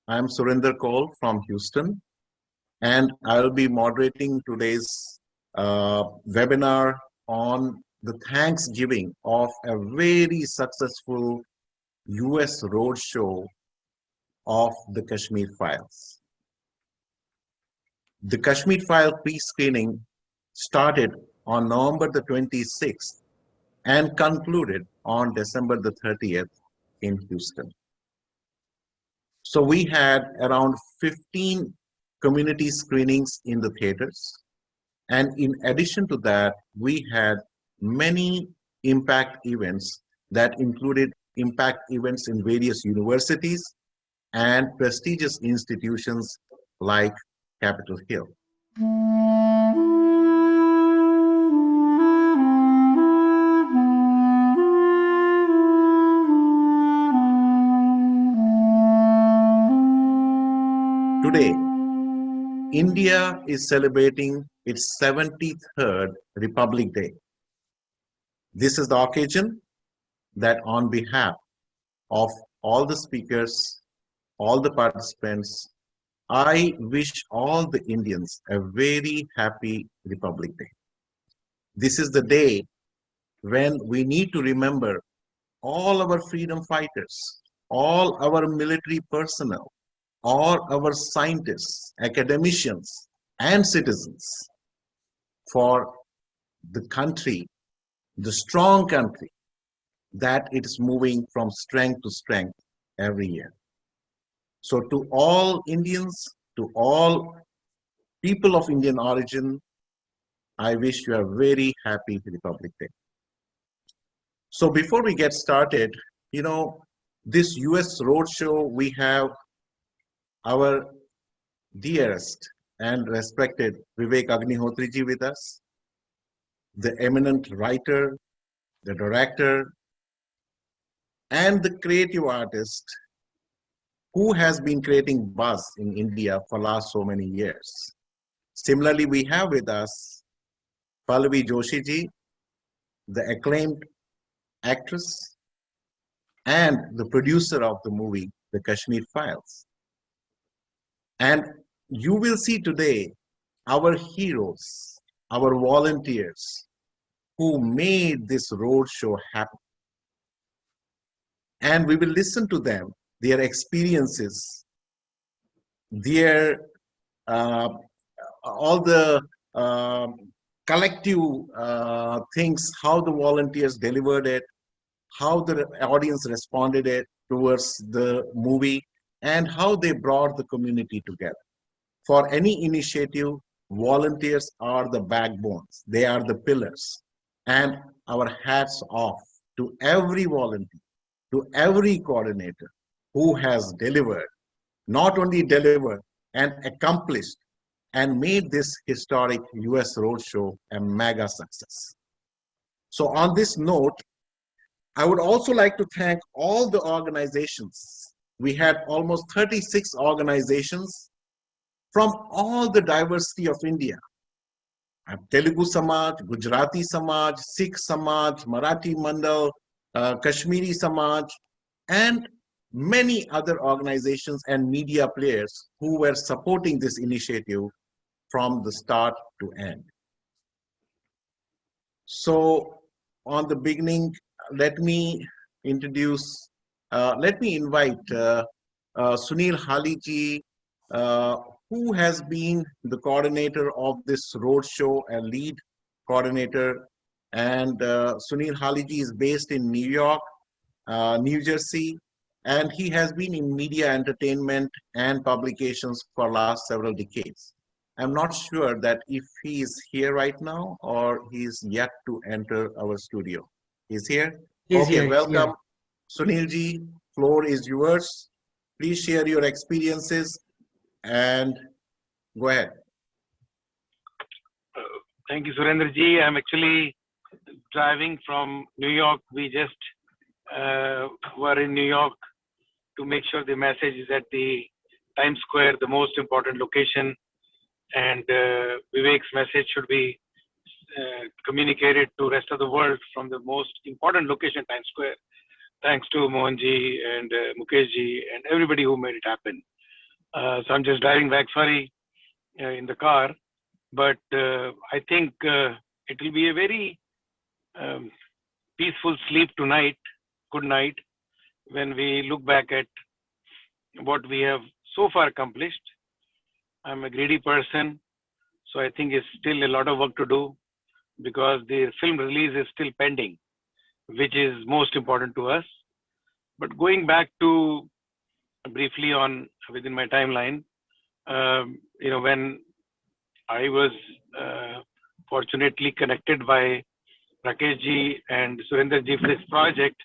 I'm Surinder Kaul from Houston, and I'll be moderating today's webinar on the Thanksgiving of a very successful US roadshow of the Kashmir Files. The Kashmir File pre-screening started on November the 26th and concluded on December the 30th in Houston. So we had around 15 community screenings in the theaters. And in addition to that, we had many impact events that included impact events in various universities and prestigious institutions like Capitol Hill. Today, India is celebrating its 73rd Republic Day. This is the occasion that on behalf of all the speakers, all the participants, I wish all the Indians a very happy Republic Day. This is the day when we need to remember all our freedom fighters, all our military personnel, all our scientists, academicians, and citizens for the country, the strong country, that it is moving from strength to strength every year. So to all Indians, to all people of Indian origin, I wish you a very happy Republic Day. So before we get started, this US roadshow, we have our dearest and respected Vivek Agnihotri ji with us, the eminent writer, the director, and the creative artist who has been creating buzz in India for last so many years. Similarly, we have with us Pallavi Joshi ji, the acclaimed actress and the producer of the movie, The Kashmir Files. And you will see today our heroes, our volunteers who made this roadshow happen. And we will listen to them, their experiences, their all the collective things, how the volunteers delivered it, how the audience responded it towards the movie, and how they brought the community together. For any initiative, volunteers are the backbones. They are the pillars. And our hats off to every volunteer, to every coordinator who has delivered, not only delivered and accomplished and made this historic US roadshow a mega success. So on this note, I would also like to thank all the organizations. We had almost 36 organizations from all the diversity of India. Telugu Samaj, Gujarati Samaj, Sikh Samaj, Marathi Mandal, Kashmiri Samaj, and many other organizations and media players who were supporting this initiative from the start to end. So on the beginning, let me invite Sunil Haliji, who has been the coordinator of this roadshow, a lead coordinator. And Sunil Haliji is based in New York, New Jersey, and he has been in media entertainment and publications for last several decades. I'm not sure that if he is here right now or he's yet to enter our studio. He's here? He's okay, here, welcome. Sunilji, floor is yours. Please share your experiences and go ahead. Thank you, Surendra ji. I'm actually driving from New York. We just were in New York to make sure the message is at the Times Square, the most important location, and Vivek's message should be communicated to rest of the world from the most important location, Times Square. Thanks to Mohanji and Mukeshji and everybody who made it happen. So I'm just driving back, sorry, in the car. But I think it will be a very um, peaceful sleep tonight, good night, when we look back at what we have so far accomplished. I'm a greedy person, so I think it's still a lot of work to do because the film release is still pending, which is most important to us. But going back to briefly on within my timeline, when I was fortunately connected by Rakesh ji and Surender ji for this project,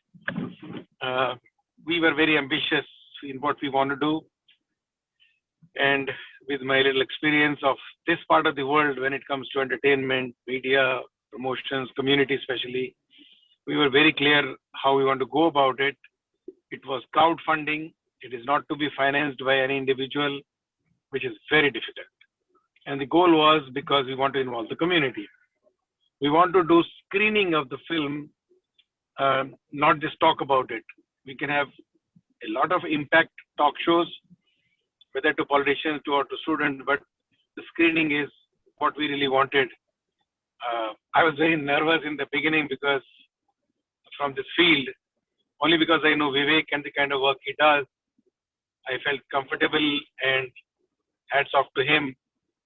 uh, we were very ambitious in what we want to do. And with my little experience of this part of the world when it comes to entertainment, media, promotions, community especially, we were very clear how we want to go about it. It was crowdfunding. It is not to be financed by any individual, which is very difficult. And the goal was because we want to involve the community. We want to do screening of the film, not just talk about it. We can have a lot of impact talk shows, whether to politicians or to students, but the screening is what we really wanted. I was very nervous in the beginning because from this field, only because I know Vivek and the kind of work he does, I felt comfortable, and hats off to him.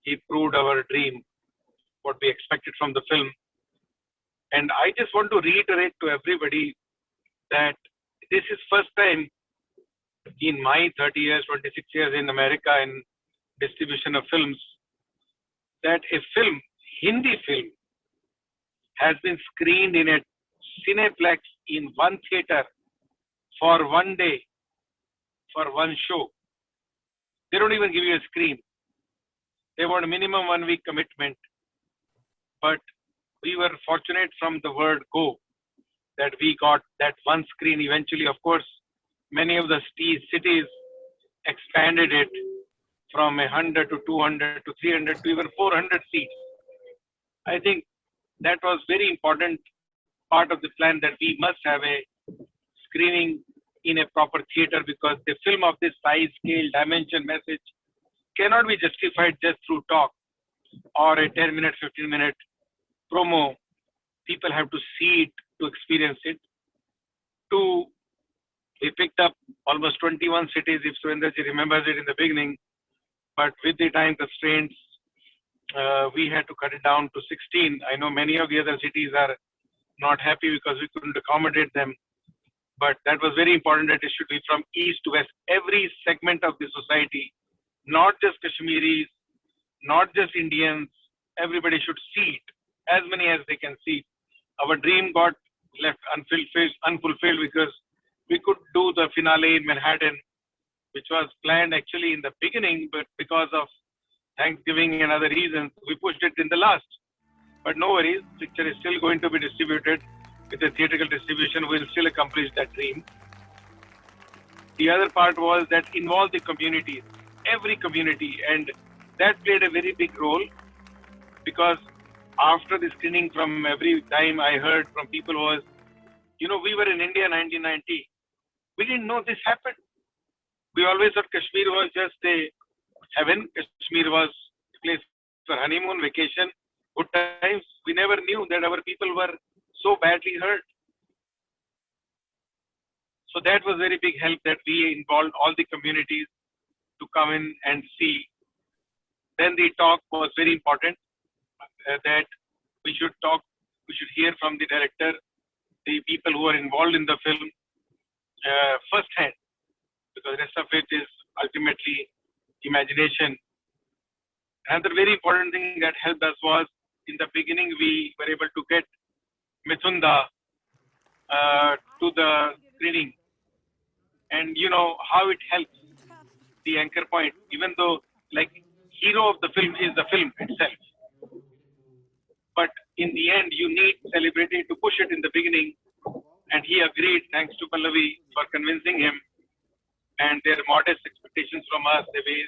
He proved our dream, what we expected from the film. And I just want to reiterate to everybody that this is first time in my 30 years, 26 years in America in distribution of films, that a film, Hindi film, has been screened in a cineplex in one theater for one day, for one show. They don't even give you a screen. They want a minimum 1 week commitment. But we were fortunate from the word go that we got that one screen eventually. Of course, many of the cities expanded it from 100 to 200 to 300 to even 400 seats. I think that was very important part of the plan, that we must have a screening in a proper theater, because the film of this size, scale, dimension, message cannot be justified just through talk or a 10-minute, 15-minute promo. People have to see it to experience it. Two, we picked up almost 21 cities, if Surendraji remembers it in the beginning, but with the time constraints, we had to cut it down to 16. I know many of the other cities are not happy because we couldn't accommodate them, but that was very important that it should be from east to west. Every segment of the society, not just Kashmiris, not just Indians, everybody should see it, as many as they can see. Our dream got left unfulfilled because we could do the finale in Manhattan, which was planned actually in the beginning, but because of Thanksgiving and other reasons, we pushed it in the last. But no worries, picture is still going to be distributed with a theatrical distribution. We'll still accomplish that dream. The other part was that involve the communities, every community, and that played a very big role, because after the screening, from every time I heard from people was, we were in India in 1990. We didn't know this happened. We always thought Kashmir was just a heaven. Kashmir was a place for honeymoon, vacation, good times. We never knew that our people were so badly hurt. So that was very big help, that we involved all the communities to come in and see. Then the talk was very important, that we should talk, we should hear from the director, the people who are involved in the film firsthand, because the rest of it is ultimately imagination. Another very important thing that helped us was, in the beginning, we were able to get Mithunda to the screening, and how it helps the anchor point, even though like hero of the film is the film itself, but in the end you need celebrity to push it in the beginning, and he agreed, thanks to Pallavi for convincing him, and their modest expectations from us, the way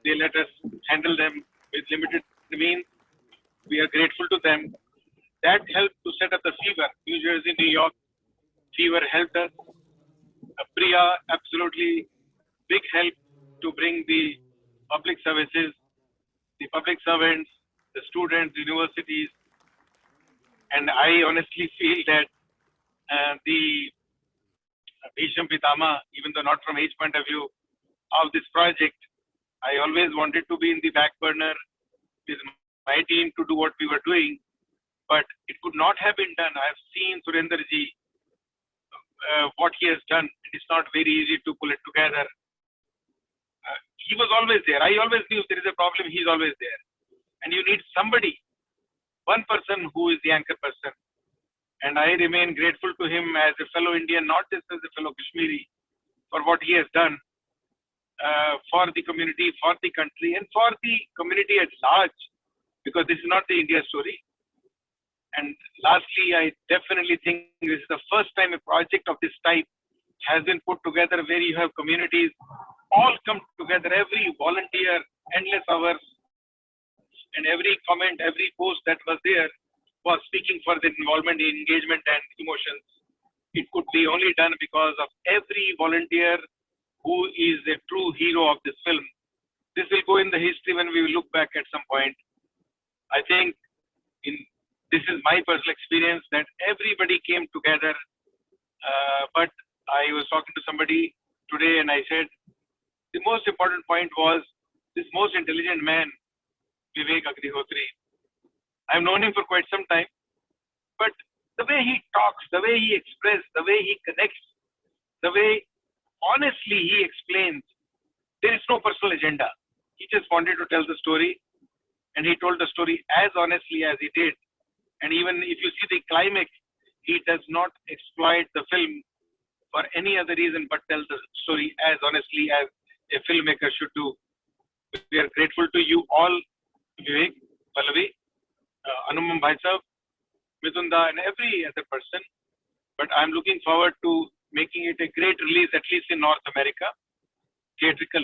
they let us handle them with limited means. We are grateful to them. That helped to set up the fever. New Jersey, New York, fever helped us. Priya, absolutely big help. to bring the public services, the public servants, the students, universities, and I honestly feel that the Bhisham Pitama, even though not from age point of view of this project, I always wanted to be in the back burner with my team to do what we were doing, but it could not have been done. I've seen Surendraji, what he has done. It's not very easy to pull it together. He was always there. I always knew if there is a problem, he's always there. And you need somebody, one person who is the anchor person. And I remain grateful to him as a fellow Indian, not just as a fellow Kashmiri, for what he has done for the community, for the country, and for the community at large, because this is not the India story. And lastly, I definitely think this is the first time a project of this type has been put together where you have communities all come together, every volunteer, endless hours, and every comment, every post that was there was speaking for the involvement, engagement, and emotions. It could be only done because of every volunteer who is a true hero of this film. This will go in the history when we look back at some point. I think this is my personal experience that everybody came together. But I was talking to somebody today and I said, the most important point was this most intelligent man, Vivek Agnihotri. I've known him for quite some time, but the way he talks, the way he expresses, the way he connects, the way honestly he explains, there is no personal agenda. He just wanted to tell the story, and he told the story as honestly as he did. And even if you see the climax, he does not exploit the film for any other reason but tell the story as honestly as a filmmaker should do. We are grateful to you all, Vivek, Pallavi, Anumam Bhai Sahab, Mitunda, and every other person. But I'm looking forward to making it a great release, at least in North America, theatrical.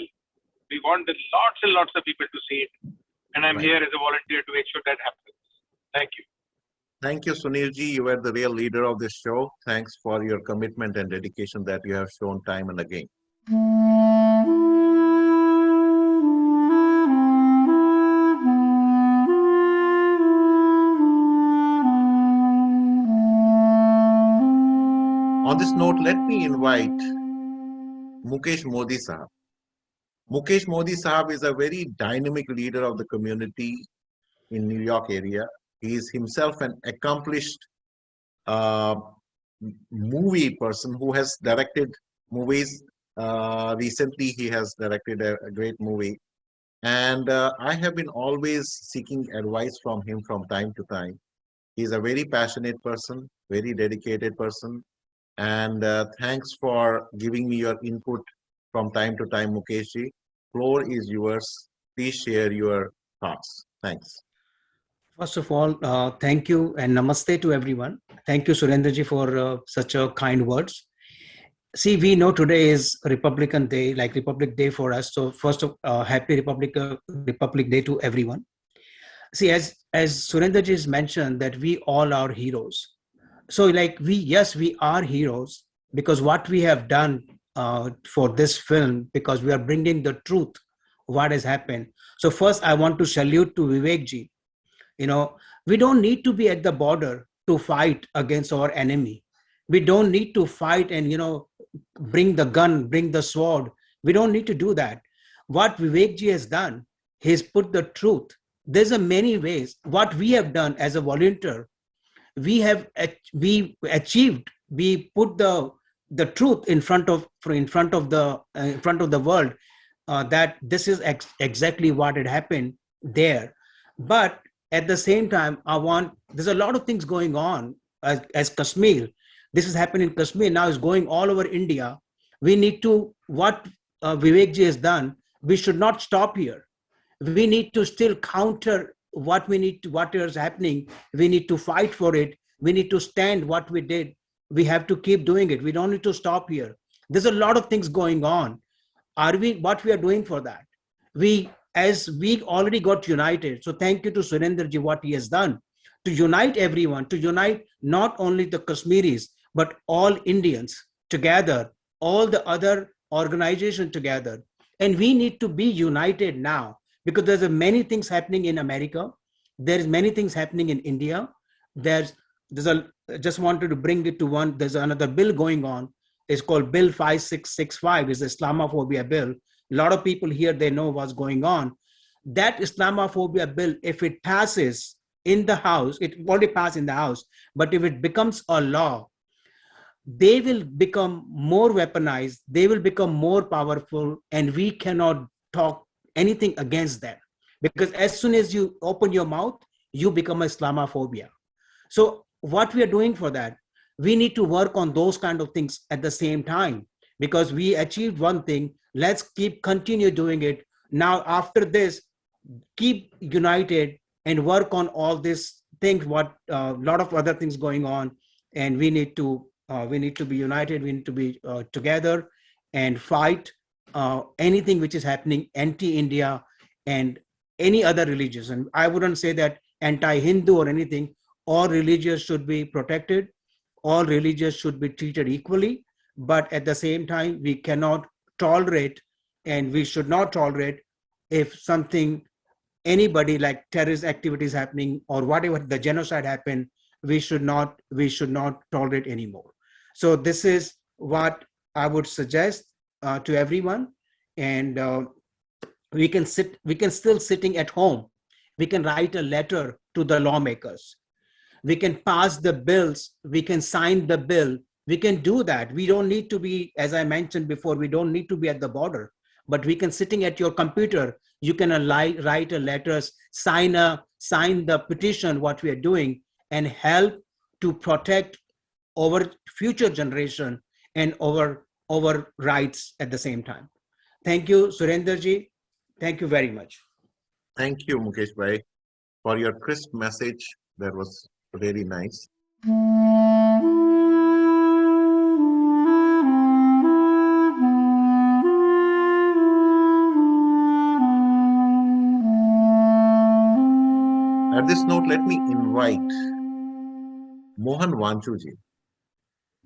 We want lots and lots of people to see it. And I'm here as a volunteer to make sure that happens. Thank you. Thank you, Sunilji. You are the real leader of this show. Thanks for your commitment and dedication that you have shown time and again. On this note, let me invite Mukesh Modi Sahab. Mukesh Modi Sahab is a very dynamic leader of the community in New York area. He is himself an accomplished movie person who has directed movies. Recently, he has directed a great movie. And I have been always seeking advice from him from time to time. He's a very passionate person, very dedicated person. And thanks for giving me your input from time to time, Mukeshji. Floor is yours. Please share your thoughts. Thanks. First of all, thank you and namaste to everyone. Thank you, Surendraji, for such a kind words. See, we know today is Republican Day, like Republic Day for us. So first, happy Republic Day to everyone. See, as Surendraji has mentioned, that we all are heroes. So like we are heroes because what we have done for this film, because we are bringing the truth, what has happened. So first, I want to salute to Vivekji. You know, we don't need to be at the border to fight against our enemy. We don't need to fight and, bring the gun, bring the sword. We don't need to do that. What Vivekji has done, he's put the truth. There's a many ways. What we have done as a volunteer, we achieved. We put the truth in front of the world that this is exactly what had happened there. But at the same time, there's a lot of things going on as Kashmir. This is happening in Kashmir, now is going all over India. We need to, what Vivekji has done, we should not stop here. We need to still counter what is happening. We need to fight for it. We need to stand what we did. We have to keep doing it. We don't need to stop here. There's a lot of things going on. What we are doing for that? We already got united. So thank you to Surendraji, what he has done to unite everyone, to unite not only the Kashmiris, but all Indians together, all the other organizations together. And we need to be united now, because there's many things happening in America. There's many things happening in India. There's a, just wanted to bring it to one, there's another bill going on. It's called Bill 5665. It's the Islamophobia bill. A lot of people here, they know what's going on. That Islamophobia bill, if it passes in the House, it already passed in the House, but if it becomes a law, they will become more weaponized, they will become more powerful, and we cannot talk anything against them. Because as soon as you open your mouth, you become Islamophobia. So what we are doing for that, we need to work on those kind of things at the same time, because we achieved one thing. Let's continue doing it. Now, after this, keep united and work on all these things, what a lot of other things going on. And we need to be united. We need to be together and fight anything which is happening anti-India and any other religions. And I wouldn't say that anti-Hindu or anything. All religions should be protected. All religions should be treated equally. But at the same time, we cannot tolerate, and we should not tolerate, if something, anybody like terrorist activities happening or whatever, the genocide happened, we should not tolerate anymore. So this is what I would suggest to everyone. And we can still sitting at home. We can write a letter to the lawmakers. We can pass the bills. We can sign the bill. We can do that. We don't need to be, as I mentioned before, we don't need to be at the border, but we can sitting at your computer. You can write a letters, sign the petition, what we are doing, and help to protect our future generation and our rights at the same time. Thank you, Surendraji. Thank you very much. Thank you, Mukesh Bhai, for your crisp message. That was really nice. At this note, let me invite Mohan Vanchuji.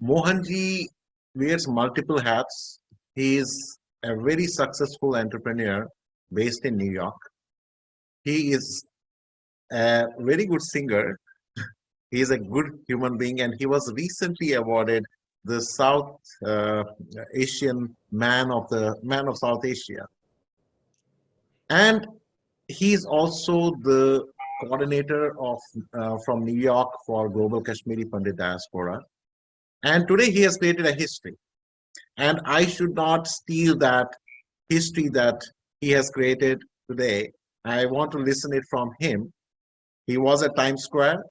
Mohanji wears multiple hats. He is a very successful entrepreneur based in New York. He is a very good singer. He is a good human being, and he was recently awarded the South Asian Man of South Asia. And he is also the coordinator of from New York for Global Kashmiri Pandit Diaspora. And today he has created a history. And I should not steal that history that he has created today. I want to listen it from him. He was at Times Square,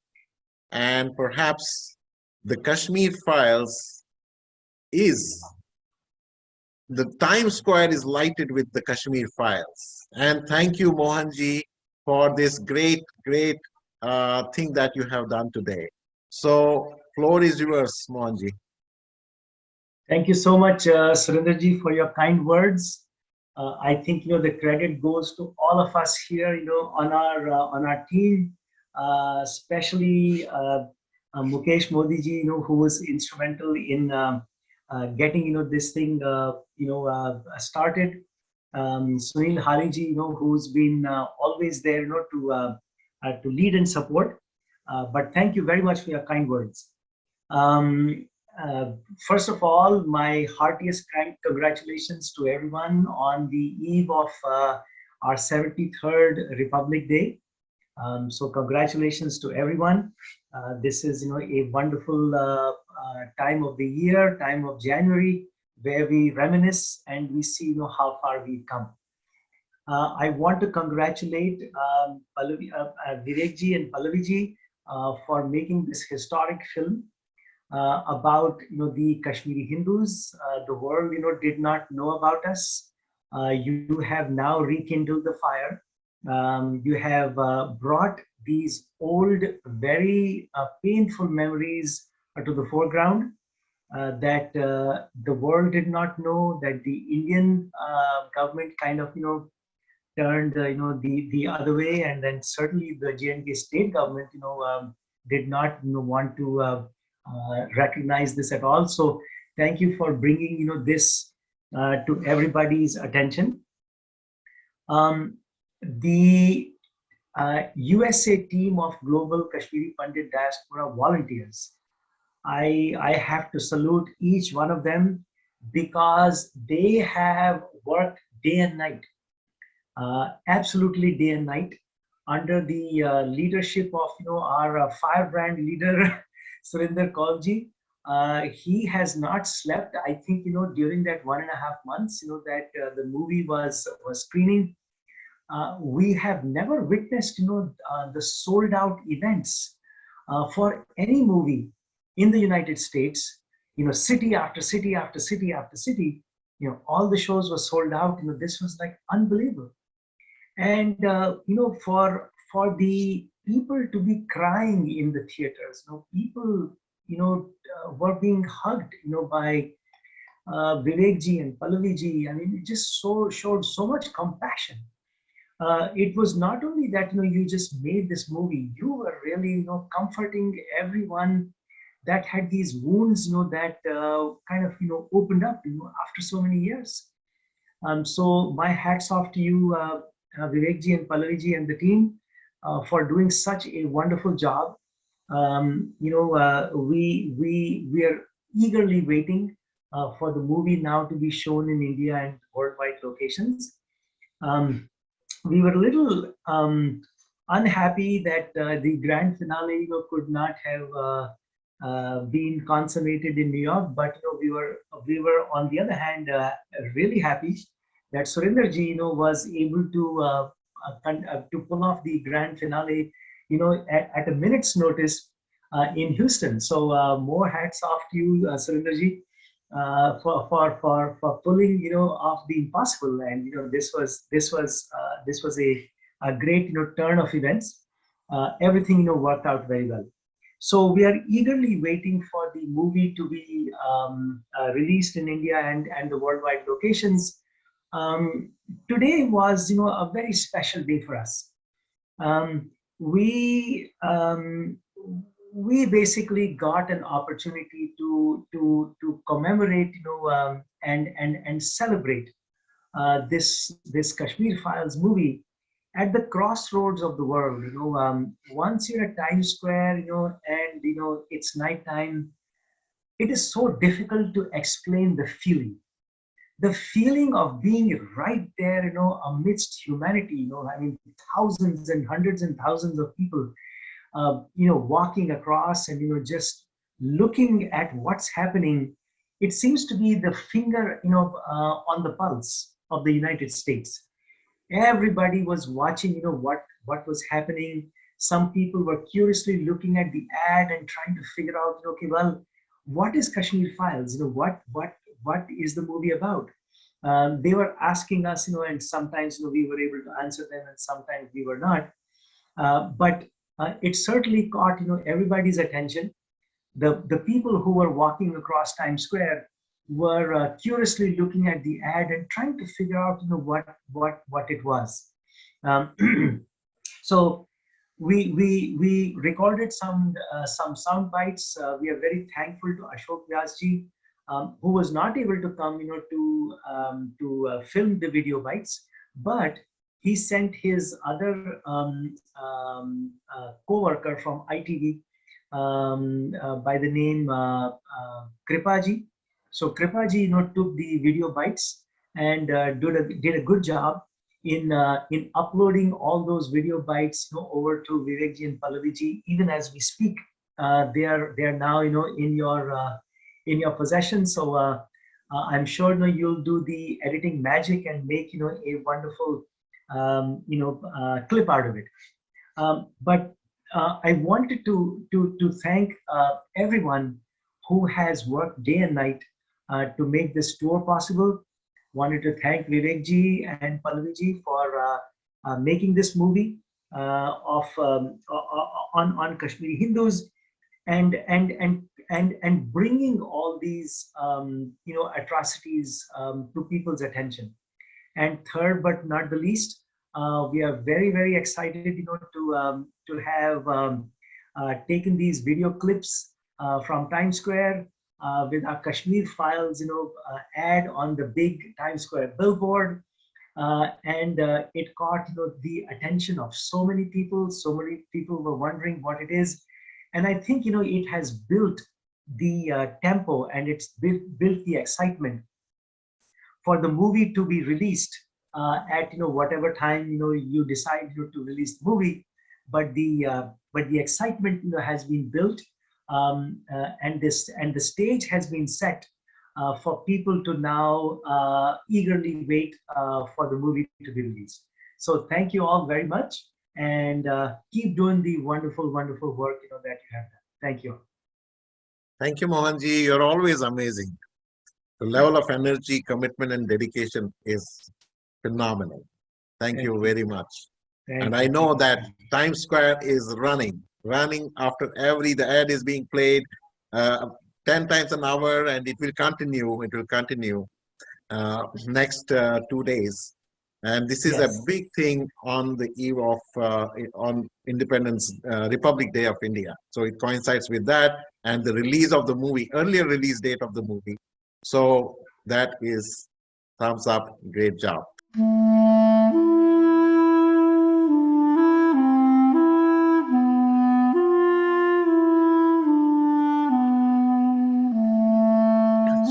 and perhaps the Kashmir Files is, the Times Square is lighted with the Kashmir Files. And thank you, Mohanji, for this great thing that you have done today. So, floor is yours, Mohanji. Thank you so much, Surendraji, for your kind words. I think the credit goes to all of us here, on our team, especially Mukesh Modi ji, who was instrumental in getting this thing started. Sunil Hari ji, who's been always there, to lead and support. But thank you very much for your kind words. First of all, my heartiest congratulations to everyone on the eve of our 73rd Republic Day. So congratulations to everyone. This is a wonderful time of the year, time of January, where we reminisce and we see how far we've come. I want to congratulate Pallavi, Vivek ji and Pallavi ji for making this historic film about the Kashmiri Hindus. The world did not know about us. You have now rekindled the fire. You have brought these old, very painful memories to the foreground that the world did not know, that the Indian government kind of turned the other way, and then certainly the J&K state government did not want to recognize this at all. So thank you for bringing this to everybody's attention. Um, the USA team of Global Kashmiri Pandit Diaspora volunteers, I have to salute each one of them because they have worked day and night, absolutely day and night, under the leadership of our firebrand leader Surinder Kaulji. He has not slept. I think during that 1.5 months that the movie was screening. We have never witnessed the sold out events for any movie in the United States. City after city after city after city. All the shows were sold out. This was like unbelievable. And for the people to be crying in the theaters, people were being hugged by Vivek ji and Pallavi ji. I mean, it just showed so much compassion. It was not only that you just made this movie, you were really comforting everyone that had these wounds that kind of opened up after so many years. So my hats off to you, Vivek ji and Pallavi ji and the team, for doing such a wonderful job. We are eagerly waiting for the movie now to be shown in India and worldwide locations. We were a little unhappy that the grand finale could not have been consummated in New York, but we were on the other hand really happy that Surinder ji was able to pull off the grand finale at a minute's notice in Houston. So more hats off to you, Surinder ji, for pulling off the impossible. And this was a great turn of events. Everything worked out very well. So we are eagerly waiting for the movie to be released in India and the worldwide locations. Today was a very special day for us. We basically got an opportunity to commemorate and celebrate this Kashmir Files movie at the crossroads of the world. Once you're at Times Square and it's nighttime, it is so difficult to explain the feeling of being right there amidst humanity. I mean, thousands and hundreds and thousands of people walking across and just looking at what's happening. It seems to be the finger on the pulse of the United States. Everybody was watching what was happening. Some people were curiously looking at the ad and trying to figure out, okay, well, what is Kashmir Files? What is the movie about? They were asking us, and sometimes we were able to answer them, and sometimes we were not. But it certainly caught everybody's attention. The people who were walking across Times Square were curiously looking at the ad and trying to figure out what it was. So we recorded some sound bites. We are very thankful to Ashok Vyasji, who was not able to come to film the video bites, but he sent his other co-worker from ITV by the name Kripaji. So Kripaji took the video bites and did a good job in uploading all those video bites over to Vivekji and Pallaviji. Even as we speak, they are now in your possession. So I'm sure you'll do the editing magic and make a wonderful clip out of it. But I wanted to thank everyone who has worked day and night to make this tour possible. Wanted to thank Vivek ji and Pallavi ji for making this movie on Kashmiri Hindus and bringing all these atrocities to people's attention. And third but not the least, we are very, very excited to have taken these video clips from Times Square with our Kashmir Files ad on the big Times Square billboard. and it caught the attention of so many people. So many people were wondering what it is, and I think it has built the tempo, and it's built the excitement for the movie to be released at whatever time you decide to release the movie. But the excitement has been built, and the stage has been set for people to now eagerly wait for the movie to be released. So thank you all very much, and keep doing the wonderful, wonderful work that you have done. Thank you. Thank you, Mohanji. You're always amazing. The level of energy, commitment, and dedication is phenomenal. Thank you very much. And I know that Times Square is running after the ad is being played 10 times an hour, and it will continue. It will continue next 2 days. And this is a big thing on the eve of on Independence Republic Day of India. So it coincides with that and the release of the movie, earlier release date of the movie. So that is thumbs up, great job.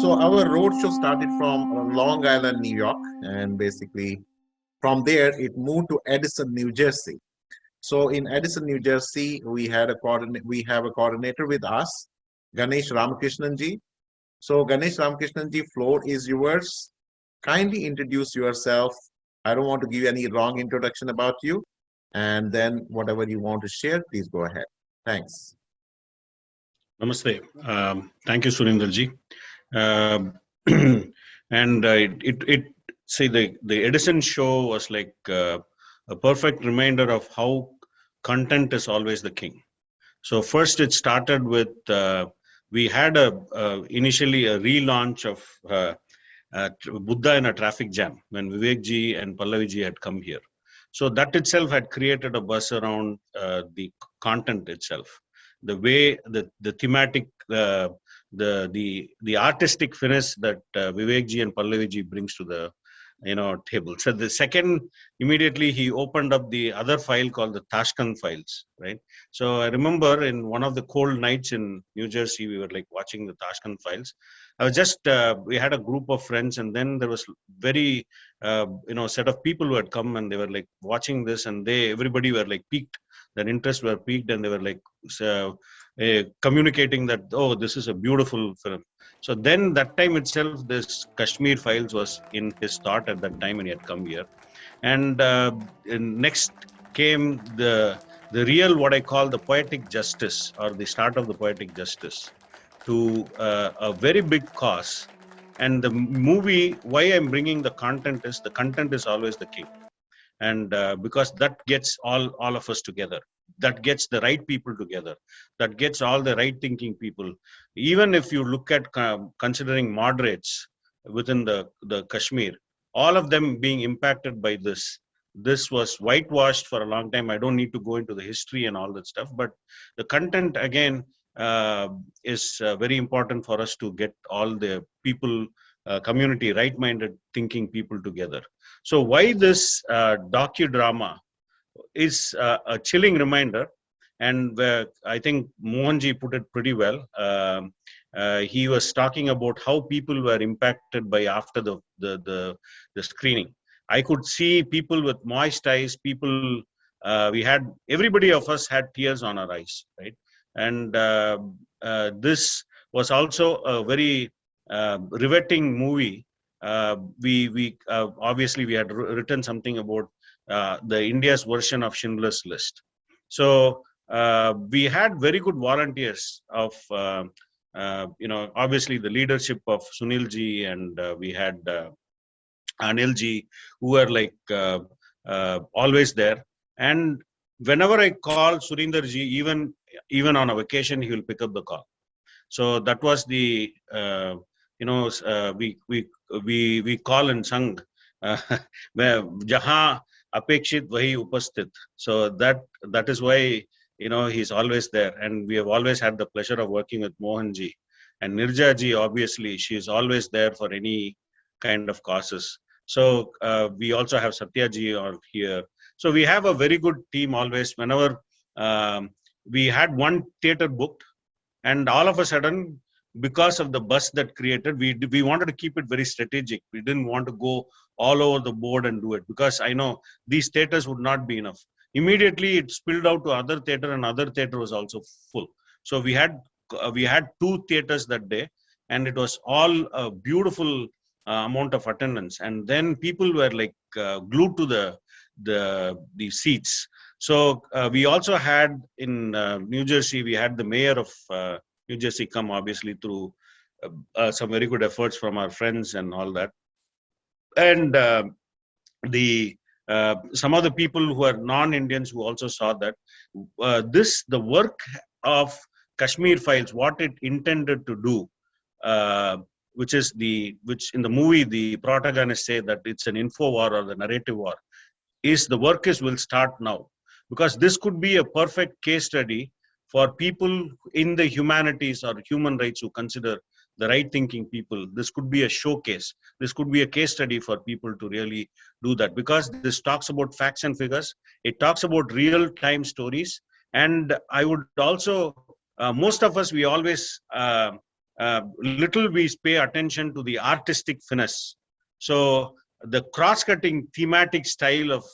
So our roadshow started from Long Island, New York, and basically from there it moved to Edison, New Jersey. So in Edison, New Jersey, we have a coordinator with us, Ganesh Ramakrishnan ji. So Ganesh Ramakrishnan ji, floor is yours. Kindly introduce yourself. I don't want to give any wrong introduction about you. And then whatever you want to share, please go ahead. Thanks. Namaste. Thank you, Surinder ji. And the Edison show was like a perfect reminder of how content is always the king. So first it started with we had initially a relaunch of Buddha in a traffic jam when Vivek ji and Pallavi ji had come here. So that itself had created a buzz around the content itself, the way the thematic, the artistic finesse that Vivek ji and Pallavi ji brings to the table. So the second, immediately he opened up the other file called the Tashkent files, right? So I remember in one of the cold nights in New Jersey, we were like watching the Tashkent files. I was just we had a group of friends, and then there was very set of people who had come, and they were like watching this, and everybody were like piqued, their interest were piqued, and they were like communicating that, oh, this is a beautiful film. So then that time itself, this Kashmir files was in his thought at that time when he had come here. And next came the real, what I call the poetic justice, or the start of the poetic justice, to a very big cause. And the movie, why I'm bringing the content is always the king. And because that gets all of us together, that gets the right people together, that gets all the right thinking people. Even if you look at considering moderates within the Kashmir, all of them being impacted by this was whitewashed for a long time. I don't need to go into the history and all that stuff, but the content again is very important for us to get all the people, community, right-minded thinking people together. So why this docudrama is a chilling reminder, and I think Mohanji put it pretty well. He was talking about how people were impacted by after the screening. I could see people with moist eyes. People, everybody of us had tears on our eyes, right? And this was also a very riveting movie. We obviously we had written something about the India's version of Schindler's List. So we had very good volunteers of obviously the leadership of Sunil ji, and we had Anil ji, who were like always there. And whenever I call Surinder ji, even on a vacation, he will pick up the call. So that was the we call and sung jahan apekshit vahi upasthit. So that is why he's always there, and we have always had the pleasure of working with Mohan ji. And Nirja ji, obviously she is always there for any kind of causes. So we also have Satyaji on here. So we have a very good team always. Whenever we had one theater booked, and all of a sudden, because of the buzz that created, we wanted to keep it very strategic. We didn't want to go all over the board and do it, because I know these theaters would not be enough. Immediately it spilled out to other theater, and other theater was also full. So we had 2 theaters that day, and it was all a beautiful amount of attendance. And then people were like glued to the seats. So we also had in New Jersey, we had the mayor of New Jersey come, obviously through some very good efforts from our friends and all that. And the some of the people who are non-Indians who also saw that the work of Kashmir Files, what it intended to do, which in the movie the protagonists say that it's an info war or the narrative war, will start now, because this could be a perfect case study for people in the humanities or human rights who consider the right thinking people. This could be a showcase. This could be a case study for people to really do that, because this talks about facts and figures. It talks about real time stories. And I would also, most of us, we always, little we pay attention to the artistic finesse. So the cross-cutting thematic style of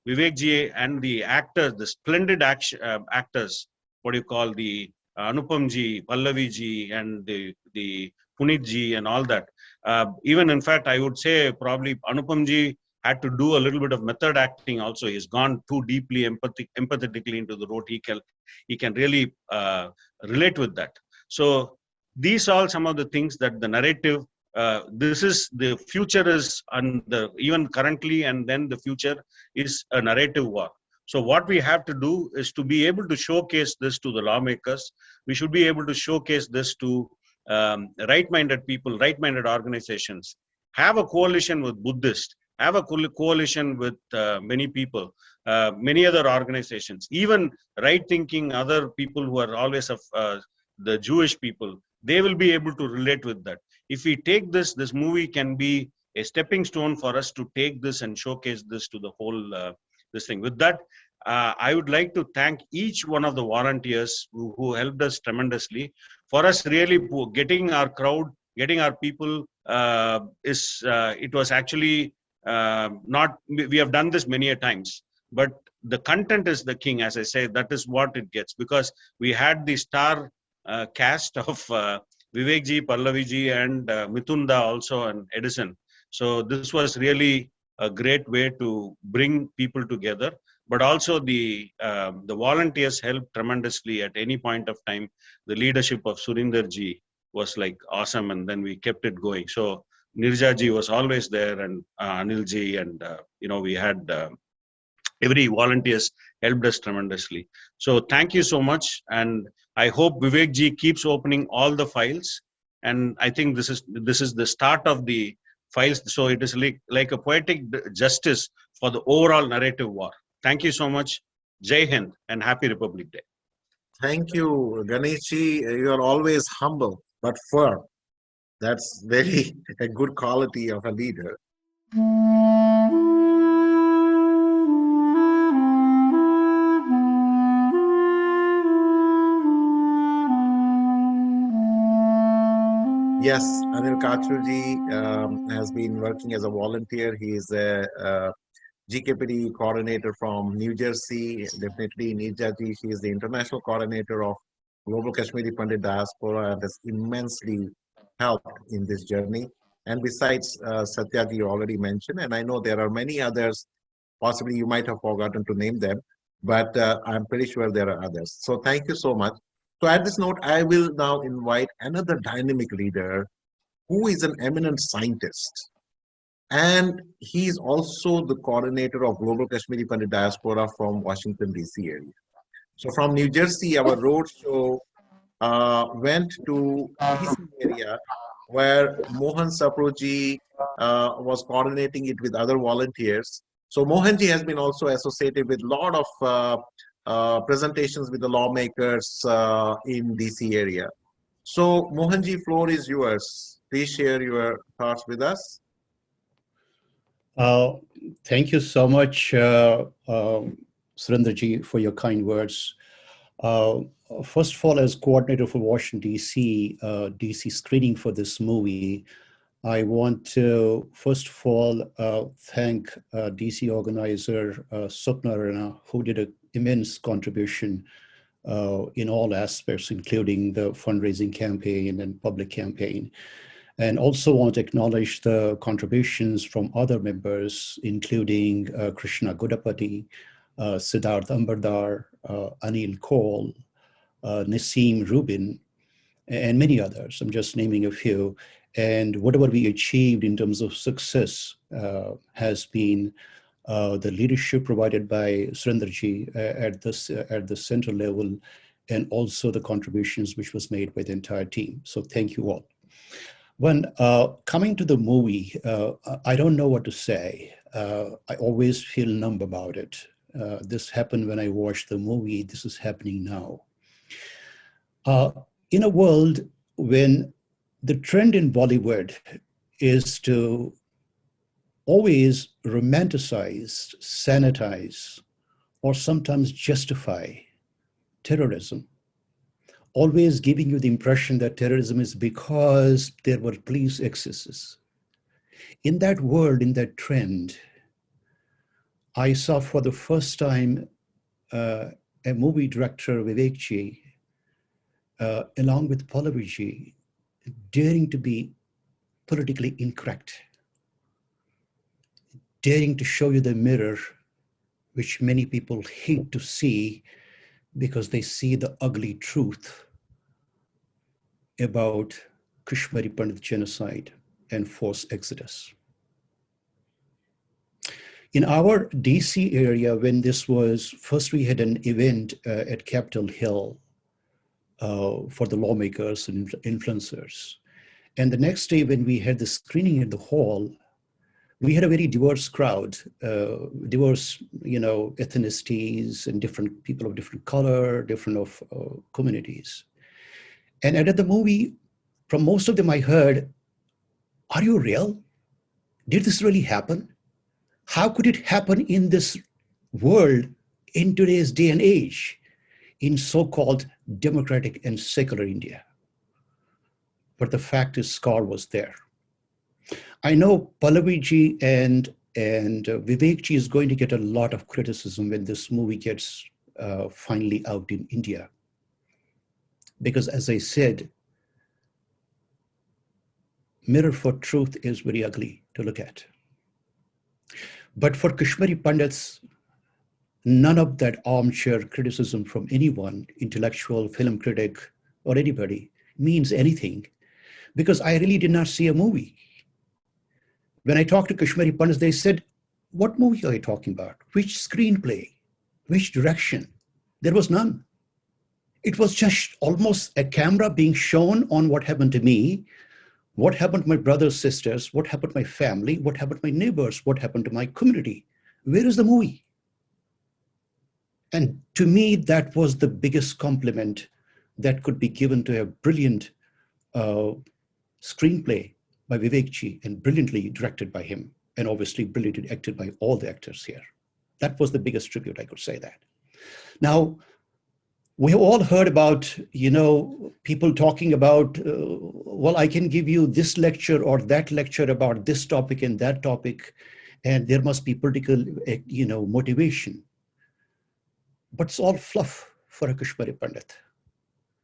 Vivek ji and the actors, the splendid actors, what do you call, the Anupam ji, Pallavi ji, and the Punit ji and all that. Even in fact, I would say probably Anupam ji had to do a little bit of method acting also. He's gone too deeply empathetically into the role. He can really relate with that. So these are some of the things that the narrative, this is the future is, and even currently and then the future is a narrative war. So what we have to do is to be able to showcase this to the lawmakers. We should be able to showcase this to right-minded people, right-minded organizations. Have a coalition with Buddhists. Have a coalition with many people, many other organizations, even right-thinking other people who are always of the Jewish people. They will be able to relate with that. If we take this movie can be a stepping stone for us to take this and showcase this to the whole this thing. With that, I would like to thank each one of the volunteers who helped us tremendously. For us, really getting our crowd, getting our people, it was actually not, we have done this many a times, but the content is the king, as I say. That is what it gets, because we had the star cast of Vivek ji, Pallavi ji, and Mitunda also, and Edison. So this was really a great way to bring people together. But also the volunteers helped tremendously at any point of time. The leadership of Surinder ji was like awesome, and then we kept it going. So Nirja ji was always there, and Anil ji, and we had every volunteers helped us tremendously. So thank you so much, and I hope Vivek ji keeps opening all the files. And I think this is the start of the files. So it is like a poetic justice for the overall narrative war. Thank you so much. Jai Hind and Happy Republic Day. Thank you, Ganeshi. You are always humble but firm. That's very a good quality of a leader. Yes, Anil Kachruji has been working as a volunteer. He is a GKPD coordinator from New Jersey. Definitely Nirjaji, she is the international coordinator of Global Kashmiri Pandit Diaspora and has immensely helped in this journey. And besides Satyaji, you already mentioned, and I know there are many others, possibly you might have forgotten to name them, but I'm pretty sure there are others. So thank you so much. So at this note, I will now invite another dynamic leader who is an eminent scientist. And he is also the coordinator of Global Kashmiri Pandit Diaspora from Washington, D.C. area. So from New Jersey, our road show went to D.C. area where Mohan Saproji was coordinating it with other volunteers. So Mohanji has been also associated with a lot of presentations with the lawmakers in DC area. So Mohanji, floor is yours. Please share your thoughts with us. Uh, Thank you so much, Surendraji, for your kind words. Uh, First of all, as coordinator for Washington, DC screening for this movie, I want to, first of all, thank DC organizer Swapna Rana, who did an immense contribution in all aspects, including the fundraising campaign and public campaign. And also want to acknowledge the contributions from other members, including Krishna Gudapati, Siddharth Ambardar, Anil Kaul, Nassim Rubin, and many others. I'm just naming a few. And whatever we achieved in terms of success has been the leadership provided by Surendraji at the center level, and also the contributions which was made by the entire team. So thank you all. When coming to the movie, I don't know what to say. I always feel numb about it. This happened when I watched the movie. This is happening now. In a world when the trend in Bollywood is to always romanticize, sanitize, or sometimes justify terrorism, always giving you the impression that terrorism is because there were police excesses. In that world, in that trend, I saw for the first time a movie director, Vivek along with Pallavi, daring to be politically incorrect, daring to show you the mirror which many people hate to see because they see the ugly truth about Kashmiri Pandit genocide and forced exodus. In our DC area, when this was, first we had an event at Capitol Hill for the lawmakers and influencers. And the next day when we had the screening at the hall, we had a very diverse crowd, diverse, ethnicities and different people of different color, different of communities. And at the movie, from most of them I heard, are you real? Did this really happen? How could it happen in this world in today's day and age, in so-called democratic and secular India? But the fact is, scar was there. I know Pallavi and Vivek is going to get a lot of criticism when this movie gets finally out in India. Because as I said, mirror for truth is very ugly to look at. But for Kashmiri Pandits, none of that armchair criticism from anyone, intellectual, film critic, or anybody, means anything, because I really did not see a movie. When I talked to Kashmiri Pandits, they said, what movie are you talking about? Which screenplay? Which direction? There was none. It was just almost a camera being shown on what happened to me, what happened to my brothers, sisters, what happened to my family, what happened to my neighbors, what happened to my community. Where is the movie? And to me, that was the biggest compliment that could be given to a brilliant screenplay by Vivek and brilliantly directed by him, and obviously brilliantly acted by all the actors here. That was the biggest tribute, I could say that. Now, we have all heard about, people talking about, well, I can give you this lecture or that lecture about this topic and that topic, and there must be political, motivation. But it's all fluff for a Kashmiri Pandit,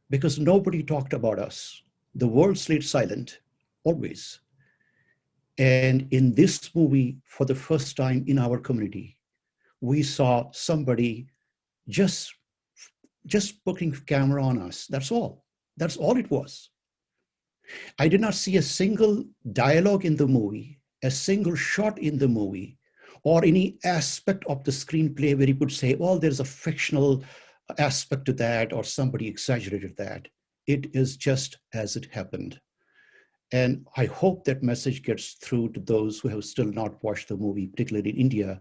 because nobody talked about us. The world stayed silent, always. And in this movie, for the first time in our community, we saw somebody just putting camera on us. That's all. That's all it was. I did not see a single dialogue in the movie, a single shot in the movie, or any aspect of the screenplay where you could say, well, there's a fictional aspect to that, or somebody exaggerated that. It is just as it happened. And I hope that message gets through to those who have still not watched the movie, particularly in India,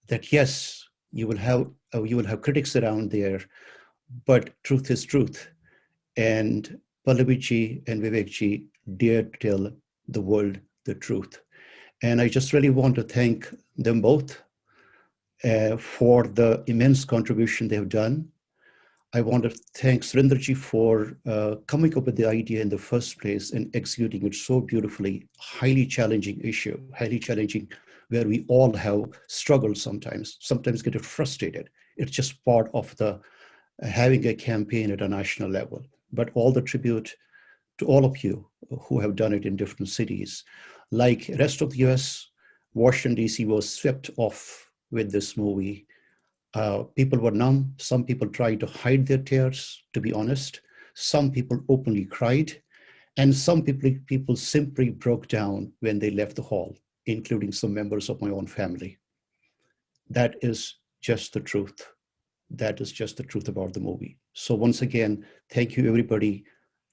that yes, you will have critics around there, but truth is truth. And Pallavi and Vivek dared to tell the world the truth. And I just really want to thank them both for the immense contribution they have done. I want to thank Surendraji for coming up with the idea in the first place and executing it so beautifully. Highly challenging issue, highly challenging, where we all have struggled sometimes get frustrated. It's just part of the having a campaign at a national level. But all the tribute to all of you who have done it in different cities. Like rest of the US, Washington, D.C. was swept off with this movie. People were numb. Some people tried to hide their tears, to be honest. Some people openly cried. And some people simply broke down when they left the hall, including some members of my own family. That is just the truth. That is just the truth about the movie. So once again, thank you, everybody.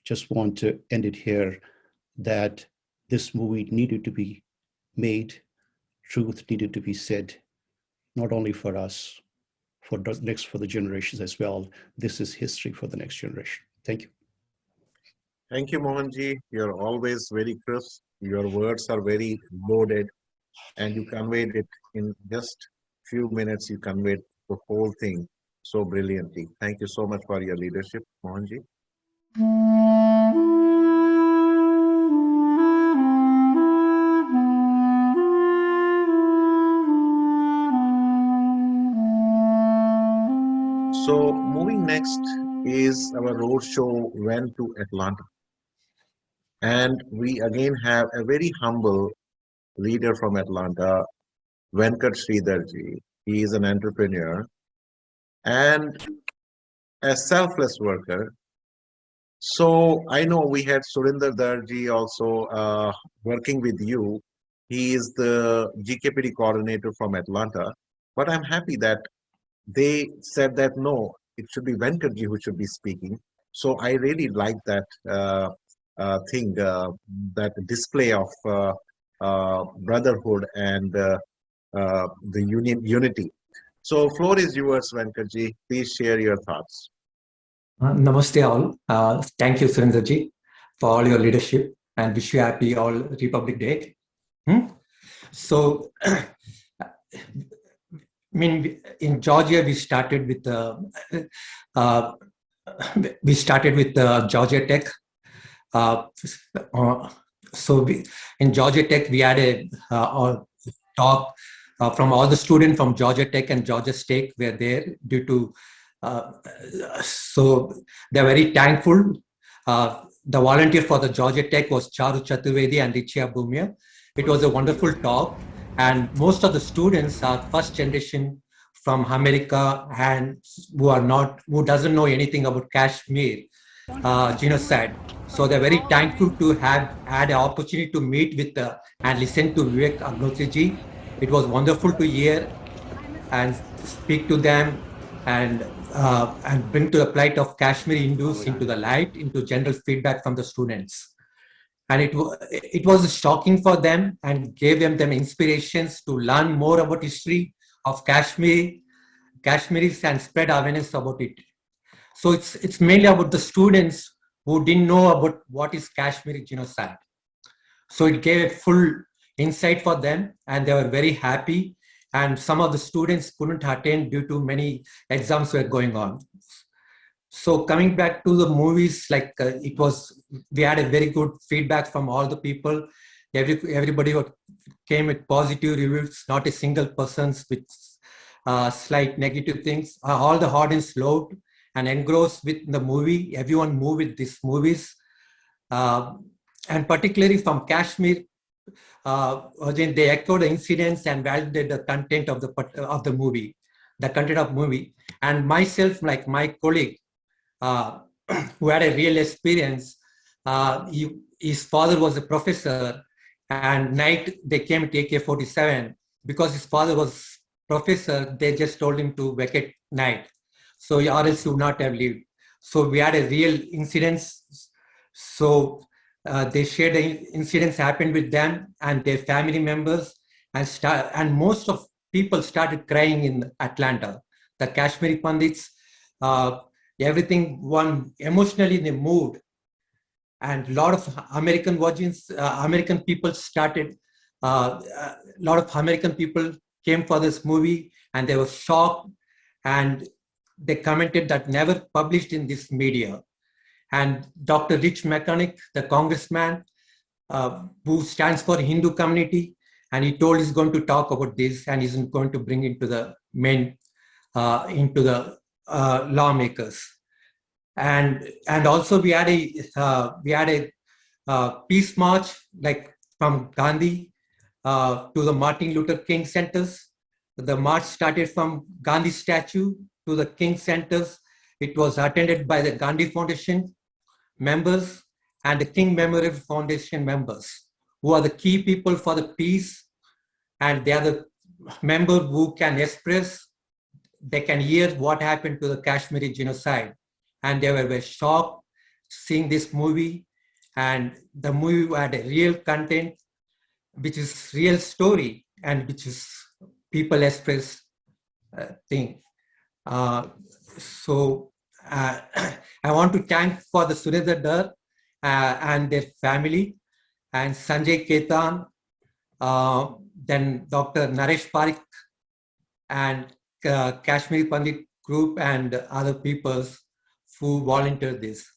Just want to end it here that this movie needed to be made. Truth needed to be said, not only for us, for the generations as well. This is history for the next generation. Thank you. Thank you, Mohanji. You're always very crisp. Your words are very loaded, and you conveyed it in just few minutes. You conveyed the whole thing so brilliantly. Thank you so much for your leadership, Mohanji. So moving next is our roadshow went to Atlanta. And we again have a very humble leader from Atlanta, Venkat Sridharji. He is an entrepreneur and a selfless worker. So I know we had Surinder Darji also working with you. He is the GKPD coordinator from Atlanta. But I'm happy that they said that no, it should be Venkatji who should be speaking. So I really like that thing, that display of brotherhood and the unity. So floor is yours, Venkatji. Please share your thoughts. Namaste all. Thank you, Surendraji, for all your leadership and wish you happy all Republic Day. So, I mean, in Georgia, we started with Georgia Tech. In Georgia Tech, we had a talk from all the students from Georgia Tech and Georgia State were there due to, so they're very thankful. The volunteer for the Georgia Tech was Charu Chaturvedi and Richa Bhumia. It was a wonderful talk. And most of the students are first generation from America and who doesn't know anything about Kashmir genocide. So they're very thankful to have had an opportunity to meet with and listen to Vivek Agnihotri ji. It was wonderful to hear and speak to them and bring to the plight of Kashmiri Hindus into the light, into general feedback from the students. And it was shocking for them and gave them inspirations to learn more about history of Kashmiris and spread awareness about it. So it's mainly about the students who didn't know about what is Kashmiri genocide. So it gave a full insight for them and they were very happy. And some of the students couldn't attend due to many exams were going on. So coming back to the movies, like we had a very good feedback from all the people. Everybody came with positive reviews, not a single person with slight negative things. All the audience loved and engrossed with the movie. Everyone moved with these movies. And particularly from Kashmir, again, they echoed the incidents and validated the content of the movie, And myself, like my colleague, who had a real experience, his father was a professor, and night they came to AK-47 because his father was professor. They just told him to vacate night, so or else he would not have lived. So we had a real incidents. So they shared the incidents happened with them and their family members, and most of people started crying in Atlanta. The Kashmiri Pandits. Everything emotionally they moved, and a lot of American people started A lot of American people came for this movie and they were shocked, and they commented that never published in this media. And Dr. Rich Mechanic, the congressman who stands for Hindu community, and he told he's going to talk about this and he's going to bring into the into the lawmakers. And also we had a peace march, like from Gandhi to the Martin Luther King centers. The march started from Gandhi statue to the King centers. It was attended by the Gandhi Foundation members and the King Memorial Foundation members, who are the key people for the peace, and they are the members who can express, they can hear what happened to the Kashmiri genocide. And they were shocked seeing this movie, and the movie had a real content, which is real story, and which is people express thing. So I want to thank for the Surendra Dar and their family, and Sanjay Ketan, then Dr. Naresh Parikh, and Kashmiri Pandit group and other peoples who volunteered this.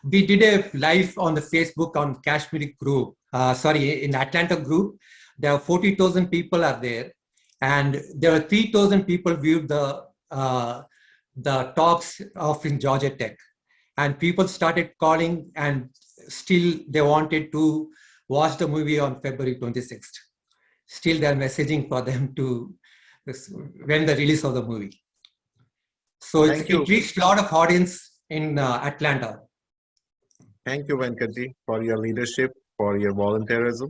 We did a live on the Facebook on Kashmiri group, in Atlanta group. There are 40,000 people are there, and there are 3,000 people viewed the talks of in Georgia Tech, and people started calling, and still they wanted to watch the movie on February 26th. Still they're messaging for them to when the release of the movie. So it reached a lot of audience in Atlanta. Thank you, Venkatji, for your leadership, for your volunteerism.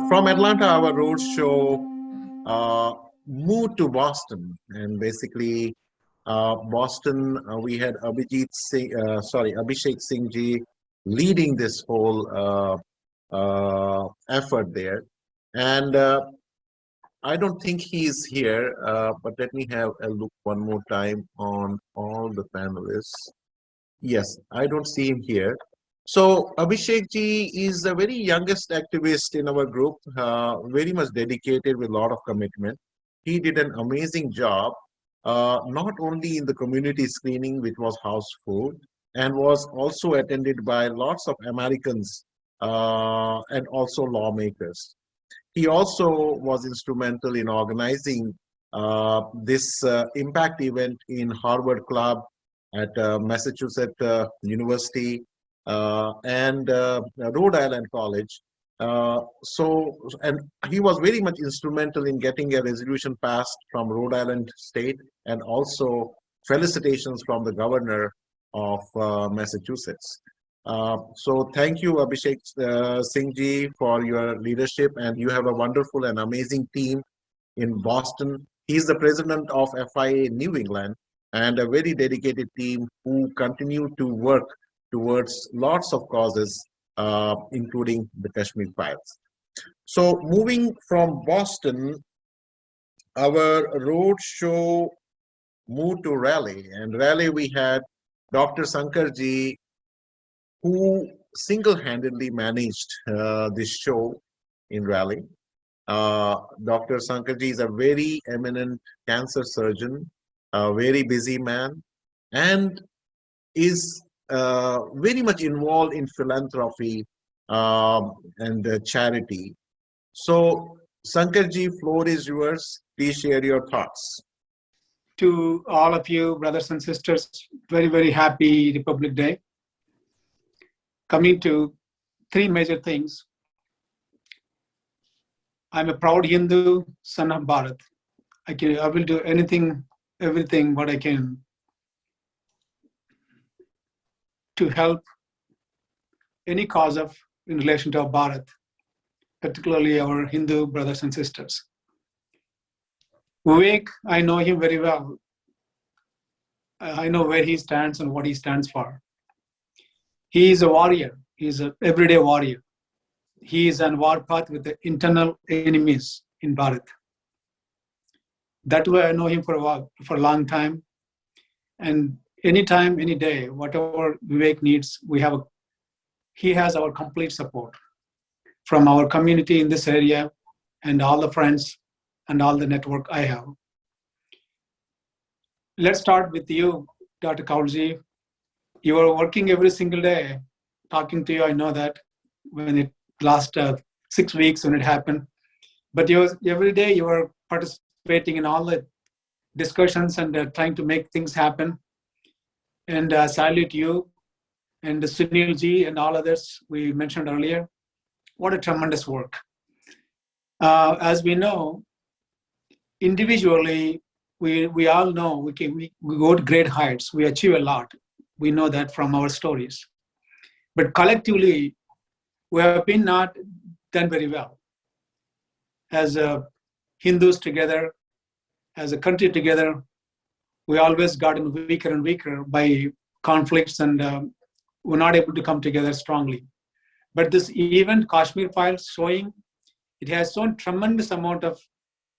From Atlanta, our roadshow moved to Boston, and basically Boston, we had Abhishek Singh ji leading this whole effort there. And I don't think he's here, but let me have a look one more time on all the panelists. Yes, I don't see him here. So Abhishek ji is the very youngest activist in our group, very much dedicated with a lot of commitment. He did an amazing job, not only in the community screening, which was houseful, and was also attended by lots of Americans and also lawmakers. He also was instrumental in organizing this impact event in Harvard Club at Massachusetts University and Rhode Island College. And he was very much instrumental in getting a resolution passed from Rhode Island State, and also felicitations from the governor of Massachusetts. So thank you, Abhishek Singh ji, for your leadership, and you have a wonderful and amazing team in Boston. He's the president of FIA New England, and a very dedicated team who continue to work towards lots of causes, including the Kashmir files. So moving from Boston, our road show moved to Raleigh, and Raleigh we had Dr. Sankarji, who single-handedly managed this show in Raleigh. Dr. Sankarji is a very eminent cancer surgeon, a very busy man, and is very much involved in philanthropy and charity. So, Sankarji, floor is yours. Please share your thoughts. To all of you, brothers and sisters, very, very happy Republic Day. Coming to three major things. I'm a proud Hindu, son of Bharat. I will do everything what I can to help any cause in relation to our Bharat, particularly our Hindu brothers and sisters. Vivek, I know him very well. I know where he stands and what he stands for. He is a warrior. He is an everyday warrior. He is on war path with the internal enemies in Bharat. That way I know him for a long time. And anytime, any day, whatever Vivek needs, he has our complete support from our community in this area and all the friends and all the network I have. Let's start with you, Dr. Kaurji. You are working every single day. Talking to you, I know that when it last 6 weeks when it happened. But every day you are participating in all the discussions and trying to make things happen. And salute you and Sunil ji and all others we mentioned earlier. What a tremendous work. As we know, individually, we all know we go to great heights. We achieve a lot. We know that from our stories. But collectively, we have been not done very well. As Hindus together, as a country together, we always gotten weaker and weaker by conflicts, and we're not able to come together strongly. But this event, Kashmir Files, showing it has shown tremendous amount of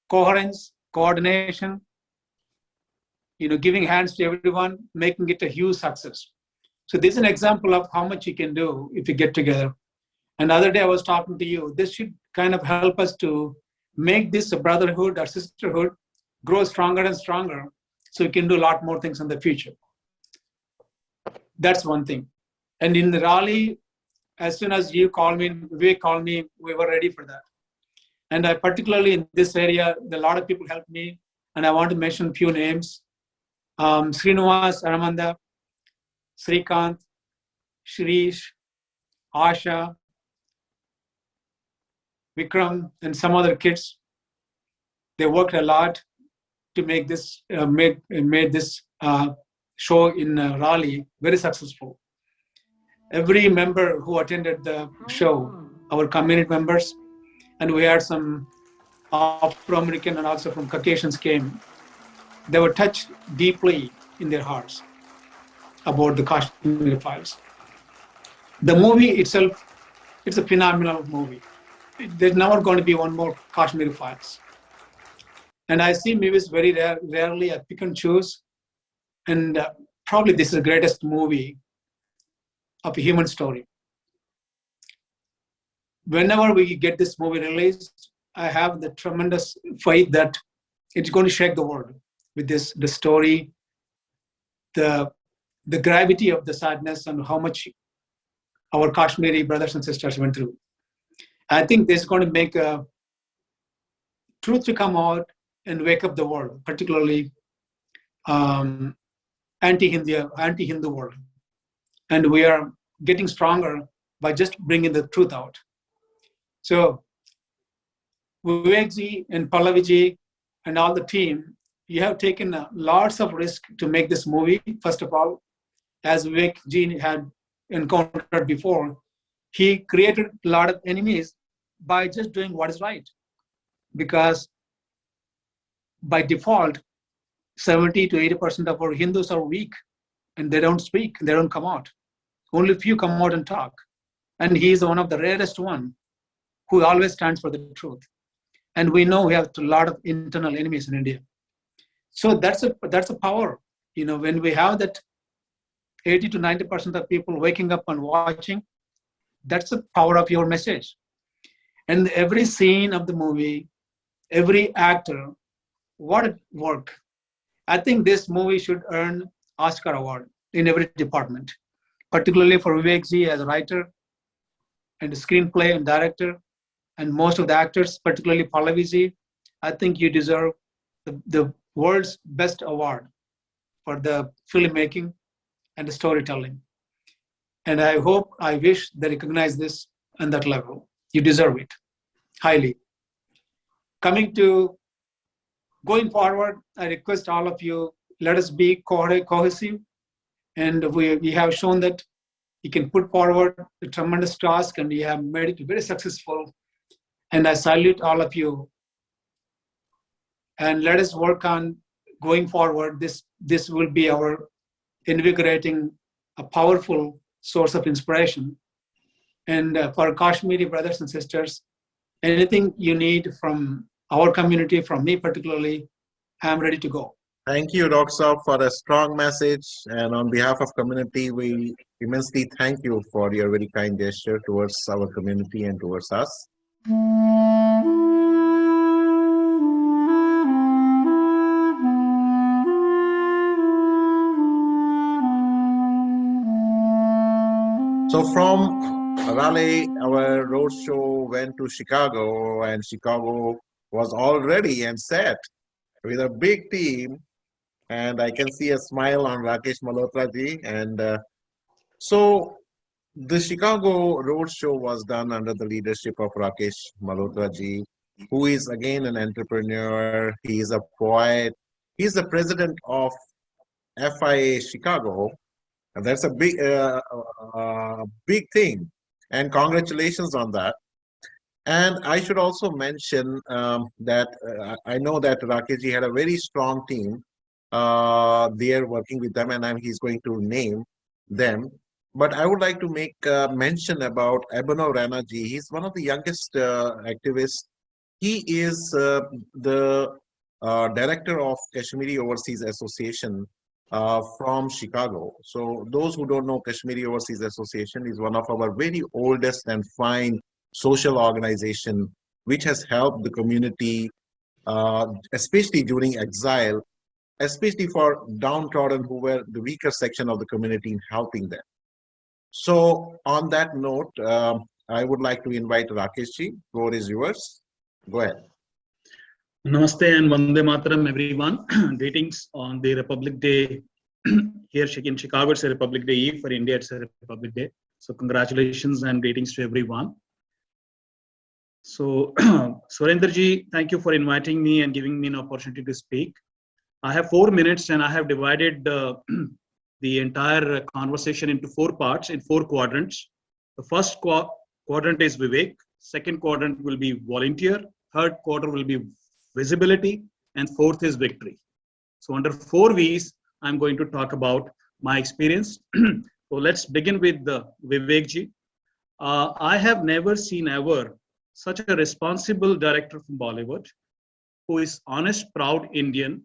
coherence, coordination, giving hands to everyone, making it a huge success. So this is an example of how much you can do if you get together. And the other day I was talking to you, this should kind of help us to make this a brotherhood or sisterhood grow stronger and stronger, so we can do a lot more things in the future. That's one thing. And in the rally, as soon as you called me, Vivek called me, we were ready for that. And particularly in this area, a lot of people helped me, and I want to mention a few names. Srinivas, Aramanda, Srikant, Shirish, Asha, Vikram, and some other kids. They worked a lot to make this made this show in Raleigh very successful. Every member who attended the show, our community members, and we had some Afro-American and also from Caucasians came, they were touched deeply in their hearts about the Kashmir Files. The movie itself, it's a phenomenal movie. There's never going to be one more Kashmir Files. And I see movies very rarely. I pick and choose. And probably this is the greatest movie of a human story. Whenever we get this movie released, I have the tremendous faith that it's going to shake the world with the story, the gravity of the sadness, and how much our Kashmiri brothers and sisters went through. I think this is going to make truth to come out and wake up the world, particularly anti-Hindu world. And we are getting stronger by just bringing the truth out. So Vivek ji and Pallavi ji and all the team, you have taken lots of risk to make this movie. First of all, as Vivek ji had encountered before, he created a lot of enemies by just doing what is right. Because by default, 70 to 80% of our Hindus are weak and they don't speak, they don't come out. Only few come out and talk. And he is one of the rarest one who always stands for the truth. And we know we have a lot of internal enemies in India. So that's a power. When we have that 80 to 90% of people waking up and watching, that's the power of your message. And every scene of the movie, every actor, what a work. I think this movie should earn Oscar award in every department, particularly for Vivek ji as a writer and a screenplay and director, and most of the actors, particularly Pallavi ji. I think you deserve the world's best award for the filmmaking and the storytelling. And I wish they recognize this on that level. You deserve it, highly. Going forward, I request all of you, let us be cohesive. And we have shown that you can put forward a tremendous task, and we have made it very successful. And I salute all of you. And let us work on going forward. This will be our invigorating, a powerful source of inspiration. And for Kashmiri brothers and sisters, anything you need from our community, from me particularly, I'm ready to go. Thank you, Dr. Saab, for a strong message. And on behalf of community, we immensely thank you for your very kind gesture towards our community and towards us. So from Raleigh, our roadshow went to Chicago, and Chicago was all ready and set with a big team. And I can see a smile on Rakesh Malhotra ji. And so the Chicago roadshow was done under the leadership of Rakesh Malhotra ji, who is again an entrepreneur. He is a poet. He's the president of FIA Chicago. And that's a big thing. And congratulations on that. And I should also mention that I know that Rakesh ji had a very strong team. They are working with them, and he's going to name them. But I would like to make mention about Abhinav Rana ji. He's one of the youngest activists. He is the director of Kashmiri Overseas Association from Chicago. So those who don't know, Kashmiri Overseas Association is one of our very oldest and fine social organization, which has helped the community, especially during exile, especially for downtrodden who were the weaker section of the community in helping them. So on that note, I would like to invite Rakesh ji. Floor is yours. Go ahead. Namaste and Vande Mataram, everyone. Greetings on the Republic Day. Here in Chicago, it's a Republic Day Eve. For India, it's a Republic Day. So congratulations and greetings to everyone. So Surendra ji, thank you for inviting me and giving me an opportunity to speak. I have 4 minutes and I have divided the entire conversation into 4 parts, in 4 quadrants. The first quadrant is Vivek. Second quadrant will be volunteer. Third quadrant will be visibility, and 4th is victory. So under 4 V's, I'm going to talk about my experience. So let's begin with Vivek ji. I have never seen ever such a responsible director from Bollywood, who is honest, proud Indian,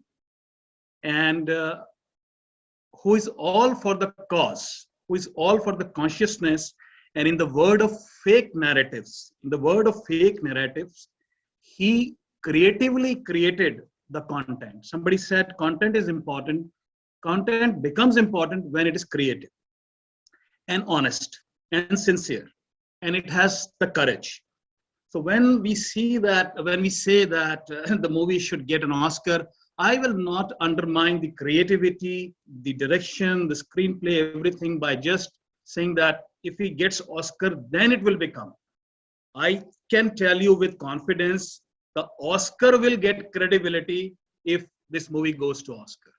and who is all for the cause, who is all for the consciousness. And in the word of fake narratives, he creatively created the content. Somebody said content is important. Content becomes important when it is creative and honest and sincere, and it has the courage. So when we say that the movie should get an Oscar, I will not undermine the creativity, the direction, the screenplay, everything by just saying that if he gets Oscar, then it will become. I can tell you with confidence, the Oscar will get credibility if this movie goes to Oscar.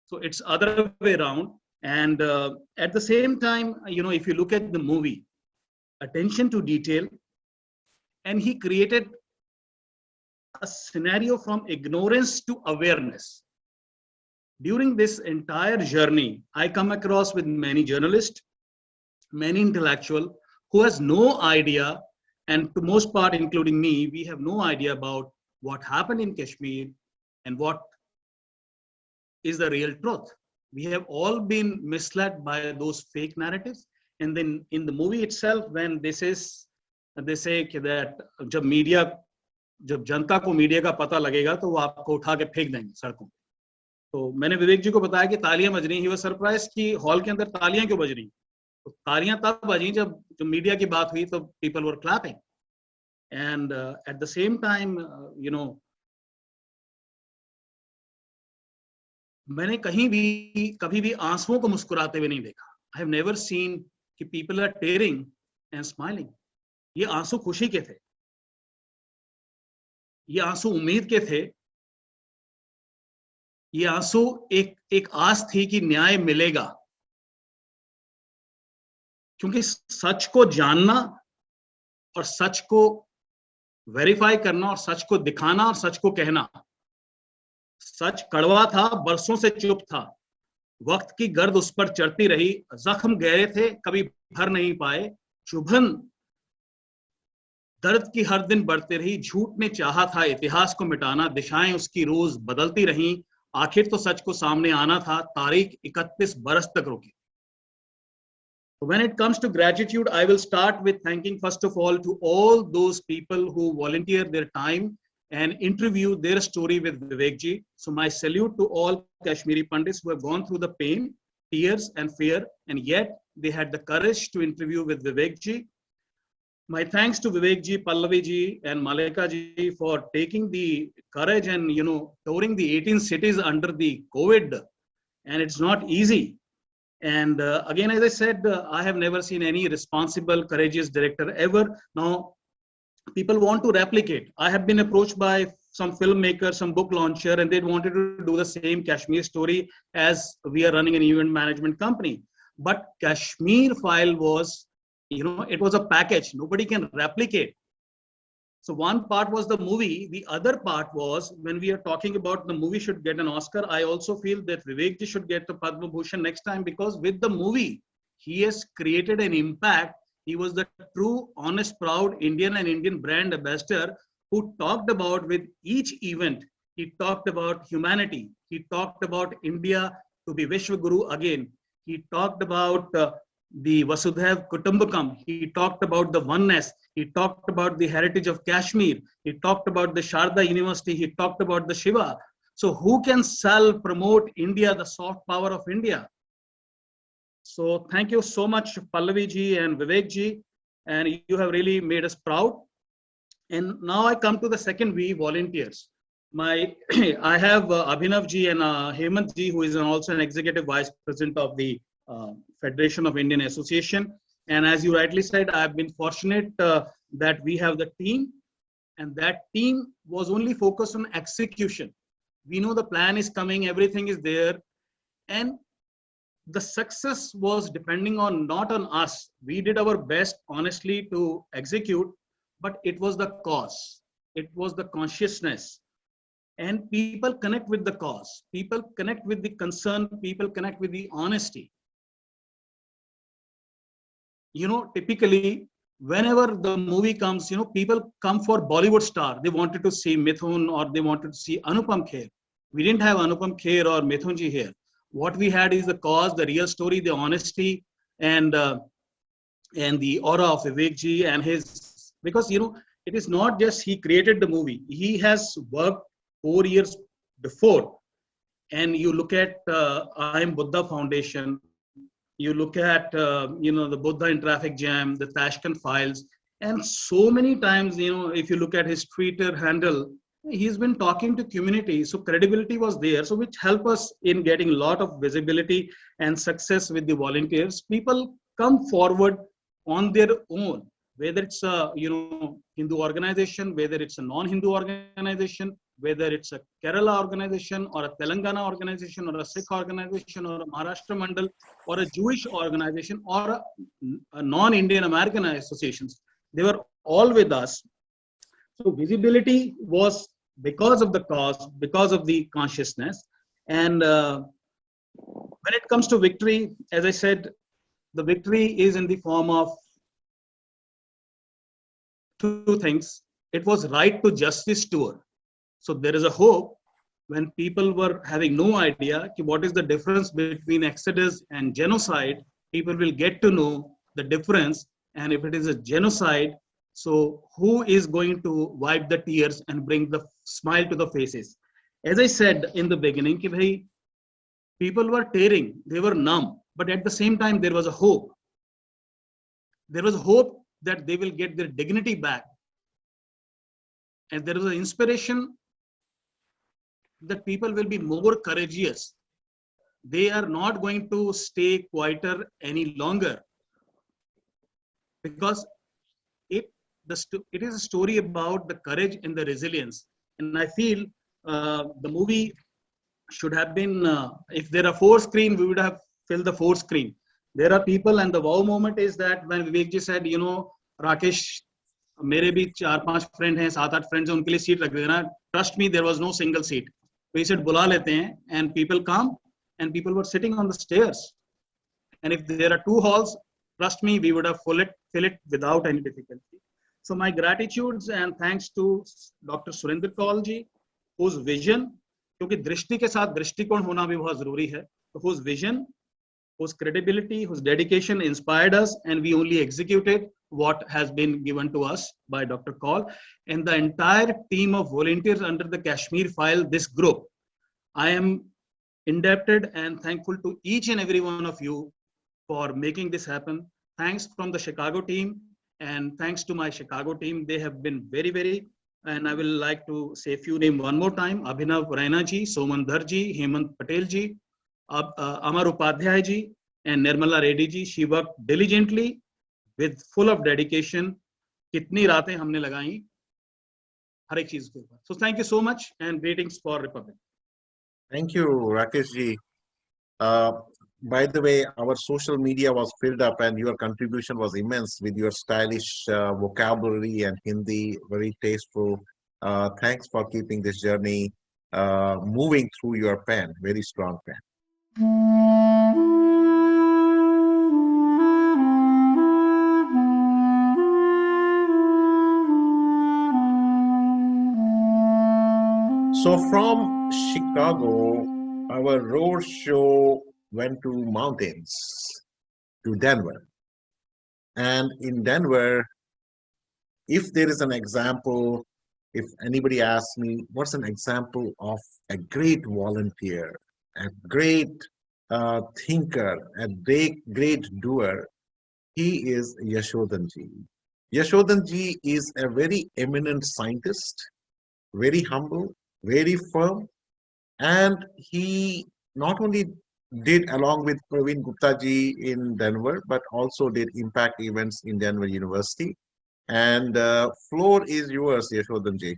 So it's other way around. And at the same time, if you look at the movie, attention to detail, and he created a scenario from ignorance to awareness. During this entire journey, I come across with many journalists, many intellectuals who has no idea, and to most part, including me, we have no idea about what happened in Kashmir and what is the real truth. We have all been misled by those fake narratives. And then in the movie itself, when they say that जब जनता को media का पता लगेगा तो वो आपको उठा के फेंक देंगे सड़कों पे. तो मैंने विवेक जी को बताया कि तालियां बज रही, ही वाज सरप्राइज कि हॉल के अंदर तालियां क्यों बज रही. तो तालियां तब बजी जब मीडिया की बात हुई, तो people were clapping. And at the same time मैंने कभी भी आंसुओं को मुस्कुराते हुए नहीं देखा. आई हैव नेवर सीन कि people are tearing and smiling. ये आंसू खुशी के थे, ये आंसू उम्मीद के थे, ये आंसू एक आस थी कि न्याय मिलेगा. क्योंकि सच को जानना और सच को वेरीफाई करना और सच को दिखाना और सच को कहना, सच कड़वा था, बरसों से चुप था, वक्त की गर्द उस पर चढ़ती रही, जख्म गहरे थे कभी भर नहीं पाए, चुभन दर्द की हर दिन बढ़ती रही, झूठ ने चाहा था इतिहास को मिटाना, दिशाएं उसकी रोज बदलती रहीं, आखिर तो सच को सामने आना था, तारीख 31 बरस तक रुकी. When it comes to gratitude, I will start with thanking first of all to all those people who volunteer their time and interview their story with Vivek ji. So my salute to all Kashmiri Pandits who have gone through the pain, tears and fear, and yet they had the courage to interview with Vivek ji. My thanks to Vivek ji, Pallavi ji and Malika ji for taking the courage and, touring the 18 cities under the COVID. And it's not easy. And again, as I said, I have never seen any responsible, courageous director ever. Now, people want to replicate. I have been approached by some filmmaker, some book launcher, and they wanted to do the same Kashmir story as we are running an event management company. But Kashmir file was, it was a package. Nobody can replicate. So one part was the movie. The other part was, when we are talking about the movie should get an Oscar, I also feel that Vivek ji should get the Padma Bhushan next time, because with the movie, he has created an impact. He was the true, honest, proud Indian and Indian brand ambassador who talked about, with each event, he talked about humanity. He talked about India to be Vishwa Guru again. He talked about the Vasudhaiv Kutumbakam. He talked about the oneness. He talked about the heritage of Kashmir. He talked about the Sharda University. He talked about the Shiva. So who can promote India, the soft power of India? So thank you so much, Pallavi ji and Vivek ji. And you have really made us proud. And now I come to the second V, volunteers. I have Abhinav ji and Hemant ji, who is also an executive vice president of the Federation of Indian Association. And as you rightly said, I've been fortunate that we have the team, and that team was only focused on execution. We know the plan is coming, everything is there, and the success was depending on not on us. We did our best, honestly, to execute, but it was the cause. It was the consciousness. And people connect with the cause. People connect with the concern. People connect with the honesty. Typically, whenever the movie comes, people come for Bollywood star. They wanted to see Mithun or they wanted to see Anupam Kher. We didn't have Anupam Kher or Mithun ji here. What we had is the cause, the real story, the honesty, and the aura of Vivek ji and his, because, it is not just he created the movie. He has worked 4 years before. And you look at I Am Buddha Foundation, you look at, the Buddha in Traffic Jam, the Tashkent Files, and so many times, if you look at his Twitter handle, he's been talking to community. So credibility was there, so which helped us in getting a lot of visibility and success with the volunteers. People come forward on their own, whether it's a, Hindu organization, whether it's a non-Hindu organization, whether it's a Kerala organization or a Telangana organization or a Sikh organization or a Maharashtra Mandal or a Jewish organization or a non-Indian American associations. They were all with us. So visibility was because of the cause, because of the consciousness. And when it comes to victory, as I said, the victory is in the form of two things. It was right to justice tour. So there is a hope when people were having no idea what is the difference between exodus and genocide. People will get to know the difference, and if it is a genocide, so who is going to wipe the tears and bring the smile to the faces? As I said in the beginning, people were tearing, they were numb, but at the same time there was a hope. There was hope that they will get their dignity back, and there was an inspiration that people will be more courageous. They are not going to stay quieter any longer, because it is a story about the courage and the resilience. And I feel the movie should have been, if there are 4 screens, we would have filled the 4 screen. There are people, and the wow moment is that when Vivek ji said, Rakesh, मेरे भी 4-5 friends हैं, 7-8 friends हैं, उनके लिए seat रख देना. Trust me, there was no single seat. So he said, बुला लेते हैं, and people come, and people were sitting on the stairs. And if there are 2 halls, trust me, we would have fill it without any difficulty. So my gratitudes and thanks to Dr. Surinder Kaul ji, whose vision, क्योंकि दृष्टि के साथ दृष्टिकोण होना भी बहुत जरूरी है, तो whose vision, whose credibility, whose dedication inspired us, and we only executed what has been given to us by Dr. Kaul and the entire team of volunteers under the Kashmir File, this group. I am indebted and thankful to each and every one of you for making this happen. Thanks from the Chicago team and thanks to my Chicago team. They have been very, and I will like to say a few names one more time. Abhinav Raina ji, Somandhar ji, Hemant Patel ji, Amar Upadhyay ji, and Nirmala Reddy ji. She worked diligently with full of dedication. Kitni raatein humne lagayi har ek cheez ke upar. So thank you so much and greetings for Republic. Thank you, Rakesh ji. By the way, our social media was filled up and your contribution was immense with your stylish vocabulary and Hindi, very tasteful. Thanks for keeping this journey moving through your pen, very strong pen. So from Chicago, our road show went to mountains, to Denver. And in Denver, if there is an example, if anybody asks me, what's an example of a great volunteer, a great thinker, a great doer, he is Yashodhanji. Yashodhanji is a very eminent scientist, very humble, very firm, and he not only did along with Praveen Gupta ji in Denver, but also did impact events in Denver University. And floor is yours, Yashodhan ji.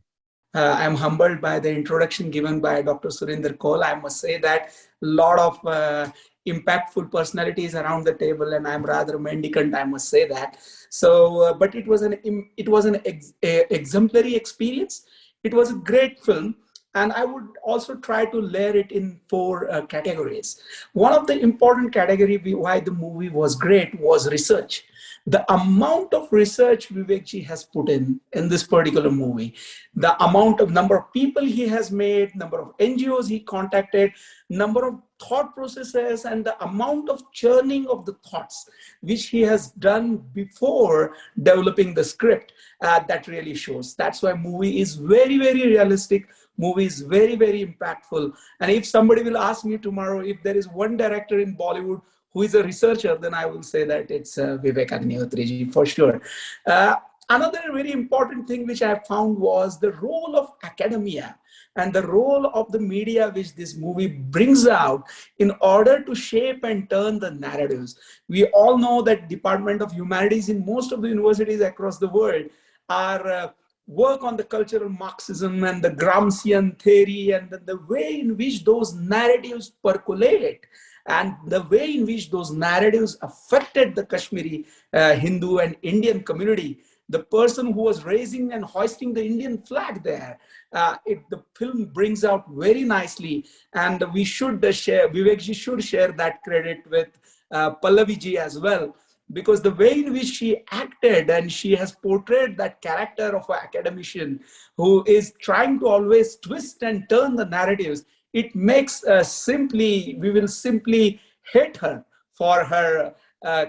I'm humbled by the introduction given by Dr. Surinder Kaul. I must say that a lot of impactful personalities around the table, and I'm rather mendicant, I must say that. So, but it was an exemplary experience. It was a great film. And I would also try to layer it in 4 categories. One of the important category why the movie was great was research. The amount of research Vivek ji has put in this particular movie, the amount of number of people he has made, number of NGOs he contacted, number of thought processes, and the amount of churning of the thoughts which he has done before developing the script, that really shows. That's why movie is very, very realistic. Movie is very, very impactful. And if somebody will ask me tomorrow if there is one director in Bollywood who is a researcher, then I will say that it's Vivek Agnihotri for sure. Another very important thing which I found was the role of academia and the role of the media which this movie brings out in order to shape and turn the narratives. We all know that Department of Humanities in most of the universities across the world are work on the cultural Marxism and the Gramscian theory and the way in which those narratives percolate and the way in which those narratives affected the Kashmiri Hindu and Indian community. The person who was raising and hoisting the Indian flag there, the film brings out very nicely, and we should share, Vivek ji should share that credit with Pallavi ji as well, because the way in which she acted and she has portrayed that character of an academician who is trying to always twist and turn the narratives, it makes we will simply hate her for her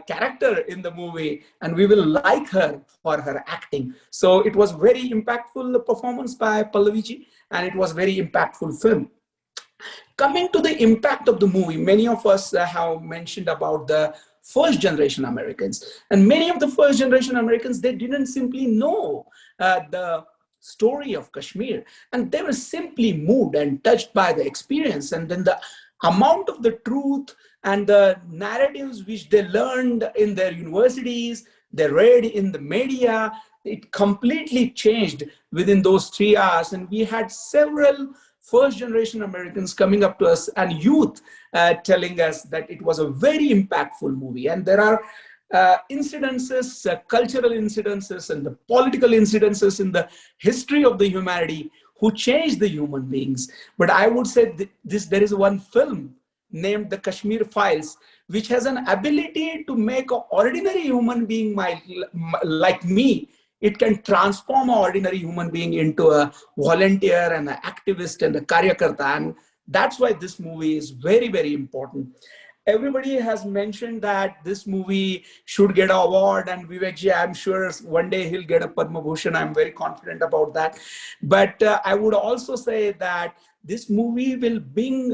character in the movie, and we will like her for her acting. So it was very impactful performance by Pallavi ji, and it was very impactful film. Coming to the impact of the movie, many of us have mentioned about the first generation Americans, and many of the first generation Americans, they didn't simply know the story of Kashmir, and they were simply moved and touched by the experience, and then the amount of the truth and the narratives which they learned in their universities, they read in the media, it completely changed within those 3 hours. And we had several first generation Americans coming up to us and youth telling us that it was a very impactful movie. And there are incidences, cultural incidences and the political incidences in the history of the humanity who changed the human beings. But I would say there is one film named The Kashmir Files, which has an ability to make an ordinary human being like me it can transform an ordinary human being into a volunteer and an activist and a karyakarta. And that's why this movie is very, very important. Everybody has mentioned that this movie should get an award, and Vivekji, I'm sure one day he'll get a Padma Bhushan. I'm very confident about that. But I would also say that this movie will bring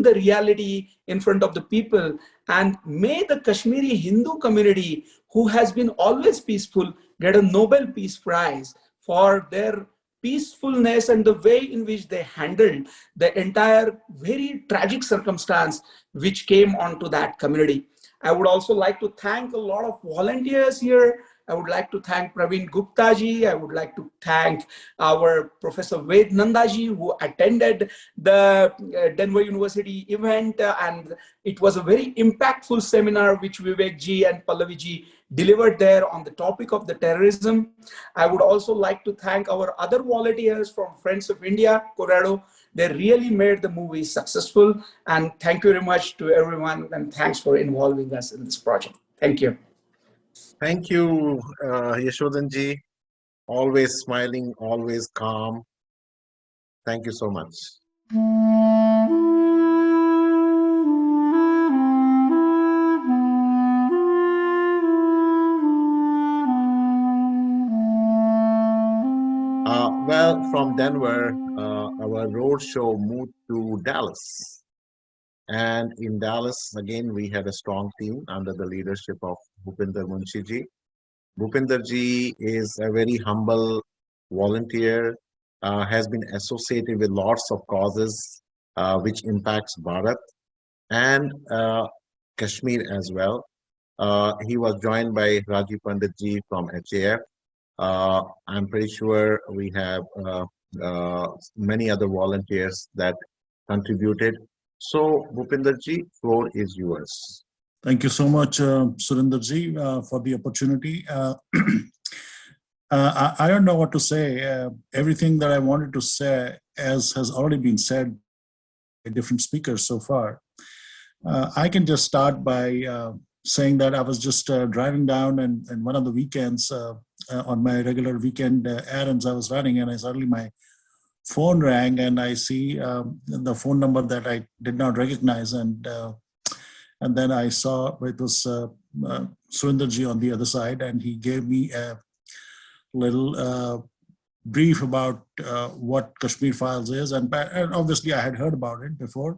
the reality in front of the people, and may the Kashmiri Hindu community, who has been always peaceful, get a Nobel Peace Prize for their peacefulness and the way in which they handled the entire very tragic circumstance which came onto that community. I would also like to thank a lot of volunteers here. I would like to thank Praveen Gupta ji. I would like to thank our Professor Ved Nanda ji, who attended the Denver University event. And it was a very impactful seminar which Vivek ji and Pallavi ji delivered there on the topic of the terrorism. I would also like to thank our other volunteers from Friends of India, Colorado. They really made the movie successful. And thank you very much to everyone. And thanks for involving us in this project. Thank you. Thank you, Yashodhanji. Always smiling, always calm. Thank you so much. Well, from Denver, our road show moved to Dallas. And in Dallas, again, we had a strong team under the leadership of Bhupinder Munshi ji. Bhupinder ji is a very humble volunteer, has been associated with lots of causes which impacts Bharat and Kashmir as well. He was joined by Rajiv Pandit ji from HAF. I'm pretty sure we have many other volunteers that contributed. So, Bhupinder ji, floor is yours. Thank you so much, Surinder ji, for the opportunity. I don't know what to say. Everything that I wanted to say has already been said by different speakers so far. I can just start by saying that I was just driving down and one of the weekends on my regular weekend errands I was running, and suddenly my phone rang and I see the phone number that I did not recognize, and then I saw it was Surinder on the other side, and he gave me a little brief about what Kashmir Files is, and obviously I had heard about it before,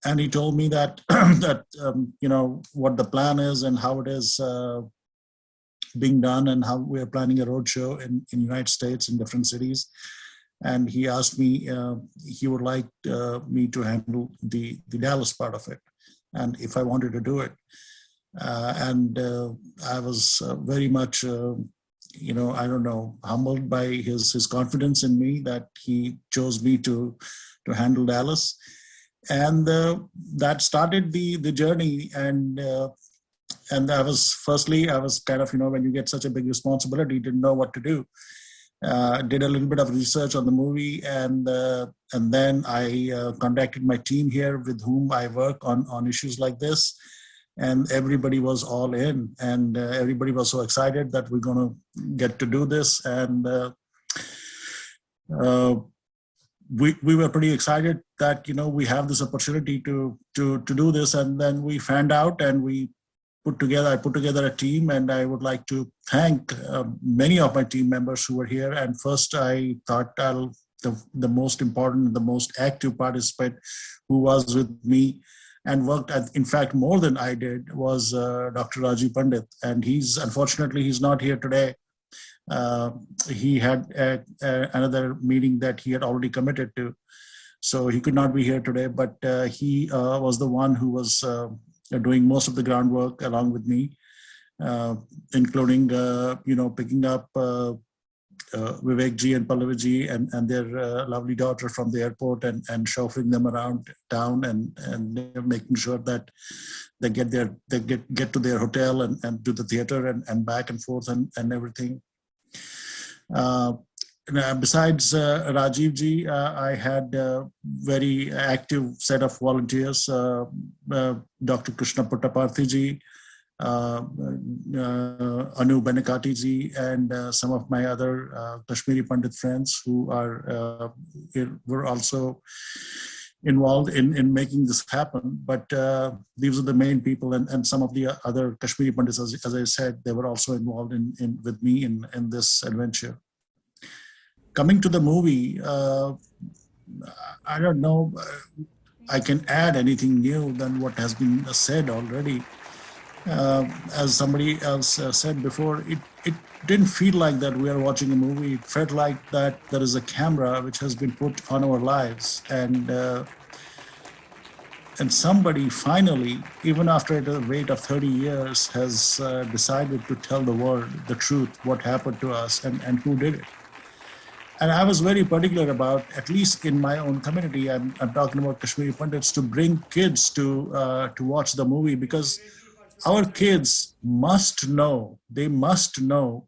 and he told me that that you know what the plan is and how it is being done, and how we are planning a roadshow in United States in different cities. And he asked me, he would like me to handle the Dallas part of it, and if I wanted to do it. And I was very much, you know, I don't know, humbled by his confidence in me that he chose me to handle Dallas. And that started the journey. And I was kind of, you know, when you get such a big responsibility, didn't know what to do. Did a little bit of research on the movie, and then I contacted my team here with whom I work on issues like this, and everybody was all in, and everybody was so excited that we're going to get to do this, and we were pretty excited that, you know, we have this opportunity to do this. And then we found out, and I put together a team, and I would like to thank many of my team members who were here. And first I thought the most important, the most active participant who was with me and worked, in fact, more than I did, was Dr. Rajiv Pandit. And unfortunately, he's not here today. He had another meeting that he had already committed to, so he could not be here today, but he was the one who was doing most of the groundwork along with me, including, you know, picking up Vivek ji and Pallavi ji and their lovely daughter from the airport and chauffeuring them around town and making sure that they get to their hotel and to the theater and back and forth and everything. Besides Rajiv ji, I had a very active set of volunteers, Dr. Krishna Puttaparthi ji, Anu Benekati ji, and some of my other Kashmiri Pandit friends who were also involved in making this happen. But these are the main people, and some of the other Kashmiri Pandits, as I said, they were also involved with me in this adventure. Coming to the movie, I don't know, I can add anything new than what has been said already. As somebody else said before, it didn't feel like that we are watching a movie. It felt like that there is a camera which has been put on our lives, and somebody finally, even after a wait of 30 years, has decided to tell the world the truth, what happened to us and who did it. And I was very particular about, at least in my own community, I'm talking about Kashmiri Pandits, to bring kids to watch the movie, because our kids must know, they must know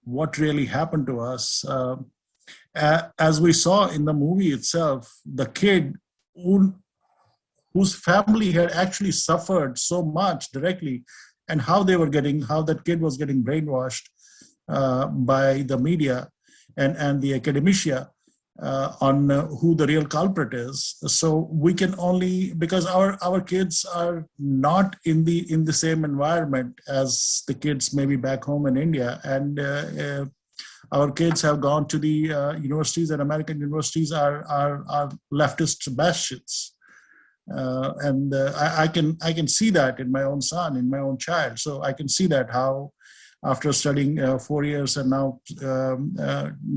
what really happened to us. As we saw in the movie itself, the kid whose family had actually suffered so much directly, and how that kid was getting brainwashed by the media and the academia on who the real culprit is. So we can only, because our kids are not in the same environment as the kids maybe back home in India, and our kids have gone to the universities, and American universities are leftist bastions. I can see that in my own son, in my own child. So I can see that how, after studying 4 years and now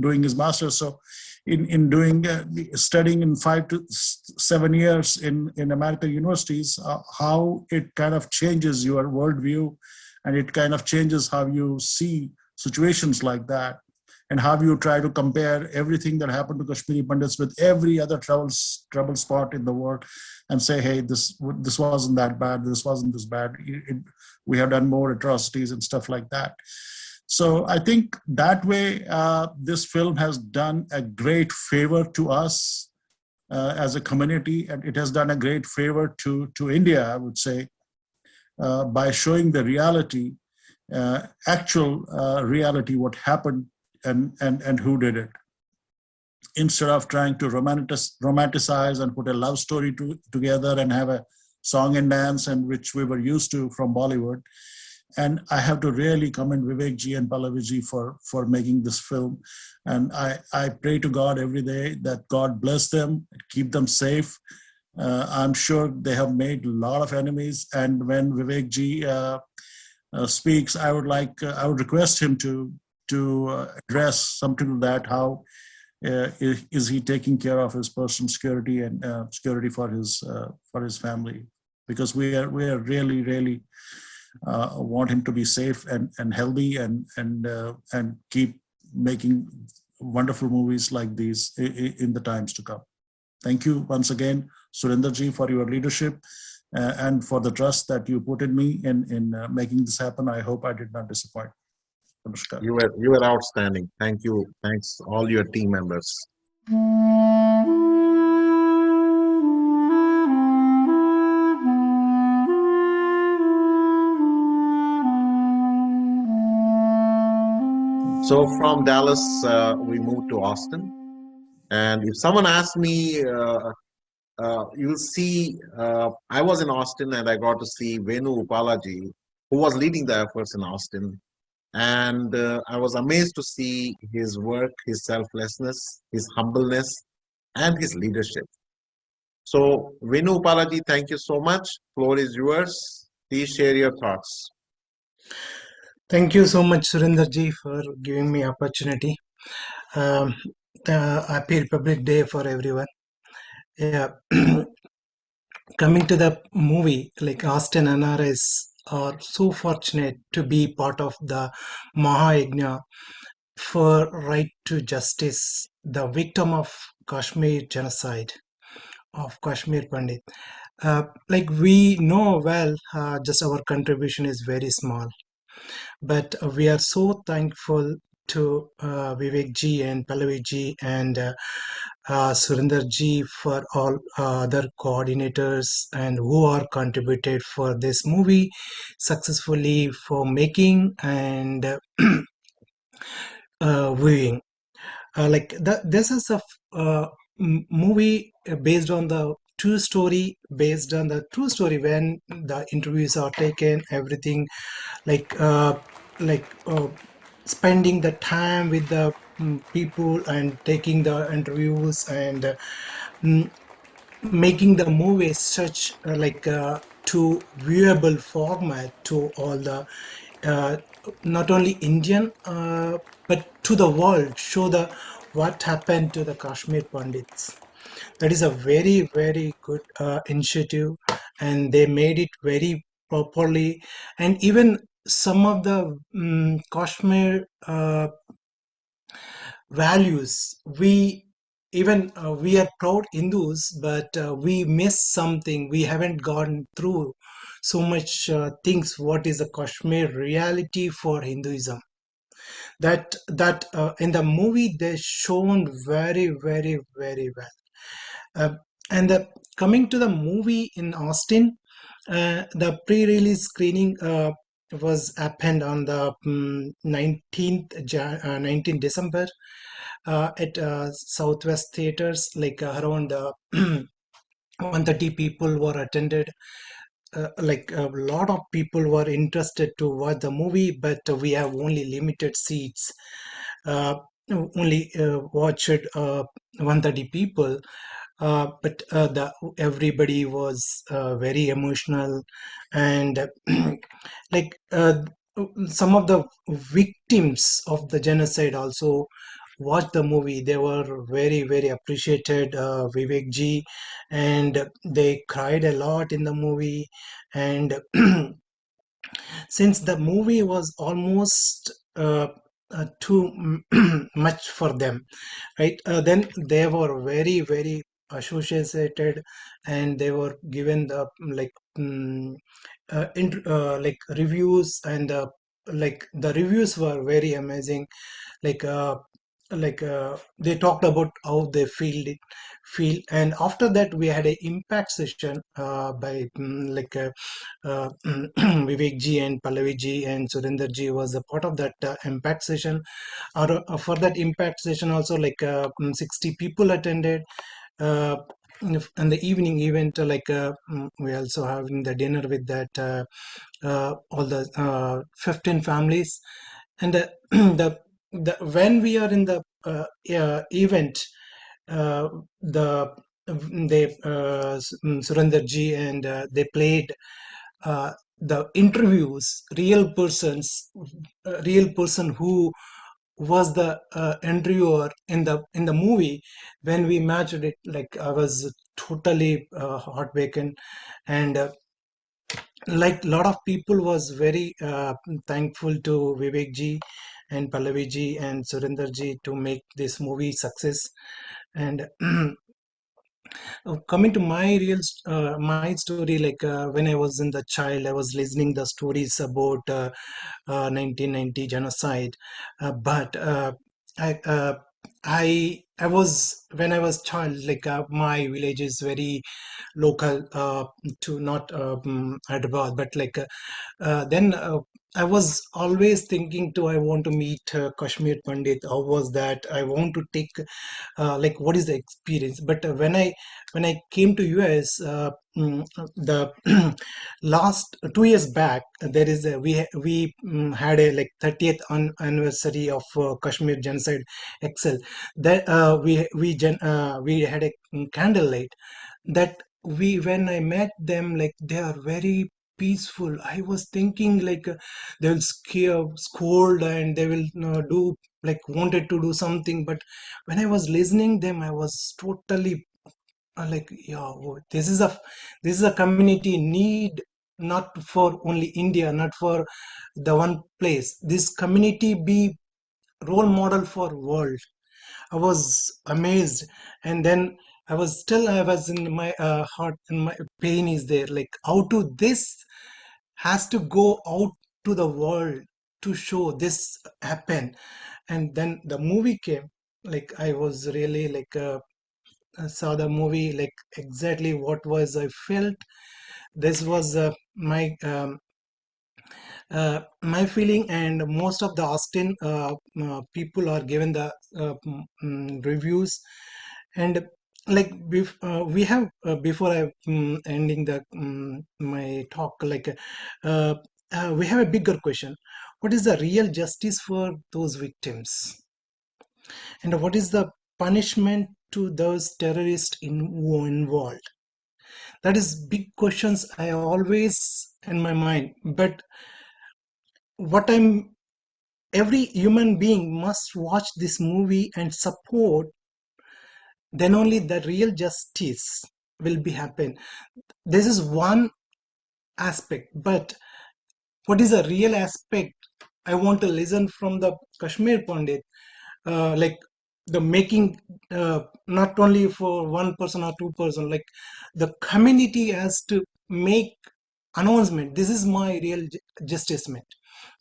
doing his master's, so in doing studying in 5 to 7 years in American universities, how it kind of changes your worldview, and it kind of changes how you see situations like that, and how you try to compare everything that happened to Kashmiri Pandits with every other trouble spot in the world, and say, hey, this wasn't that bad, this wasn't this bad, we have done more atrocities and stuff like that. So I think that way, this film has done a great favor to us as a community, and it has done a great favor to India, I would say, by showing the reality, actual reality, what happened and who did it, instead of trying to romanticize and put a love story together and have a song and dance, and which we were used to from Bollywood. And I have to really commend Vivek ji and Pallavi ji for making this film. And I pray to God every day that God bless them, keep them safe. I'm sure they have made a lot of enemies. And when Vivek ji speaks, I would request him to address something to that. How is he taking care of his personal security and security for his family? Because we are really, really want him to be safe and healthy and keep making wonderful movies like these in the times to come. Thank you once again, Surendraji, for your leadership and for the trust that you put in me in making this happen. I hope I did not disappoint. Namaskar. You were outstanding. Thank you. Thanks all your team members. So from Dallas, we moved to Austin. And if someone asks me, you'll see, I was in Austin and I got to see Venu Upalaji, who was leading the efforts in Austin. And I was amazed to see his work, his selflessness, his humbleness, and his leadership. So Venu Upalaji, thank you so much. Floor is yours. Please share your thoughts. Thank you so much, Surendraji, for giving me opportunity. Happy Republic Day for everyone. Yeah. Coming to the movie, like Austin NRS are so fortunate to be part of the Mahayagna for right to justice, the victim of Kashmir genocide of Kashmir Pandit. Like we know well, just our contribution is very small. But we are so thankful to Vivek ji and Pallavi ji and Surinderji, for all other coordinators and who are contributed for this movie successfully for making and viewing. This is a movie based on the true story, based on the true story when the interviews are taken, everything like uh, like uh, spending the time with the people and taking the interviews and mm, making the movie such to viewable format to all the uh, not only Indian but to the world, show the what happened to the Kashmir Pandits. That is a very very good initiative, and they made it very properly. And even some of the Kashmir values, we even we are proud Hindus, but we miss something. We haven't gone through so much things. What is the Kashmir reality for Hinduism? That in the movie they shown very very very well. And coming to the movie in Austin, the pre-release screening was happened on the 19th December at Southwest Theaters. Around 130 people were attended. A lot of people were interested to watch the movie, but we have only limited seats. Uh, Only watched 130 people, but the everybody was very emotional. And like some of the victims of the genocide also watched the movie. They were very very appreciated Vivek ji, and they cried a lot in the movie. And since the movie was almost too much for them, right? Then they were very very associated, and they were given the reviews. And the reviews were very amazing. like uh, they talked about how they feel. And after that we had a impact session by Vivek ji and Pallavi ji and Surinder ji was a part of that impact session. For that impact session also, 60 people attended. uh, and the evening event, we also having the dinner with that all the 15 families. And when we are in the event, uh, the they Surinder ji, and they played the interviews, real person who was the interviewer in the movie. When we matched it, I was totally heartbroken. And a lot of people was very thankful to Vivek ji and Pallavi ji and Surinder ji to make this movie success. And coming to my my story, when I was in the child, I was listening the stories about 1990 genocide. But I I was, when I was child, my village is very local to not Hyderabad, but then I was always thinking to, I want to meet Kashmir Pandit. How was that? I want to take what is the experience. But when I came to US, the last 2 years back, there is we had a 30th anniversary of Kashmir genocide excel. That we had a candlelight. That we when I met them, they are very peaceful. I was thinking they will scold, and they will do wanted to do something. But when I was listening them, I was totally yeah, oh, this is a community need, not for only India, not for the one place. This community be role model for world. I was amazed. And then I was in my heart, and my pain is there, how to this has to go out to the world to show this happen. And then the movie came. I was really saw the movie, like exactly what was I felt. This was my feeling, and most of the Austin people are given the reviews, and like we have before I ending the my talk, like uh, we have a bigger question: what is the real justice for those victims, and what is the punishment to those terrorists who involved? That is big questions I always in my mind. But what I'm every human being must watch this movie and support, then only the real justice will be happen. This is one aspect, but what is a real aspect? I want to listen from the Kashmir Pandit, like the making, not only for one person or two person, like the community has to make announcement. This is my real justice meant.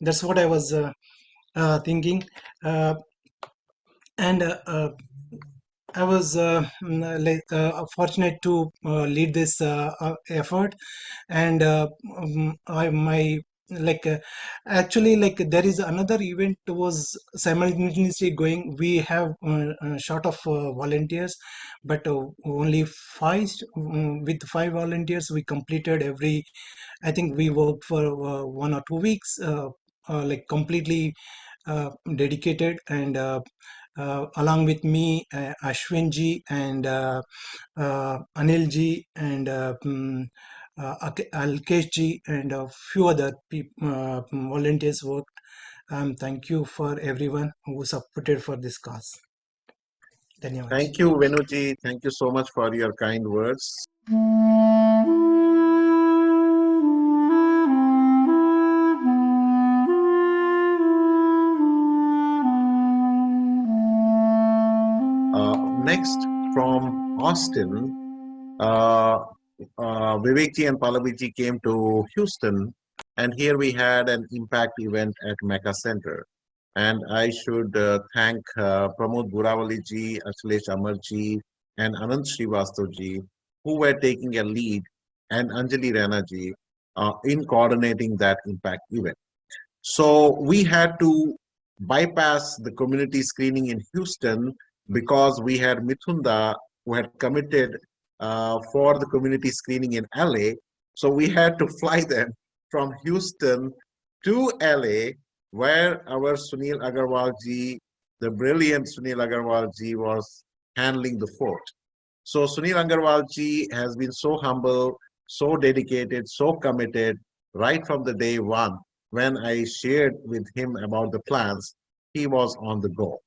That's what I was thinking. And I was fortunate to lead this effort, and my like actually, like there is another event was simultaneously going. We have short of volunteers, but only five. With 5 volunteers, we completed every. I think we worked for 1 or 2 weeks, like completely dedicated, and along with me, Ashwin ji and Anil ji and Alkesh ji and a few other volunteers worked. Thank you for everyone who supported for this cause. Dhanyawad. Thank you, Venuji. Thank you so much for your kind words. Next, from Austin, Vivek ji and Pallavi ji came to Houston, and here we had an impact event at Mecca Center. And I should thank Pramod Burawali ji, Ashlesh Amar ji, and Anand Srivastav ji, who were taking a lead, and Anjali Rana ji in coordinating that impact event. So we had to bypass the community screening in Houston because we had Mithunda who had committed for the community screening in LA. So we had to fly them from Houston to LA, where our Sunil Agarwal ji, the brilliant Sunil Agarwal ji, was handling the fort. So Sunil Agarwal ji has been so humble, so dedicated, so committed right from the day one. When I shared with him about the plans, he was on the go.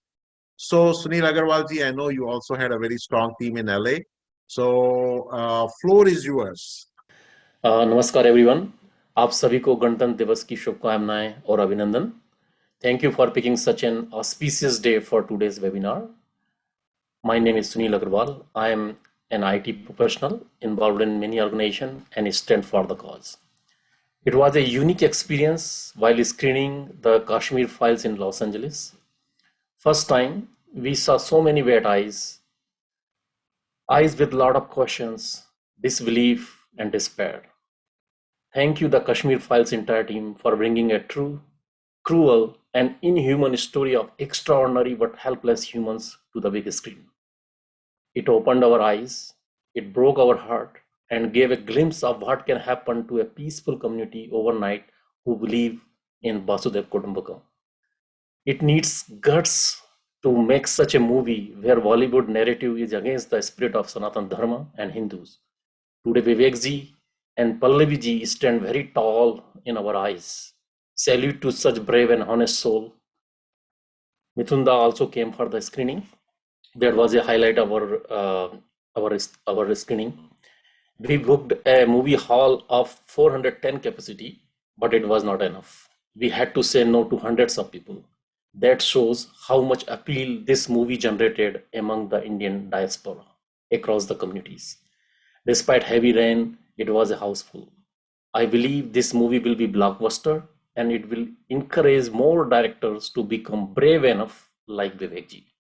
So Sunil Agarwal ji, I know you also had a very strong team in LA. So floor is yours. नमस्कार everyone, आप सभी को गणतंत्र दिवस की शुभकामनाएं और अभिनंदन. Thank you for picking such an auspicious day for today's webinar. My name is Sunil Agarwal. I am an IT professional involved in many organizations and stand for the cause. It was a unique experience while screening the Kashmir files in Los Angeles. First time, we saw so many wet eyes with a lot of questions, disbelief, and despair. Thank you, the Kashmir Files entire team, for bringing a true, cruel, and inhuman story of extraordinary but helpless humans to the big screen. It opened our eyes, it broke our heart, and gave a glimpse of what can happen to a peaceful community overnight who believe in Vasudev Kutumbakam. It needs guts to make such a movie where Bollywood narrative is against the spirit of Sanatan Dharma and Hindus. Today, Vivek ji and Pallavi ji stand very tall in our eyes. Salute to such brave and honest soul. Mithunda also came for the screening. That was a highlight of our screening. We booked a movie hall of 410 capacity, but it was not enough. We had to say no to hundreds of people. That shows how much appeal this movie generated among the Indian diaspora across the communities. Despite heavy rain, it was a house full. I believe this movie will be blockbuster and it will encourage more directors to become brave enough like Vivek ji.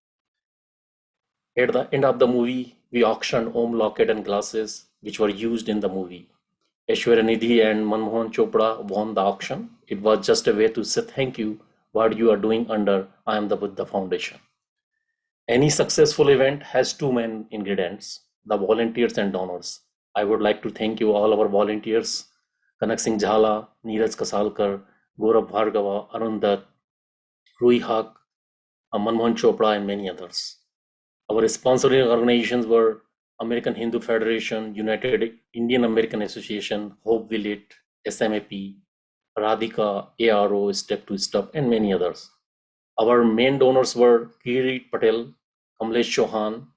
At the end of the movie, we auctioned home locket and glasses which were used in the movie. Aishwarya Nidhi and Manmohan Chopra won the auction. It was just a way to say thank you what you are doing under I Am the Buddha Foundation. Any successful event has two main ingredients, the volunteers and donors. I would like to thank you all our volunteers, Kanak Singh Jhala, Neeraj Kasalkar, Gaurav Bhargava, Arun Dutt, Rui Haq, Manmohan Chopra, and many others. Our sponsoring organizations were American Hindu Federation, United Indian American Association, Hope Village, SMAP, Radhika, ARO, Step to Step, and many others. Our main donors were Kirit Patel, Kamlesh Chauhan,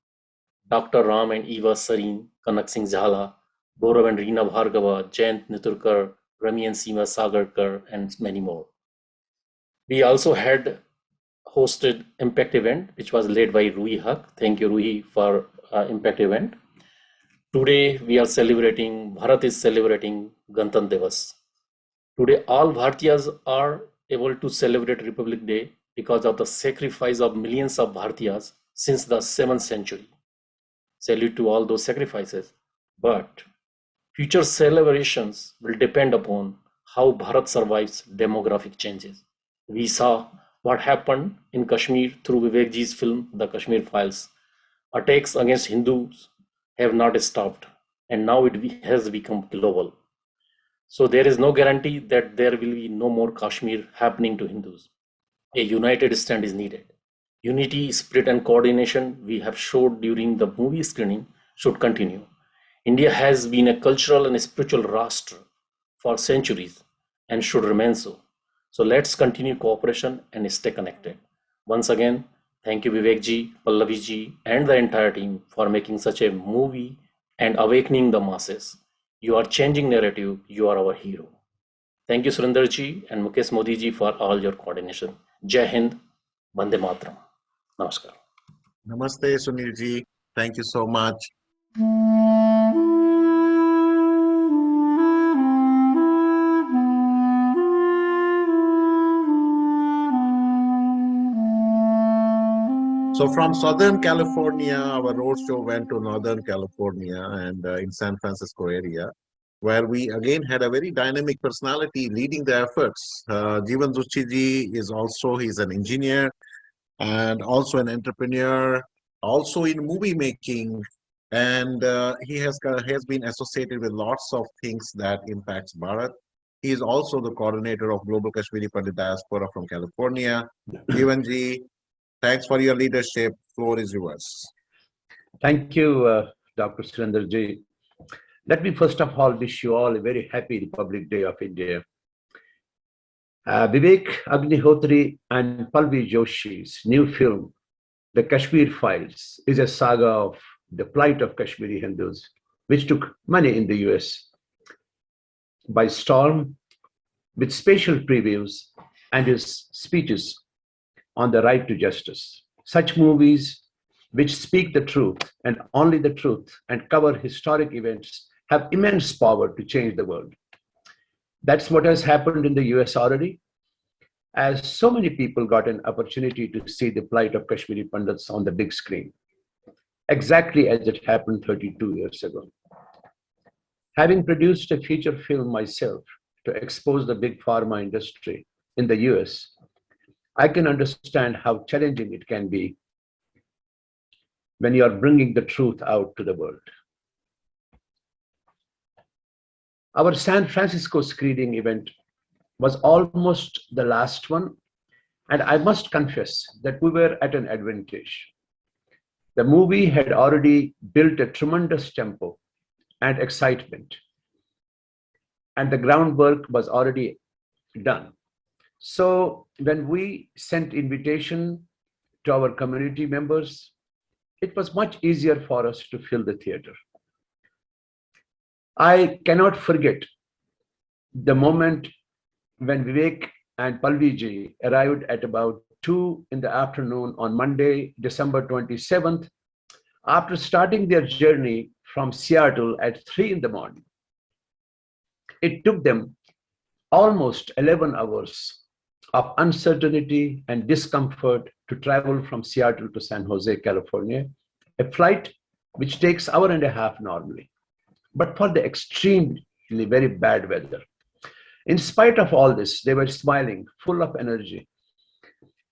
Dr. Ram and Eva Sareen, Kanak Singh Jhala, Gaurav and Reena Bhargava, Jayant Niturkar, Rami and Seema Sagarkar, and many more. We also had hosted impact event which was led by Rui Haq. Thank you, Rui, for impact event. Today we are celebrating, Bharat is celebrating Gantantra Divas. Today all Bhartiyas are able to celebrate Republic Day because of the sacrifice of millions of Bhartiyas since the 7th century. Salute to all those sacrifices. But future celebrations will depend upon how Bharat survives demographic changes. We saw what happened in Kashmir through Vivek ji's film, The Kashmir Files. Attacks against Hindus have not stopped, and now it has become global. So there is no guarantee that there will be no more Kashmir happening to Hindus. A united stand is needed. Unity, spirit, and coordination we have showed during the movie screening should continue. India has been a cultural and spiritual rashtra for centuries and should remain so. So let's continue cooperation and stay connected. Once again, thank you Vivek ji, Pallavi ji, and the entire team for making such a movie and awakening the masses. You are changing narrative, you are our hero. Thank you Surinder ji and Mukesh Modi ji for all your coordination. Jai Hind, Vande Mataram. Namaskar. Namaste, Sunil ji. Thank you so much. So from Southern California, our roadshow went to Northern California and in San Francisco area, where we again had a very dynamic personality leading the efforts. Jeevan Joshi ji is also, he's an engineer and also an entrepreneur, also in movie making, and he has been associated with lots of things that impacts Bharat. He is also the coordinator of Global Kashmiri Pandit Diaspora from California. Jeevan ji, thanks for your leadership. Floor is yours. Thank you, Dr. Surinder ji. Let me first of all wish you all a very happy Republic Day of India. Vivek, Agnihotri, and Pallavi Joshi's new film, The Kashmir Files, is a saga of the plight of Kashmiri Hindus, which took many in the US by storm, with special previews and his speeches on the right to justice. Such movies which speak the truth and only the truth and cover historic events have immense power to change the world. That's what has happened in the US already, as so many people got an opportunity to see the plight of Kashmiri Pandits on the big screen, exactly as it happened 32 years ago. Having produced a feature film myself to expose the big pharma industry in the US, I can understand how challenging it can be when you are bringing the truth out to the world. Our San Francisco screening event was almost the last one, and I must confess that we were at an advantage. The movie had already built a tremendous tempo and excitement, and the groundwork was already done. So when we sent invitation to our community members, it was much easier for us to fill the theater. I cannot forget the moment when Vivek and Pallavi ji arrived at about 2 in the afternoon on Monday, December 27th, after starting their journey from Seattle at 3 in the morning. It took them almost 11 hours of uncertainty and discomfort to travel from Seattle to San Jose, California, a flight which takes an hour and a half normally, but for the extremely very bad weather. In spite of all this, they were smiling, full of energy,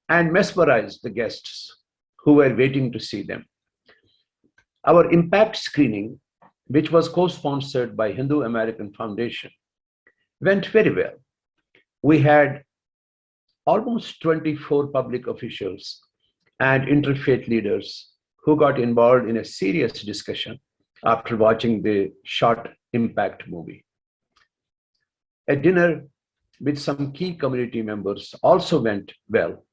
and mesmerized the guests who were waiting to see them. Our impact screening, which was co-sponsored by Hindu American Foundation, went very well. We had almost 24 public officials and interfaith leaders who got involved in a serious discussion after watching the short impact movie. A dinner with some key community members also went well,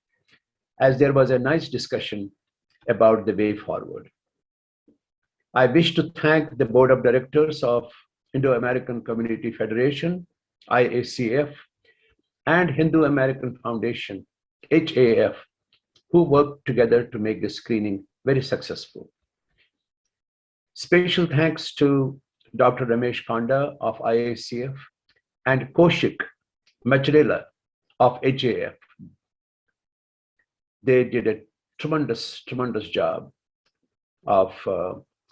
as there was a nice discussion about the way forward. I wish to thank the Board of Directors of Indo-American Community Federation, IACF, and Hindu American Foundation, HAF, who worked together to make the screening very successful. Special thanks to Dr. Ramesh Kanda of IACF and Kaushik Machrela of HAF. They did a tremendous job of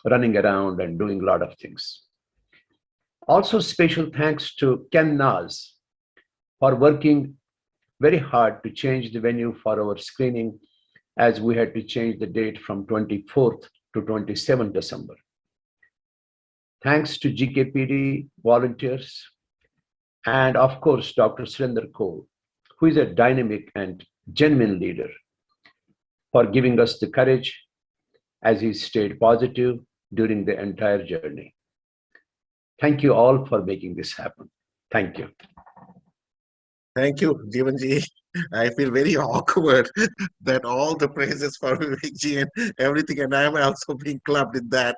running around and doing a lot of things. Also, special thanks to Ken Naz for working very hard to change the venue for our screening, as we had to change the date from 24th to 27th December. Thanks to GKPD volunteers, and of course, Dr. Surinder Kaul, who is a dynamic and genuine leader, for giving us the courage as he stayed positive during the entire journey. Thank you all for making this happen. Thank you. Thank you, Jivanji. I feel very awkward that all the praises for Vivekji and everything, and I am also being clubbed in that.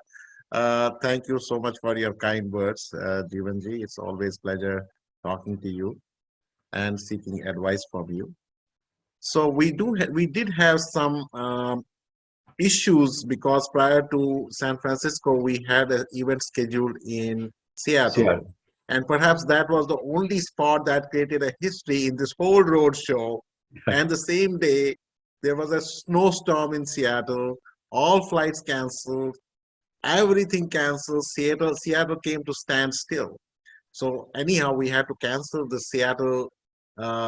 Thank you so much for your kind words, Jivanji. It's always pleasure talking to you and seeking advice from you. So we did have some issues, because prior to San Francisco, we had an event scheduled in Seattle. And perhaps that was the only spot that created a history in this whole road show. And the same day, there was a snowstorm in Seattle, all flights canceled, everything canceled. Seattle came to stand still. So anyhow, we had to cancel the Seattle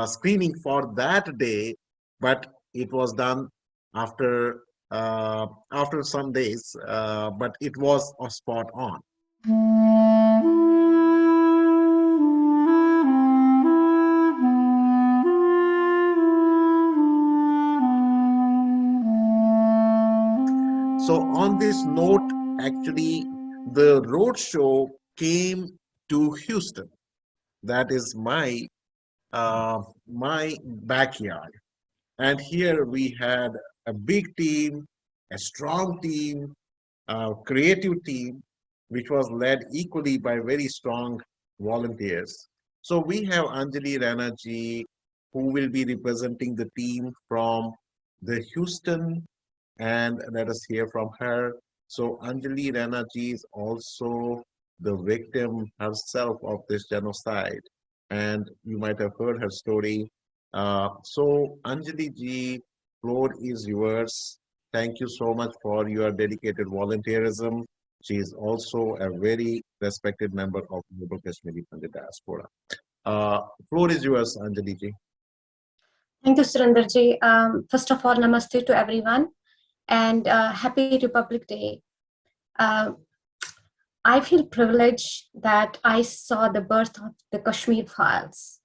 screening for that day, but it was done after some days, but it was a spot on. So on this note, actually, the road show came to Houston. That is my backyard. And here we had a big team, a strong team, a creative team, which was led equally by very strong volunteers. So we have Anjali Rana ji, who will be representing the team from the Houston, and let us hear from her. So Anjali Rana ji is also the victim herself of this genocide, and you might have heard her story. So Anjali ji, floor is yours. Thank you so much for your dedicated volunteerism. She is also a very respected member of Global Kashmiri Pandit Diaspora. Floor is yours, Anjali ji. Thank you, Surinder ji. First of all, namaste to everyone, and happy Republic Day. I feel privileged that I saw the birth of the Kashmir Files.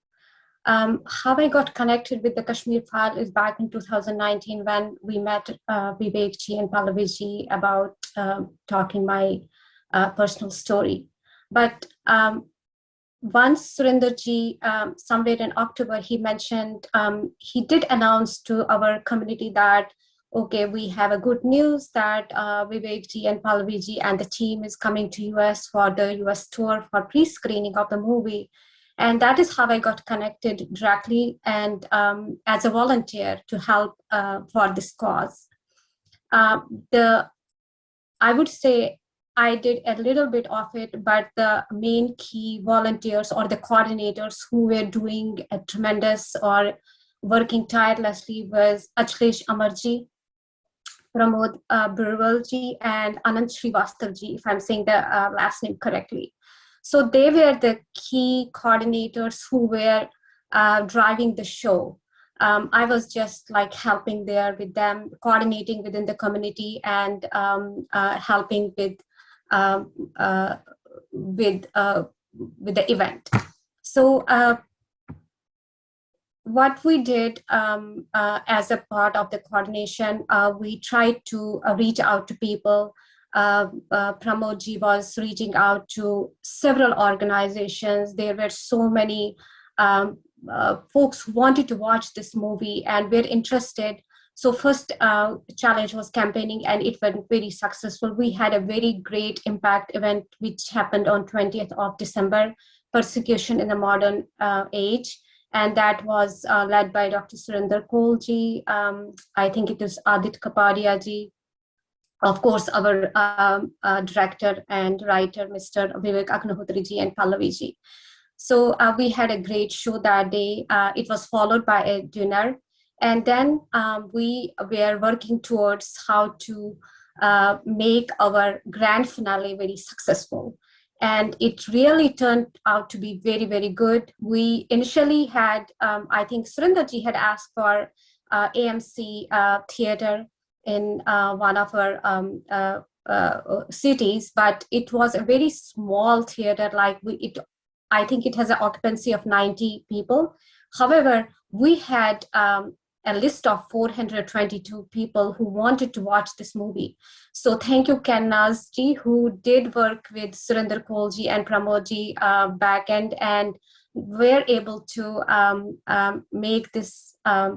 How I got connected with the Kashmir File is back in 2019 when we met Vivek ji and Pallavi ji about talking my personal story. But once Surinder ji, somewhere in October, he mentioned, he did announce to our community that, okay, we have a good news that Vivek ji and Pallavi ji and the team is coming to US for the US tour for pre-screening of the movie. And that is how I got connected directly and as a volunteer to help for this cause. I would say I did a little bit of it, but the main key volunteers or the coordinators who were doing a tremendous or working tirelessly was Achlesh Amarji, Pramod Burwalji and Anand Srivastavji, if I'm saying the last name correctly. So they were the key coordinators who were driving the show. I was just like helping there with them, coordinating within the community and helping with the event. So what we did as a part of the coordination, we tried to reach out to people. Pramodji was reaching out to several organizations. There were so many folks who wanted to watch this movie and were interested. So first challenge was campaigning, and it went very successful. We had a very great impact event which happened on 20th of December, Persecution in the Modern Age. And that was led by Dr. Surinder Kaulji. I think it is Adit Kapadia ji. Of course, our director and writer, Mr. Vivek Agnihotri ji and Pallavi ji. So we had a great show that day. It was followed by a dinner. And then we were working towards how to make our grand finale very successful. And it really turned out to be very, very good. We initially had, I think Surinderji had asked for AMC theater in one of our cities, but it was a very small theater. Like I think it has an occupancy of 90 people. However, we had a list of 422 people who wanted to watch this movie. So thank you, Ken Nazji, who did work with Surinder Kaulji and Pramodji back end, and were able to make this, they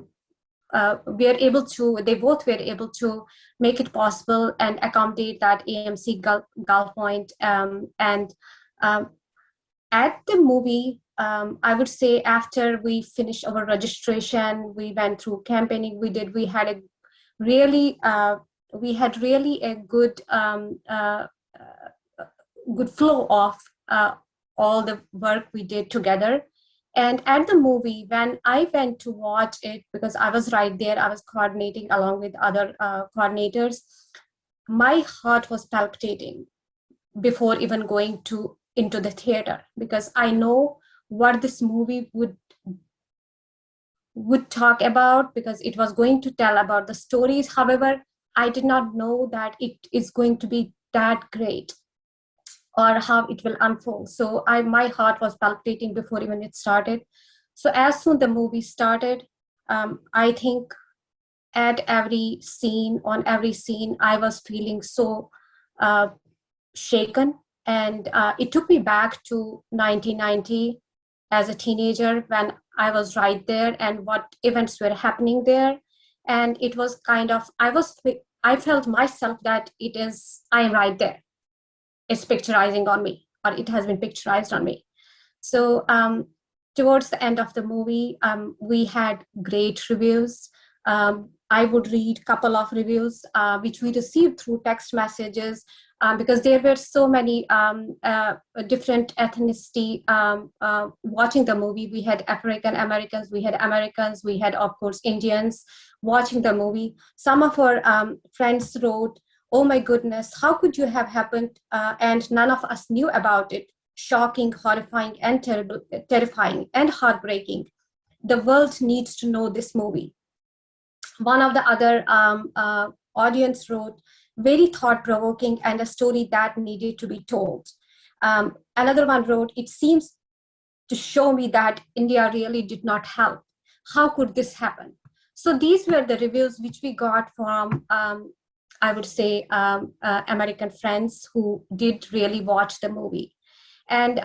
both were able to make it possible and accommodate that AMC Gulf Point. At the movie, I would say after we finished our registration, we went through campaigning. We had a really a good good flow of all the work we did together. And at the movie, when I went to watch it, because I was right there, I was coordinating along with other coordinators, my heart was palpitating before even going into the theater, because I know what this movie would talk about, because it was going to tell about the stories. However, I did not know that it is going to be that great or how it will unfold. So my heart was palpitating before even it started. So as soon the movie started, I think on every scene, I was feeling so shaken. And it took me back to 1990 as a teenager, when I was right there and what events were happening there. And it was kind of, I felt myself that I am right there. It's picturizing on me, or it has been picturized on me. So towards the end of the movie, we had great reviews. I would read a couple of reviews which we received through text messages, because there were so many different ethnicity watching the movie. We had African Americans, we had Americans, we had, of course, Indians watching the movie. Some of our friends wrote, "Oh my goodness, how could you have happened? And none of us knew about it. Shocking, horrifying, and terrifying, and heartbreaking. The world needs to know this movie." One of the other audience wrote, "Very thought-provoking and a story that needed to be told." Another one wrote, "It seems to show me that India really did not help. How could this happen?" So these were the reviews which we got from, I would say, American friends who did really watch the movie. And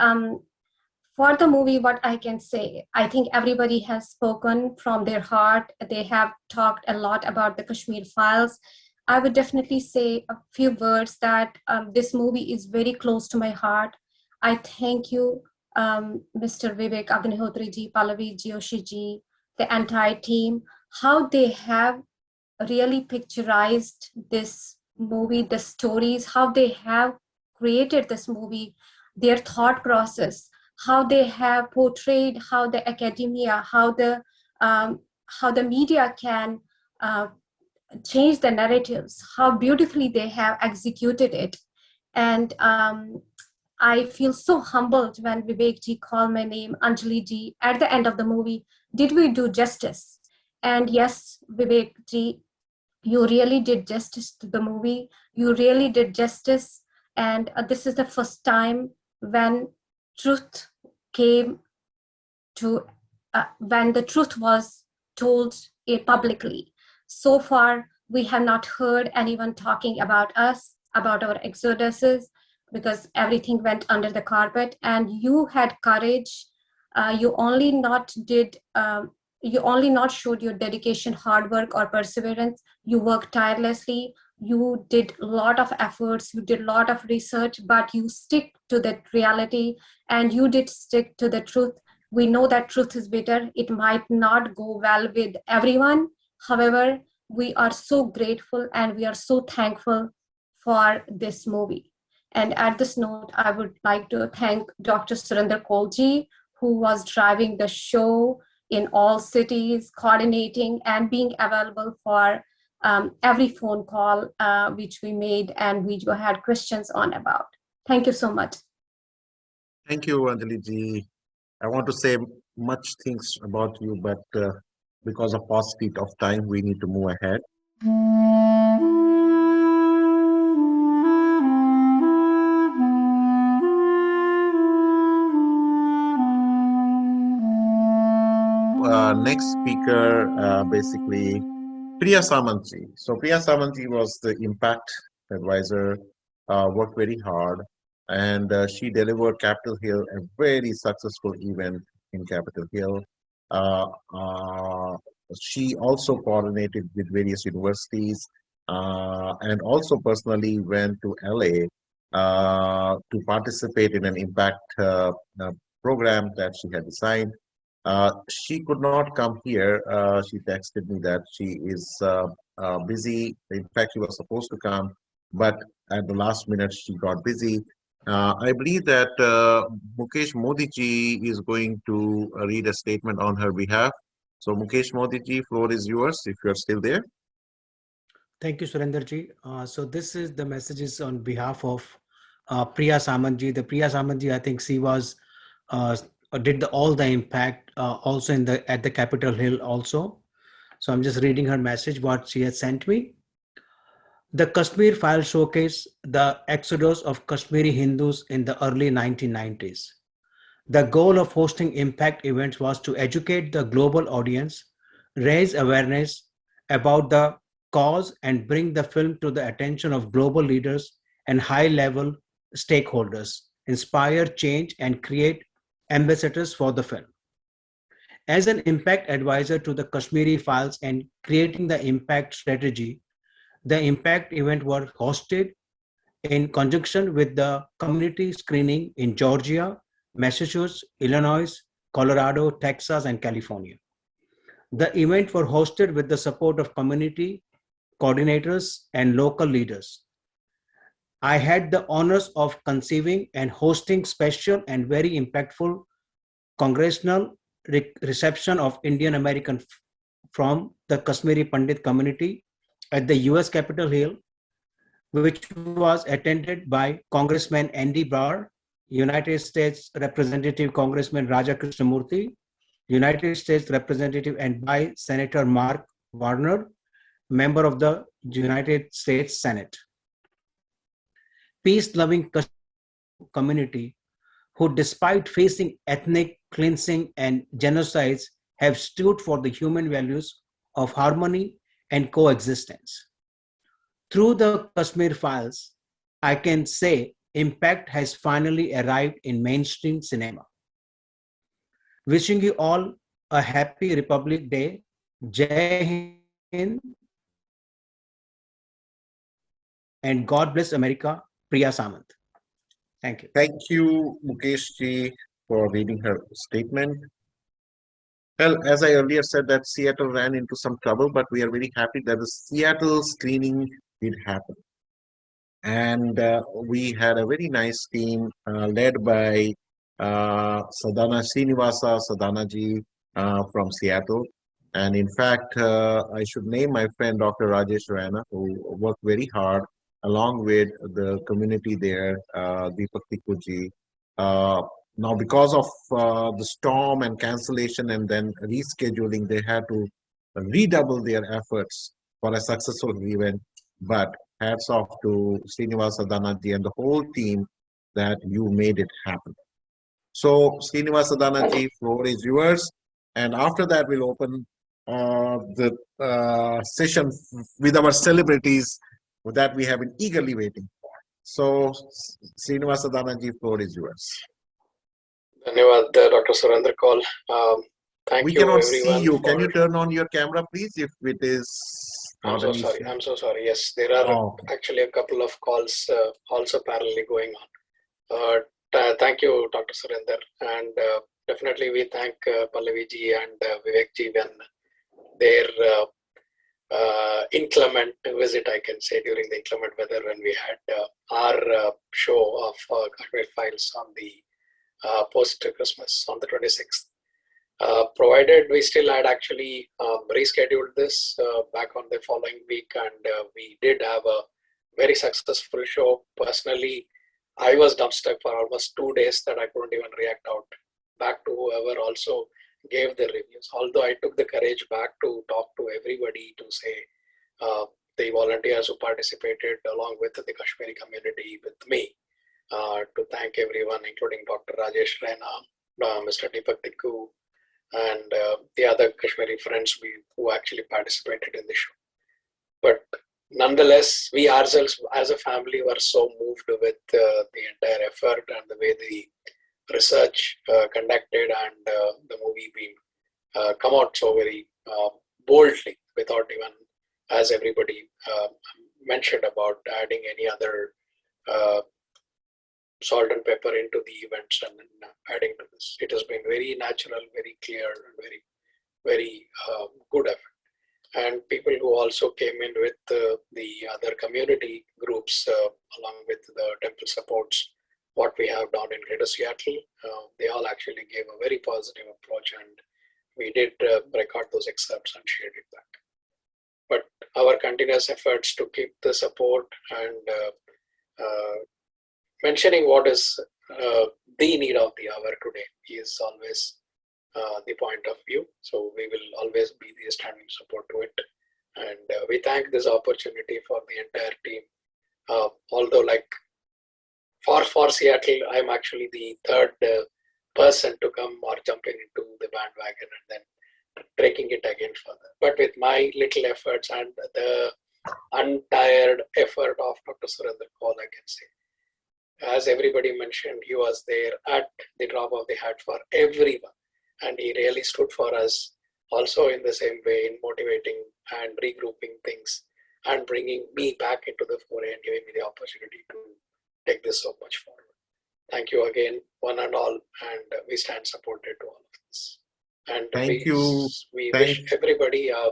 for the movie, what I can say, I think everybody has spoken from their heart. They have talked a lot about the Kashmir Files. I would definitely say a few words that this movie is very close to my heart. I thank you, Mr. Vivek, Agnihotri ji, Pallavi, Joshi ji, the entire team, how they have really picturized this movie, the stories, how they have created this movie, their thought process, how they have portrayed how the academia, how the media can changed the narratives, how beautifully they have executed it. And I feel so humbled when Vivek ji called my name, Anjali ji, at the end of the movie. Did we do justice? And yes, Vivek ji, you really did justice to the movie. You really did justice. And this is the first time when truth came to, when the truth was told publicly. So far, we have not heard anyone talking about us, about our exoduses, because everything went under the carpet. And you had courage. You only not did. You only not showed your dedication, hard work, or perseverance. You worked tirelessly. You did a lot of efforts. You did a lot of research, but you stick to that reality, and you did stick to the truth. We know that truth is bitter. It might not go well with everyone. However, we are so grateful and we are so thankful for this movie. And at this note, I would like to thank Dr. Surinder Kaulji, who was driving the show in all cities, coordinating and being available for every phone call which we made and which we had questions on about. Thank you so much. Thank you, Anjali ji. I want to say much things about you, but because of paucity of time, we need to move ahead. Next speaker, basically, Priya Samantji. So Priya Samantji was the impact advisor, worked very hard, and she delivered Capitol Hill, a very successful event in Capitol Hill. She also coordinated with various universities and also personally went to LA to participate in an impact program that she had designed. She could not come here. She texted me that she is busy. In fact, she was supposed to come, but at the last minute, she got busy. I believe that Mukesh Modi ji is going to read a statement on her behalf. So Mukesh Modi ji, floor is yours if you are still there. Thank you, Surinder ji. So this is the messages on behalf of Priya Samantji. The Priya Samantji, I think she was did all the impact also at the Capitol Hill also. So I'm just reading her message, what she has sent me. The Kashmir file showcase the exodus of Kashmiri Hindus in the early 1990s. The goal of hosting impact events was to educate the global audience, raise awareness about the cause, and bring the film to the attention of global leaders and high-level stakeholders, inspire change, and create ambassadors for the film. As an impact advisor to the Kashmiri files and creating the impact strategy, the impact event was hosted in conjunction with the community screening in Georgia, Massachusetts, Illinois, Colorado, Texas, and California. The event was hosted with the support of community coordinators and local leaders. I had the honors of conceiving and hosting special and very impactful congressional reception of Indian American from the Kashmiri Pandit community at the US Capitol Hill, which was attended by Congressman Andy Barr, United States Representative Congressman Raja Krishnamurthy, United States Representative, and by Senator Mark Warner, member of the United States Senate. Peace-loving community who, despite facing ethnic cleansing and genocides, have stood for the human values of harmony and coexistence. Through the Kashmir files, I can say impact has finally arrived in mainstream cinema. Wishing you all a happy Republic Day. Jai Hind. And God bless America. Priya Samant. Thank you. Thank you, Mukesh ji, for reading her statement. Well, as I earlier said, that Seattle ran into some trouble, but we are very happy that the Seattle screening did happen. And we had a very nice team led by Sadhana Srinivasa Sadhana ji from Seattle. And in fact, I should name my friend Dr. Rajesh Rana, who worked very hard along with the community there, Deepak Tikuji. Now, because of the storm and cancellation and then rescheduling, they had to redouble their efforts for a successful event. But hats off to Srinivasa Danaji and the whole team that you made it happen. So, Srinivasa Danaji, floor is yours. And after that, we'll open the session with our celebrities that we have been eagerly waiting for. So, Srinivasa Danaji, floor is yours. Dhanyavad, Dr. Surendra Kaul. Thank We you, cannot everyone. see you. Can you turn on your camera, please, if it is I'm not so an sorry. issue? I'm so sorry. Yes, there are actually a couple of calls also parallelly going on. Thank you, Dr. Surendra. And definitely we thank Pallavi ji and Vivek ji when their inclement visit, I can say, during the inclement weather when we had our show of Kashmir Files on the post-Christmas on the 26th. Provided we still had actually rescheduled this back on the following week, and we did have a very successful show. Personally, I was dumbstruck for almost 2 days that I couldn't even react out back to whoever also gave the reviews. Although I took the courage back to talk to everybody to say the volunteers who participated along with the Kashmiri community with me, to thank everyone, including Dr. Rajesh Rana, Mr. Deepak Tikku, and the other Kashmiri friends who actually participated in the show. But nonetheless, we ourselves as a family were so moved with the entire effort and the way the research conducted and the movie being come out so very boldly without even, as everybody mentioned about adding any other salt and pepper into the events and then adding to this. It has been very natural, very clear, and very, very good effort. And people who also came in with the other community groups along with the temple supports, what we have done in Greater Seattle, they all actually gave a very positive approach, and we did record those excerpts and shared it back. But our continuous efforts to keep the support and mentioning what is the need of the hour today is always the point of view. So we will always be the standing support to it. And we thank this opportunity for the entire team. Although like for Seattle, I'm actually the third person to come or jumping into the bandwagon and then taking it again further. But with my little efforts and the untired effort of Dr. Surendra Kaul, I can say, as everybody mentioned, he was there at the drop of the hat for everyone. And he really stood for us also in the same way in motivating and regrouping things and bringing me back into the foray and giving me the opportunity to take this so much forward. Thank you again, one and all, and we stand supported to all of this. And we wish everybody a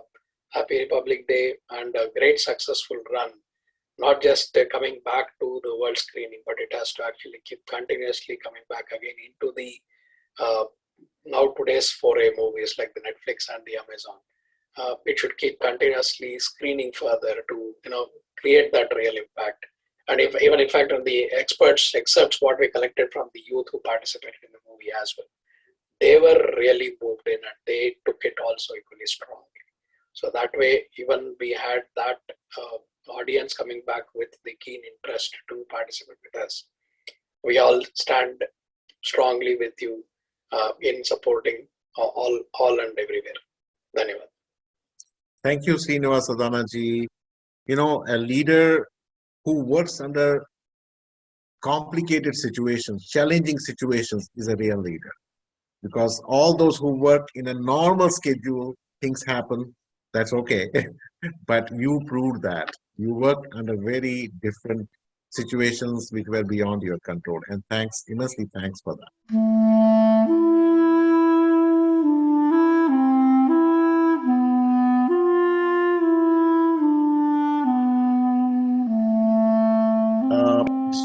happy Republic Day and a great successful run. Not just coming back to the world screening, but it has to actually keep continuously coming back again into the now today's foray movies like the Netflix and the Amazon. It should keep continuously screening further to create that real impact. And even in fact on the experts excerpts what we collected from the youth who participated in the movie as well, they were really moved in and they took it also equally strongly. So that way, even we had that audience coming back with the keen interest to participate with us. We all stand strongly with you in supporting all and everywhere. Dhanyavad. Thank you, Srinivasa Danaji. A leader who works under complicated situations, challenging situations is a real leader. Because all those who work in a normal schedule, things happen, that's okay. But you proved that. You worked under very different situations which were beyond your control. And thanks, immensely thanks for that.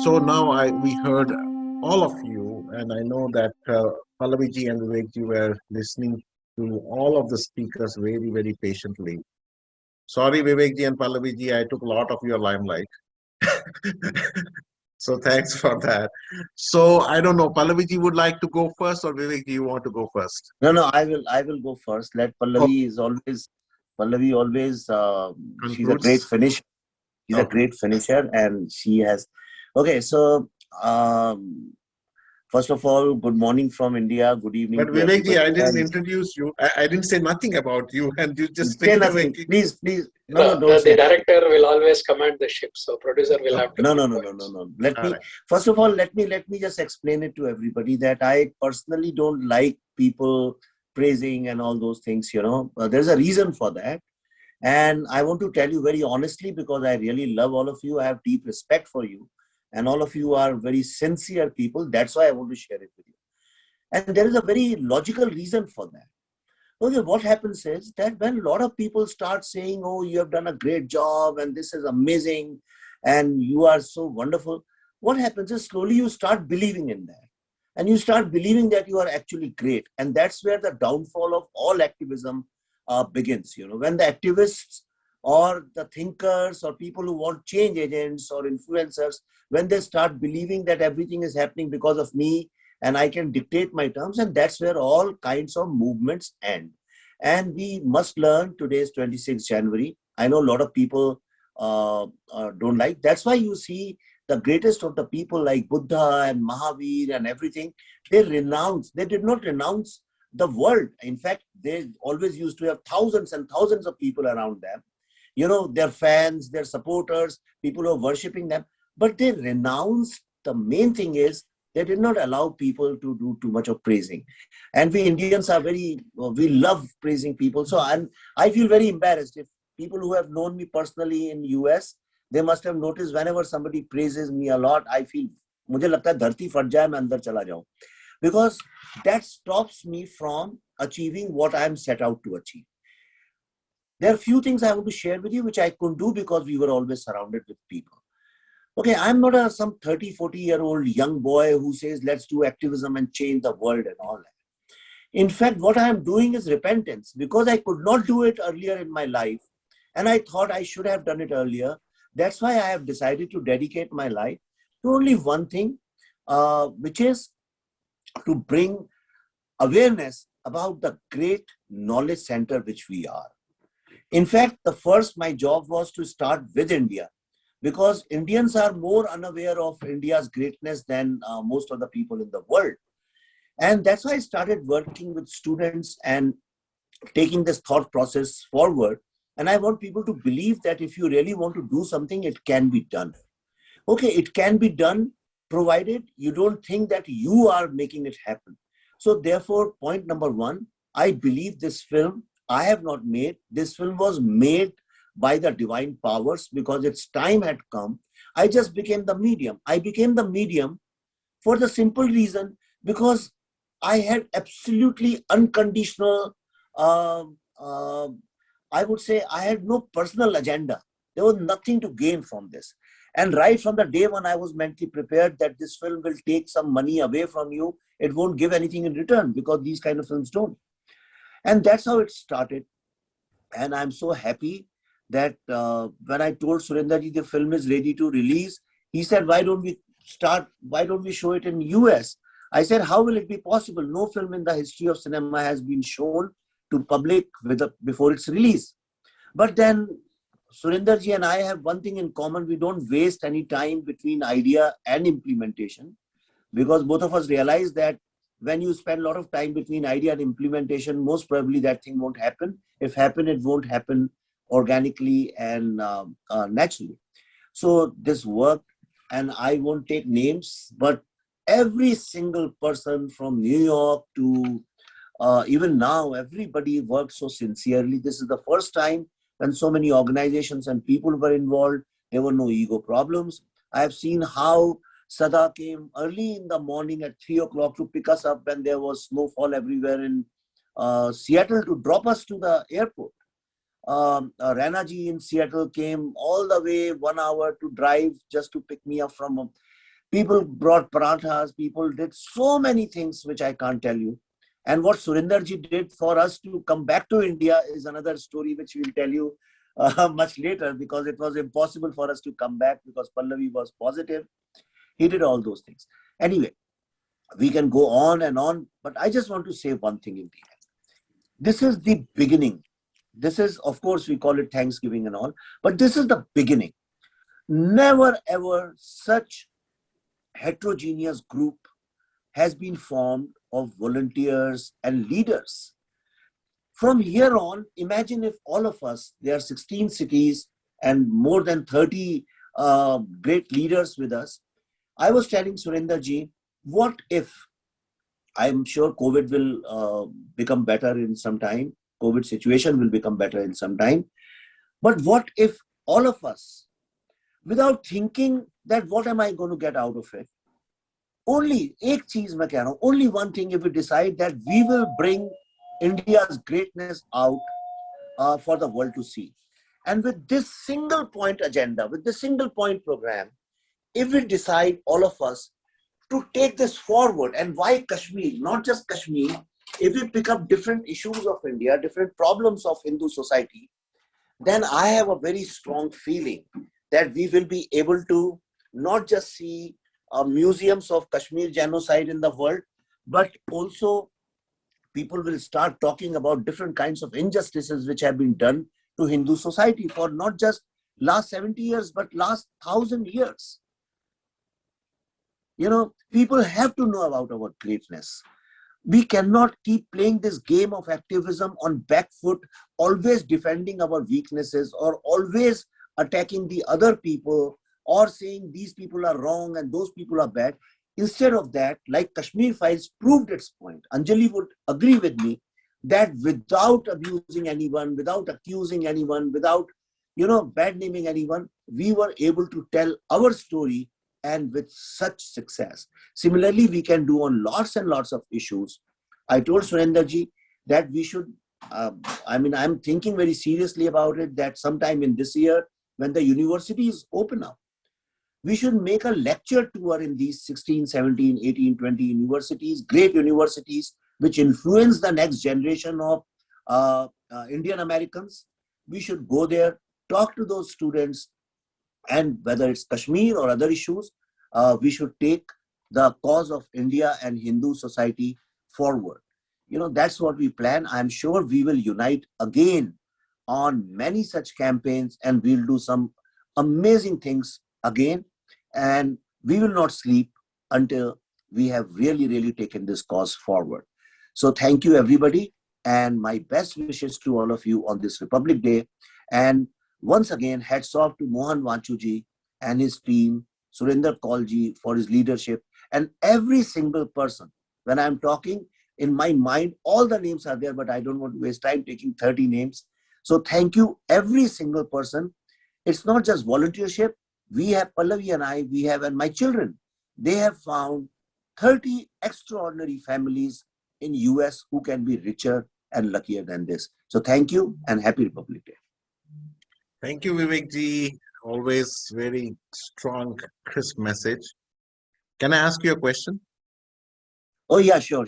So now we heard all of you, and I know that Pallavi ji and Vivek ji were listening to all of the speakers very, very patiently. Sorry, Vivek ji and Pallavi ji, I took a lot of your limelight. So thanks for that. So I don't know, Pallavi ji would like to go first, or Vivek ji, you want to go first? No, no, I will go first. Let Pallavi is always, Pallavi always, she's a great Concludes. finisher. She's a Okay. great finisher, and she has. Okay, so first of all, good morning from India. Good evening But to Vivek ji, everybody. I didn't And introduce you. I didn't say nothing about you, and you just say straight away. nothing, please, please. No, no, The, don't the say. director will always command the ship, so producer will have to No, keep no, no, no, quiet. no, no. Let All me right. first of all let me just explain it to everybody that I personally don't like people praising and all those things. You know, there's a reason for that, and I want to tell you very honestly because I really love all of you. I have deep respect for you, and all of you are very sincere people. That's why I want to share it with you. And there is a very logical reason for that. Okay, what happens is that when a lot of people start saying, oh, you have done a great job and this is amazing and you are so wonderful, what happens is slowly you start believing in that. And you start believing that you are actually great. And that's where the downfall of all activism begins. You know, when the activists or the thinkers or people who want change agents or influencers, when they start believing that everything is happening because of me, and I can dictate my terms, and that's where all kinds of movements end. And we must learn. Today is 26th January. I know a lot of people don't like. That's why you see the greatest of the people like Buddha and Mahavir and everything, they did not renounce the world. In fact, they always used to have thousands and thousands of people around them. You know, their fans, their supporters, people who are worshipping them, but they renounced. The main thing is they did not allow people to do too much of praising. And we Indians are we love praising people. So I feel very embarrassed if people who have known me personally in US, they must have noticed whenever somebody praises me a lot, I feel, मुझे लगता है धरती फट जाए मैं अंदर चला जाऊं, because that stops me from achieving what I am set out to achieve. There are few things I want to share with you which I couldn't do because we were always surrounded with people. Okay, I'm not some 30, 40-year-old young boy who says, let's do activism and change the world and all that. In fact, what I am doing is repentance because I could not do it earlier in my life. And I thought I should have done it earlier. That's why I have decided to dedicate my life to only one thing, which is to bring awareness about the great knowledge center which we are. In fact, my job was to start with India, because Indians are more unaware of India's greatness than most of the people in the world. And that's why I started working with students and taking this thought process forward. And I want people to believe that if you really want to do something, it can be done. Okay, it can be done, provided you don't think that you are making it happen. So therefore, point number one, I believe this film I have not made. This film was made by the divine powers because its time had come. I just became the medium. I became the medium for the simple reason because I had absolutely unconditional, I would say I had no personal agenda. There was nothing to gain from this. And right from the day when I was mentally prepared that this film will take some money away from you, it won't give anything in return because these kind of films don't. And that's how it started. And I'm so happy that when I told Surendraji the film is ready to release, he said, why don't we show it in US? I said, how will it be possible? No film in the history of cinema has been shown to public before its release. But then Surendraji and I have one thing in common. We don't waste any time between idea and implementation, because both of us realize that when you spend a lot of time between idea and implementation, most probably that thing won't happen. If happen, it won't happen organically and naturally. So this worked, and I won't take names, but every single person from New York to even now, everybody worked so sincerely. This is the first time when so many organizations and people were involved. There were no ego problems. I have seen how Sada came early in the morning at 3 o'clock to pick us up when there was snowfall everywhere in Seattle to drop us to the airport. Ranaji in Seattle came all the way 1 hour to drive just to pick me up from home. People brought parathas, people did so many things which I can't tell you. And what Surinderji did for us to come back to India is another story which we'll tell you much later, because it was impossible for us to come back because Pallavi was positive. He did all those things. Anyway, we can go on, but I just want to say one thing in the end. This is the beginning. This is, of course, we call it Thanksgiving and all, but this is the beginning. Never ever such heterogeneous group has been formed of volunteers and leaders. From here on, imagine if all of us, there are 16 cities and more than 30 great leaders with us. I was telling Surendraji, what if, I'm sure COVID will become better in some time, COVID situation will become better in some time, but what if all of us, without thinking that what am I going to get out of it, only एक चीज मैं कह रहा हूं, only one thing, if we decide that we will bring India's greatness out for the world to see. And with this single point agenda, with this single point program, if we decide, all of us, to take this forward, and why Kashmir, not just Kashmir, if we pick up different issues of India, different problems of Hindu society, then I have a very strong feeling that we will be able to not just see museums of Kashmir genocide in the world, but also people will start talking about different kinds of injustices which have been done to Hindu society for not just last 70 years, but last 1,000 years. You know, people have to know about our greatness. We cannot keep playing this game of activism on back foot, always defending our weaknesses or always attacking the other people or saying these people are wrong and those people are bad. Instead of that, like Kashmir Files proved its point, Anjali would agree with me that without abusing anyone, without accusing anyone, without, bad naming anyone, we were able to tell our story, and with such success. Similarly, we can do on lots and lots of issues. I told Surendraji that we should, I'm thinking very seriously about it, that sometime in this year, when the universities open up, we should make a lecture tour in these 16, 17, 18, 20 universities, great universities, which influence the next generation of Indian Americans. We should go there, talk to those students, and whether it's Kashmir or other issues, we should take the cause of India and Hindu society forward. That's what we plan. I'm sure we will unite again on many such campaigns, and we'll do some amazing things again. And we will not sleep until we have really, really taken this cause forward. So thank you, everybody. And my best wishes to all of you on this Republic Day. And once again, hats off to Mohan Vanchuji and his team, Surinder Kaulji for his leadership, and every single person. When I'm talking, in my mind, all the names are there, but I don't want to waste time taking 30 names. So thank you, every single person. It's not just volunteership. We have, Pallavi and I, and my children, they have found 30 extraordinary families in US who can be richer and luckier than this. So thank you and happy Republic Day. Thank you, Vivek ji. Always very strong, crisp message. Can I ask you a question? Oh yeah, sure.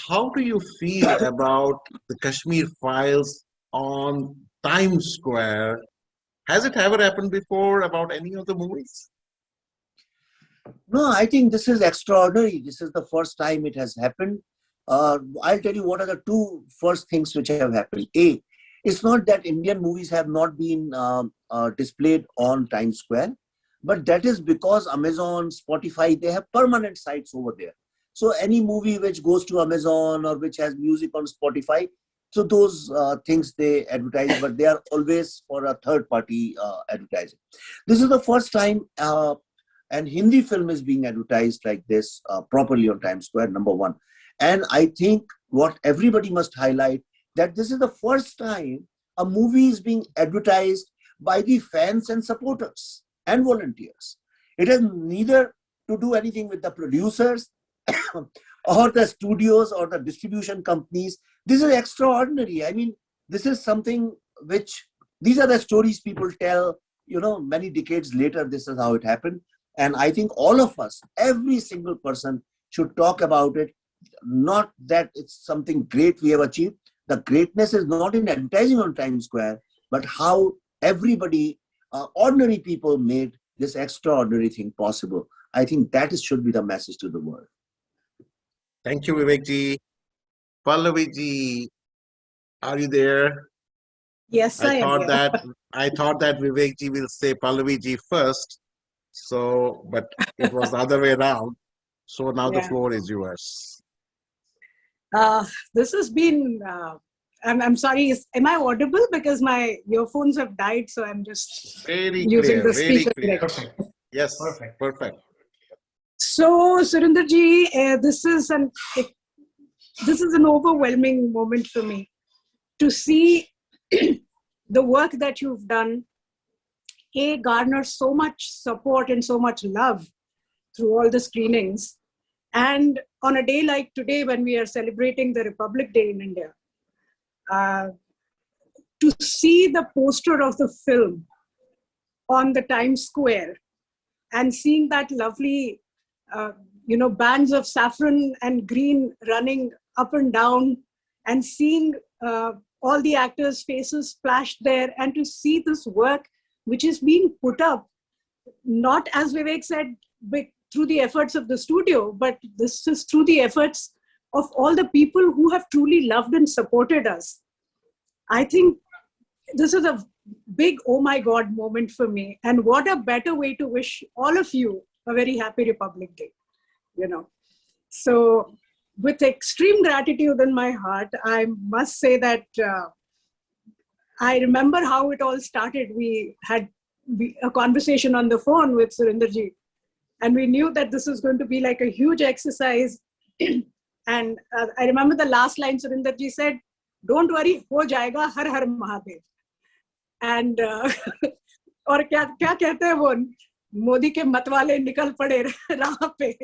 How do you feel about the Kashmir Files on Times Square? Has it ever happened before about any of the movies? No, I think this is extraordinary. This is the first time it has happened. I'll tell you what are the two first things which have happened. A, it's not that Indian movies have not been displayed on Times Square, but that is because Amazon, Spotify, they have permanent sites over there. So any movie which goes to Amazon or which has music on Spotify, so those things they advertise, but they are always for a third party advertising. This is the first time an Hindi film is being advertised like this properly on Times Square, number one. And I think what everybody must highlight, that this is the first time a movie is being advertised by the fans and supporters and volunteers. It has neither to do anything with the producers or the studios or the distribution companies. This is extraordinary. I mean, this is something which, these are the stories people tell, many decades later, this is how it happened. And I think all of us, every single person should talk about it, not that it's something great we have achieved. The greatness is not in advertising on Times Square, but how everybody, ordinary people, made this extraordinary thing possible. I think that should be the message to the world. Thank you, Vivek ji. Pallavi ji, are you there? Yes, I am here. I thought that Vivek ji will say Pallavi ji first. So, but it was the other way around. So now the floor is yours. This has been, I'm sorry, am I audible? Because my earphones have died, so I'm just using the speaker. Perfect. Yes, perfect. So, Surendraji, this is an overwhelming moment for me to see the work that you've done, garner so much support and so much love through all the screenings. And on a day like today, when we are celebrating the Republic Day in India, to see the poster of the film on the Times Square and seeing that lovely, bands of saffron and green running up and down, and seeing all the actors' faces splashed there, and to see this work which is being put up, not as Vivek said, through the efforts of the studio, but this is through the efforts of all the people who have truly loved and supported us. I think this is a big, oh my God moment for me. And what a better way to wish all of you a very happy Republic Day, So with extreme gratitude in my heart, I must say that I remember how it all started. We had a conversation on the phone with Surendraji, and we knew that this was going to be like a huge exercise. And I remember the last line Surendraji said, "Don't worry, ho jayega, har har Mahadev." And और क्या कहते हैं वो, मोदी के मतवाले निकल पड़े राह पे.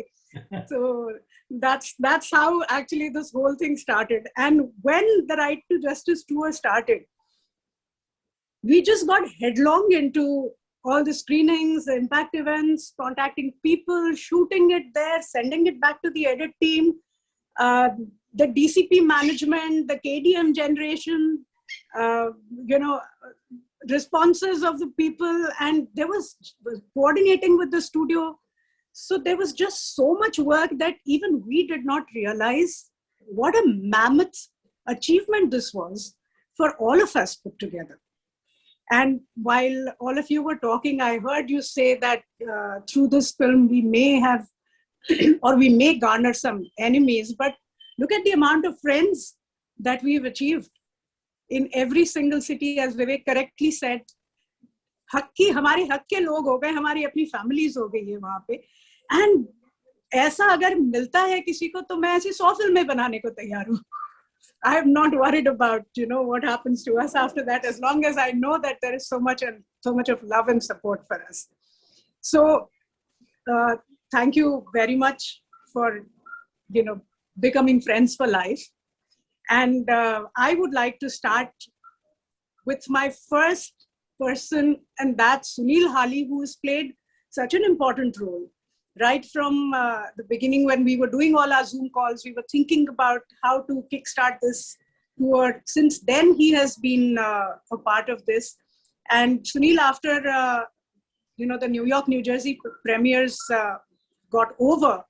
So that's how actually this whole thing started. And when the Right to Justice tour started, we just got headlong into all the screenings, the impact events, contacting people, shooting it there, sending it back to the edit team, the DCP management, the KDM generation, responses of the people, and there was coordinating with the studio. So there was just so much work that even we did not realize what a mammoth achievement this was for all of us put together. And while all of you were talking, I heard you say that through this film, we may have, or we may garner some enemies, but look at the amount of friends that we've achieved in every single city. As Vivek correctly said, हमारे हक के लोग हो गए, हमारी अपनी families हो गई है वहाँ पे. And ऐसा अगर मिलता है किसी को, तो मैं ऐसी 100 फिल्में बनाने को तैयार हूँ. I am not worried about, what happens to us after that, as long as I know that there is so much of love and support for us. So thank you very much for, becoming friends for life. And I would like to start with my first person, and that's Sunil Hali, who has played such an important role. Right from the beginning, when we were doing all our Zoom calls, we were thinking about how to kickstart this tour. Since then, he has been a part of this. And Sunil, after the New York, New Jersey premieres got over,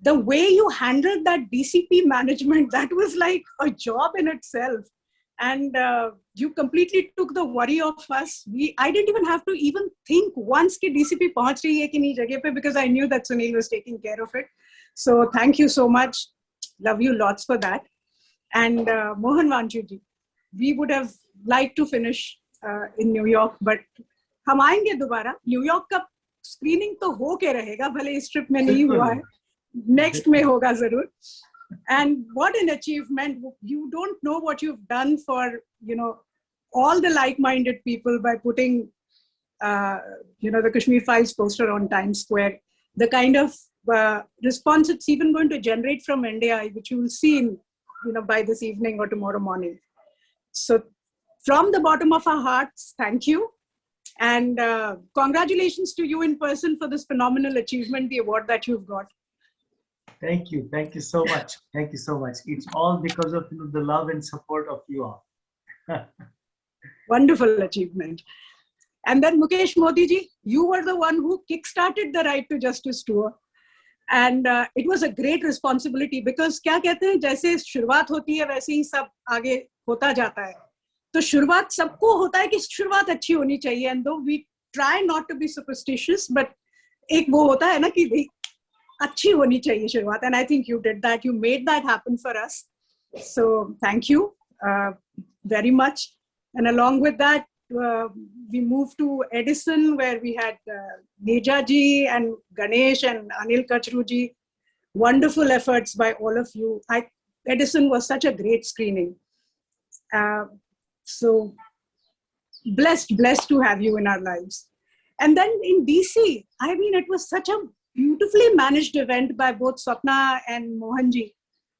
the way you handled that DCP management, that was like a job in itself. And you completely took the worry of us. I didn't even have to even think once कि DCP पहुंच रही है कि नहीं जगह पे, because I knew that Sunil was taking care of it. So thank you so much. Love you lots for that. And Mohan Vanchuji, we would have liked to finish in New York, but हम आएंगे दोबारा. New York का screening तो हो के रहेगा, भले इस trip में नहीं हुआ है. Next में होगा जरूर. And what an achievement. You don't know what you've done for, all the like-minded people by putting, the Kashmir Files poster on Times Square. The kind of response it's even going to generate from India, which you will see by this evening or tomorrow morning. So from the bottom of our hearts, thank you. And congratulations to you in person for this phenomenal achievement, the award that you've got. Thank you. Thank you so much. Thank you so much. It's all because of the love and support of you all. Wonderful achievement. And then Mukesh Modi ji, you were the one who kickstarted the Right to Justice tour. And it was a great responsibility because क्या कहते हैं जैसे शुरुआत होती है वैसे ही सब आगे होता जाता है. तो शुरुआत सबको होता है कि शुरुआत अच्छी होनी चाहिए. And though we try not to be superstitious, but एक वो होता है ना कि भाई अच्छी होनी चाहिए शुरुआत. And I think you did that. You made that happen for us. So thank you very much. And along with that, we moved to Edison, where we had Neja ji and Ganesh and Anil Kachru ji. Wonderful efforts by all of you. Edison was such a great screening. So blessed to have you in our lives. And then in DC, I mean, it was such a beautifully managed event by both Swapna and Mohan ji.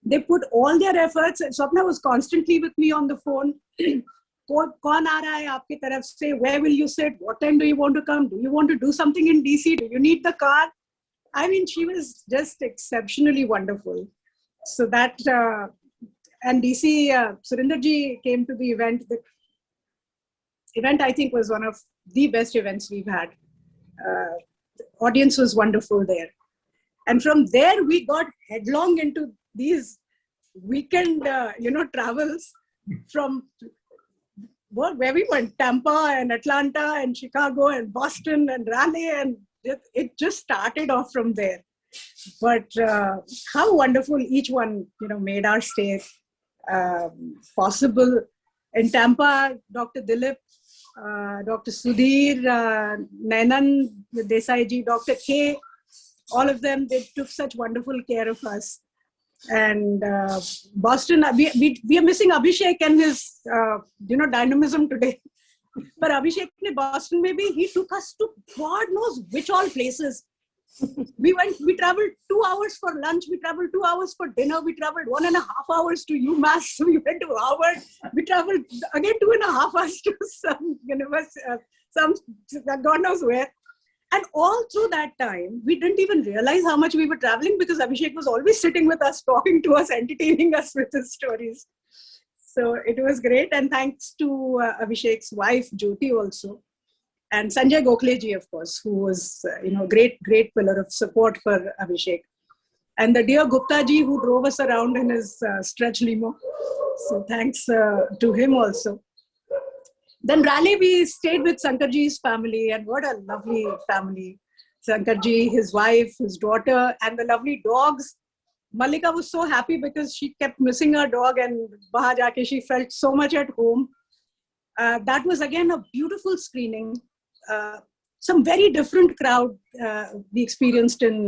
They put all their efforts. Swapna was constantly with me on the phone. कौन आ रहा है आपकी तरफ से? Where will you sit? What time do you want to come? Do you want to do something in DC? Do you need the car? I mean, she was just exceptionally wonderful. So that, and DC, Surinder ji came to the event. The event, I think, was one of the best events we've had. The audience was wonderful there. And from there, we got headlong into these weekend, travels from where we went, Tampa and Atlanta and Chicago and Boston and Raleigh, and it just started off from there. But how wonderful each one, made our stay possible. In Tampa, Dr. Dilip, Dr. Sudhir, Nainan Desai ji, Dr. K, all of them, they took such wonderful care of us. And Boston, we are missing Abhishek and his, dynamism today. But Abhishek in Boston, maybe he took us to God knows which all places. We traveled 2 hours for lunch. We traveled 2 hours for dinner. We traveled 1.5 hours to UMass. We went to Harvard. We traveled again 2.5 hours to some university, God knows where. And all through that time, we didn't even realize how much we were traveling because Abhishek was always sitting with us, talking to us, entertaining us with his stories. So it was great. And thanks to Abhishek's wife, Jyoti, also. And Sanjay Gokhale ji, of course, who was, great pillar of support for Abhishek. And the dear Gupta ji, who drove us around in his stretch limo. So thanks to him also. Then Raleigh, we stayed with Sankarji's family, and what a lovely family. Sankarji, his wife, his daughter, and the lovely dogs. Malika was so happy because she kept missing her dog, and bahan jaake she felt so much at home. That was again a beautiful screening. Some very different crowd we experienced in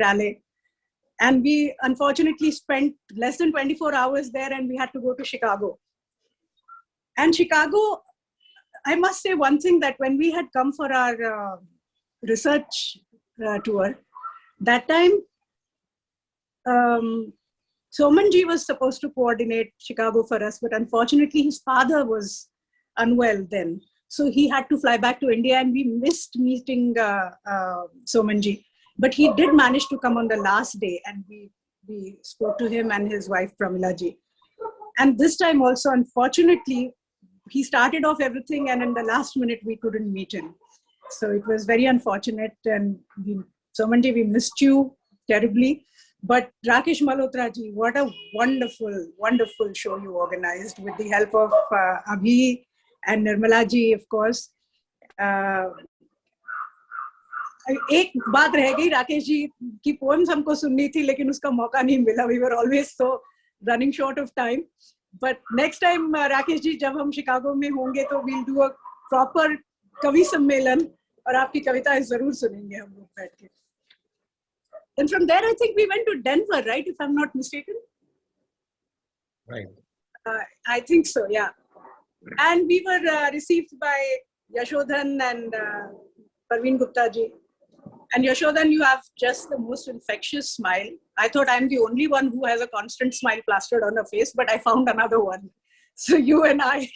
Raleigh. And we unfortunately spent less than 24 hours there, and we had to go to Chicago. And Chicago, I must say one thing, that when we had come for our research tour, that time, Somanji was supposed to coordinate Chicago for us, but unfortunately his father was unwell then. So he had to fly back to India, and we missed meeting Somanji. But he did manage to come on the last day, and we spoke to him and his wife, Pramila ji. And this time also, unfortunately, he started off everything, and in the last minute, we couldn't meet him. So it was very unfortunate. And Somanji, we missed you terribly. But Rakesh Malhotra ji, what a wonderful, wonderful show you organized with the help of Abhi and Nirmala ji, of course. एक बात रह गई, राकेश जी की poems हमको सुननी थी, लेकिन उसका मौका नहीं मिला. We were always so running short of time. But next time, Rakesh ji, जब हम शिकागो में होंगे तो we'll do a proper कवि सम्मेलन, और आपकी कविताएं जरूर सुनेंगे हम लोग बैठ के. And from there, I think we went to Denver, right? If I'm not mistaken. Right. I think so, yeah. And we were received by Yashodhan and Parveen Gupta ji. And Yashodhan, you have just the most infectious smile. I thought I'm the only one who has a constant smile plastered on her face, but I found another one. So you and I,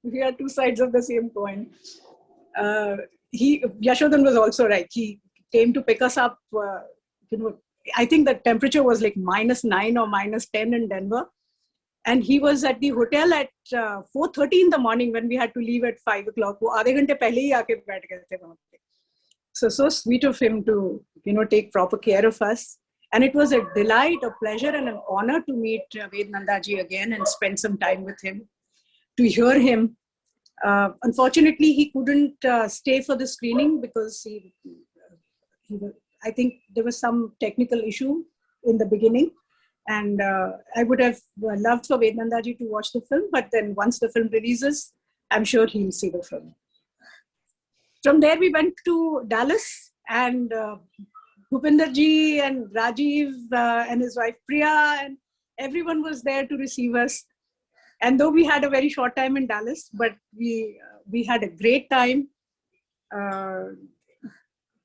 we are two sides of the same coin. Yashodhan was also right. He came to pick us up, I think the temperature was like -9 or -10 in Denver. And he was at the hotel at 4:30 in the morning when we had to leave at 5 o'clock. वो आधे घंटे पहले ही आके बैठ गए थे वहाँ पे. So sweet of him to, take proper care of us. And it was a delight, a pleasure, and an honor to meet Ved Nandaji again and spend some time with him, to hear him. Unfortunately, he couldn't stay for the screening because I think there was some technical issue in the beginning. And I would have loved for Ved Nandaji to watch the film, but then once the film releases, I'm sure he'll see the film. From there, we went to Dallas, and Bhupenderji and Rajiv and his wife Priya, and everyone was there to receive us. And though we had a very short time in Dallas, but we had a great time.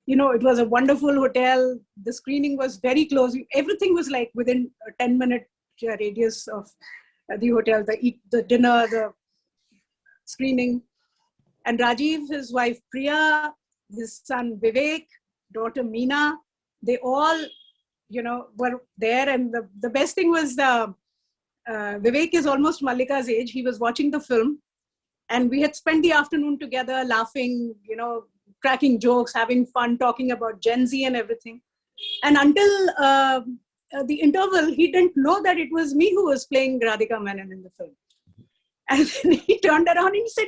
It was a wonderful hotel. The screening was very close. Everything was like within a 10-minute radius of the hotel, the dinner, the screening. And Rajiv, his wife Priya, his son Vivek, daughter Meena, they all, were there. And the best thing was Vivek is almost Mallika's age. He was watching the film. And we had spent the afternoon together laughing, cracking jokes, having fun, talking about Gen Z and everything. And until the interval, he didn't know that it was me who was playing Radhika Menon in the film. And then he turned around and he said,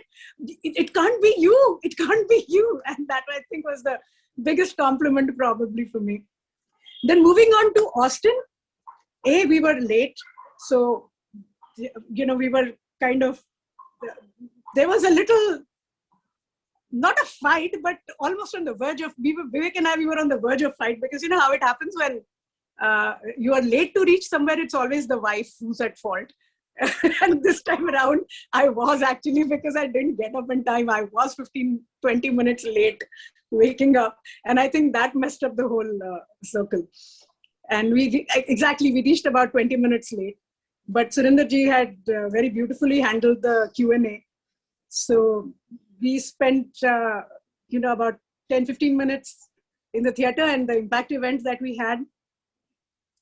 it can't be you. It can't be you. And that, I think, was the biggest compliment probably for me. Then moving on to Austin, we were late. So, we were kind of, there was a little, not a fight, but almost on the verge of, Vivek and I, we were on the verge of fight, because you know how it happens when you are late to reach somewhere, it's always the wife who's at fault. And this time around, I was actually, because I didn't get up in time, I was 15-20 minutes late waking up. And I think that messed up the whole circle. And we reached about 20 minutes late. But Surendraji had very beautifully handled the Q&A. So we spent, about 10-15 minutes in the theater, and the impact event that we had,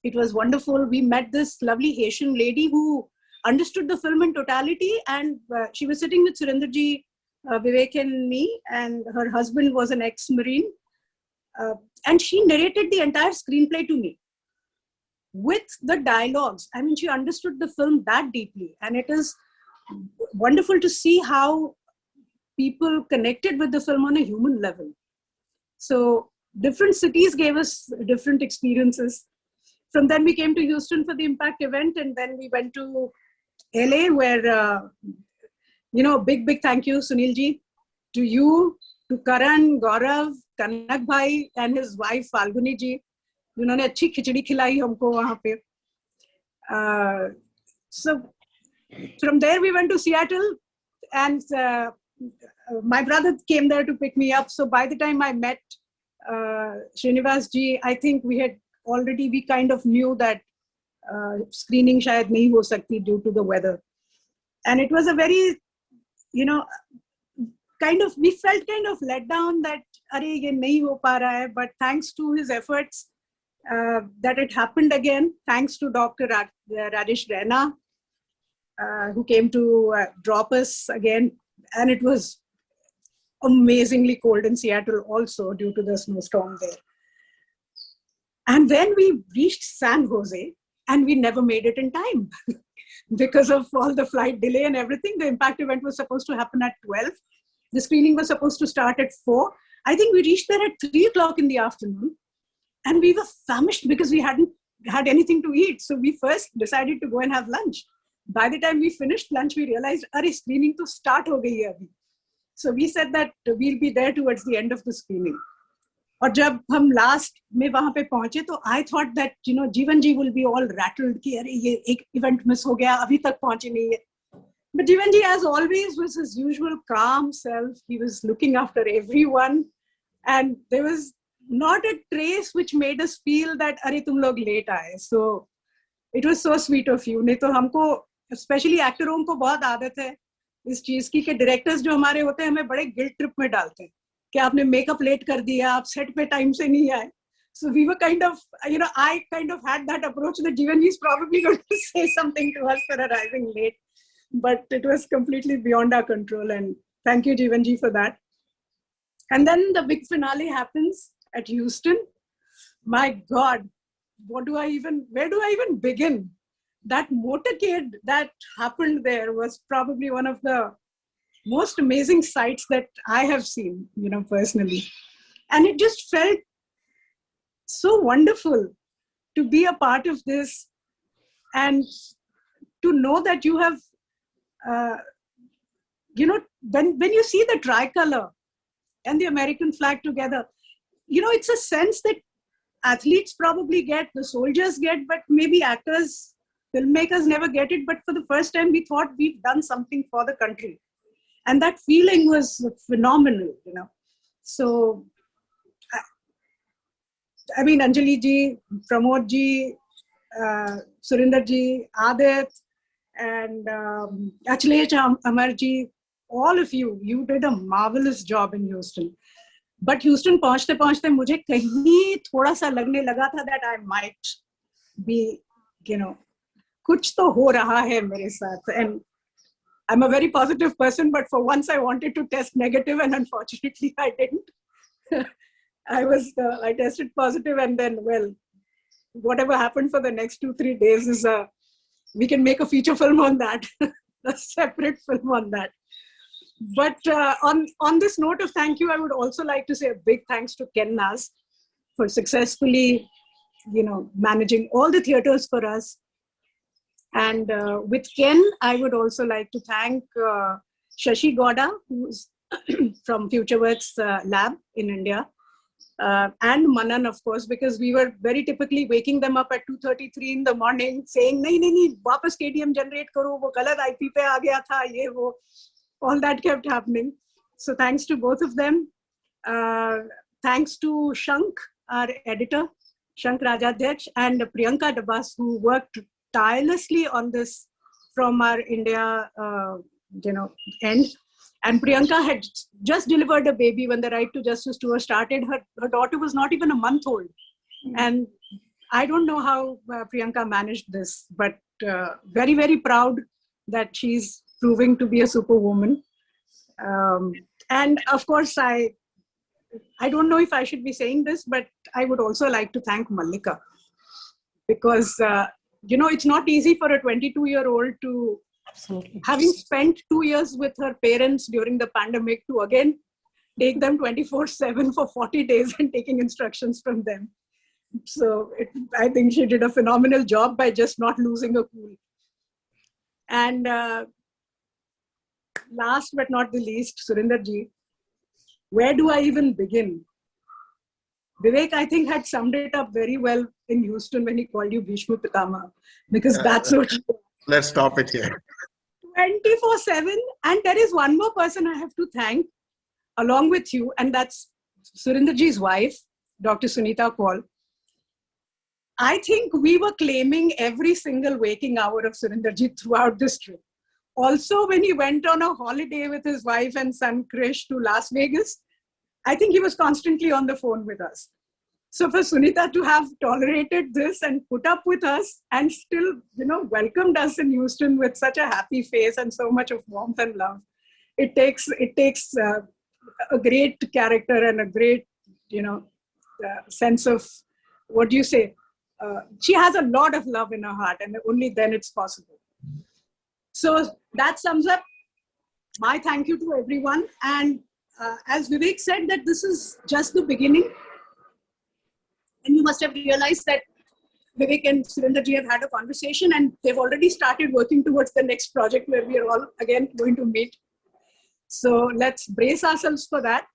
it was wonderful. We met this lovely Haitian lady who understood the film in totality, and she was sitting with Surendraji, Vivek and me, and her husband was an ex-Marine. And she narrated the entire screenplay to me with the dialogues. I mean, she understood the film that deeply. And it is wonderful to see how people connected with the film on a human level. So different cities gave us different experiences. From then we came to Houston for the impact event, and then we went to LA where, big thank you, Sunil ji, to you, to Karan, Gaurav, Kanak bhai, and his wife, Falguni ji. उन्होंने अच्छी खिचड़ी खिलाई हमको वहाँ पे. So from there we went to Seattle, and my brother came there to pick me up. So by the time I met Srinivas ji, I think we kind of knew that screening shayad nahi ho sakti due to the weather. And it was a very, we felt kind of let down that are ye nahi ho pa raha hai, but thanks to his efforts, that it happened again, thanks to Dr. Rajesh Raina, who came to drop us again. And it was amazingly cold in Seattle also due to the snowstorm there. And then we reached San Jose, and we never made it in time because of all the flight delay and everything. The impact event was supposed to happen at 12. The screening was supposed to start at 4. I think we reached there at 3 o'clock in the afternoon. And we were famished because we hadn't had anything to eat. So we first decided to go and have lunch. By the time we finished lunch, we realized, screening to start ho gayi hai abhi. So we said that we'll be there towards the end of the screening. और जब हम last में वहां पे पहुंचे तो I thought that जीवन जी will be all rattled कि अरे ये एक इवेंट मिस हो गया, अभी तक पहुंचे नहीं है. But जीवन जी, as always, was his usual calm self. He was looking after everyone, and there was not a trace which made us feel that अरे तुम लोग late आए. So it was so sweet of you. नहीं तो हमको especially एक्टरों को बहुत आदत है इस चीज की कि डायरेक्टर्स जो हमारे होते हैं हमें बड़े गिल्ट ट्रिप में डालते हैं कि आपने मेकअप लेट कर दिया, आप सेट पे टाइम से नहीं आए. So we were kind of, I kind of had that approach that Jeevanji is probably going to say something to us for arriving late, but it was completely beyond our control. And thank you, Jeevanji, for that. And then the big finale happens at Houston. My God, where do I even begin? That motorcade that happened there was probably one of the most amazing sights that I have seen, personally. And it just felt so wonderful to be a part of this and to know that you have, when you see the tricolor and the American flag together, it's a sense that athletes probably get, the soldiers get, but maybe actors, filmmakers never get it. But for the first time, we thought we've done something for the country. And that feeling was phenomenal, So, I mean, Anjali ji, Pramod ji, Surinder ji, Adit, and Achlesh Amar ji, all of you did a marvelous job in Houston. But Houston पहुंचते मुझे कहीं थोड़ा सा लगने लगा था that I might be, कुछ तो हो रहा है मेरे साथ. And I'm a very positive person, but for once I wanted to test negative, and unfortunately I didn't. I tested positive, and then, well, whatever happened for the next 2-3 days is we can make a feature film on that, a separate film on that. But on this note of thank you, I would also like to say a big thanks to Ken Nas for successfully, managing all the theaters for us. And with Ken, I would also like to thank Shashi Gowda, who's from FutureWorks lab in India, and Manan, of course, because we were very typically waking them up at 2:33 in the morning, saying, "Nahi, वापस KDM generate करो, वो गलत IP पे आ गया था, ये वो." All that kept happening. So thanks to both of them. Thanks to Shank, our editor, Shank Rajadhyaksh, and Priyanka Dabas, who worked tirelessly on this from our India, end. And Priyanka had just delivered a baby when the Right to Justice tour started. Her daughter was not even a month old. And I don't know how Priyanka managed this, but very, very proud that she's proving to be a superwoman. And of course, I don't know if I should be saying this, but I would also like to thank Mallika, because, it's not easy for a 22-year-old to, having spent 2 years with her parents during the pandemic, to again take them 24/7 for 40 days and taking instructions from them. So I think she did a phenomenal job by just not losing her cool. And last but not the least, Surinder ji, where do I even begin? Vivek, I think, had summed it up very well in Houston when he called you Bhishma Pitama, because that's what you are. Let's stop it here. 24/7. And there is one more person I have to thank along with you, and that's Surinder ji's wife, Dr. Sunita Kaul. I think we were claiming every single waking hour of Surinder ji throughout this trip. Also, when he went on a holiday with his wife and son Krish to Las Vegas, I think he was constantly on the phone with us. So for Sunita to have tolerated this and put up with us and still, welcomed us in Houston with such a happy face and so much of warmth and love, it takes a great character and a great, sense of, what do you say? She has a lot of love in her heart, and only then it's possible. So that sums up my thank you to everyone. And as Vivek said, that this is just the beginning. And you must have realized that Vivek and Surinder ji have had a conversation, and they've already started working towards the next project where we are all again going to meet. So let's brace ourselves for that.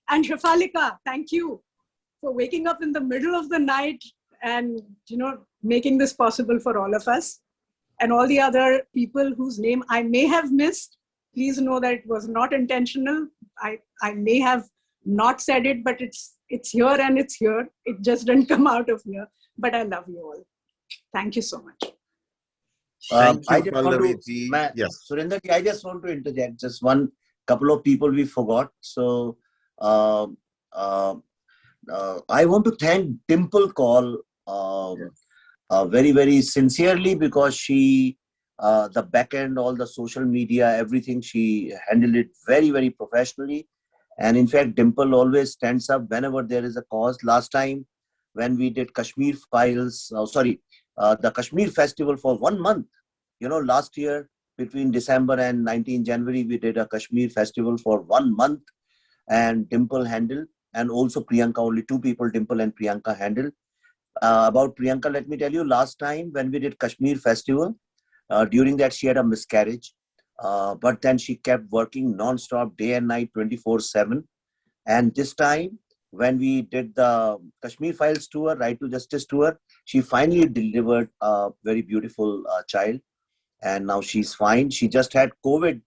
And Shafalika, thank you for waking up in the middle of the night and, making this possible for all of us. And all the other people whose name I may have missed, please know that it was not intentional. I may have not said it, but it's here and it's here. It just didn't come out of here. But I love you all. Thank you so much. Thank you, I just want Pallavi to, ji. Yes. Surinder ji, I just want to interject just couple of people we forgot. So I want to thank Dimple Call very, very sincerely, because she, the back end, all the social media, everything, she handled it very, very professionally. And in fact, Dimple always stands up whenever there is a cause. Last time when we did Kashmir Files, the Kashmir Festival for 1 month, last year between December and 19 January, we did a Kashmir Festival for 1 month, and Dimple handled, and also Priyanka, only 2 people, Dimple and Priyanka, handled. About Priyanka, let me tell you, last time when we did Kashmir Festival, during that she had a miscarriage, but then she kept working non-stop, day and night, 24/7. And this time, when we did the Kashmir Files tour, Right to Justice tour, she finally delivered a very beautiful child, and now she's fine. She just had COVID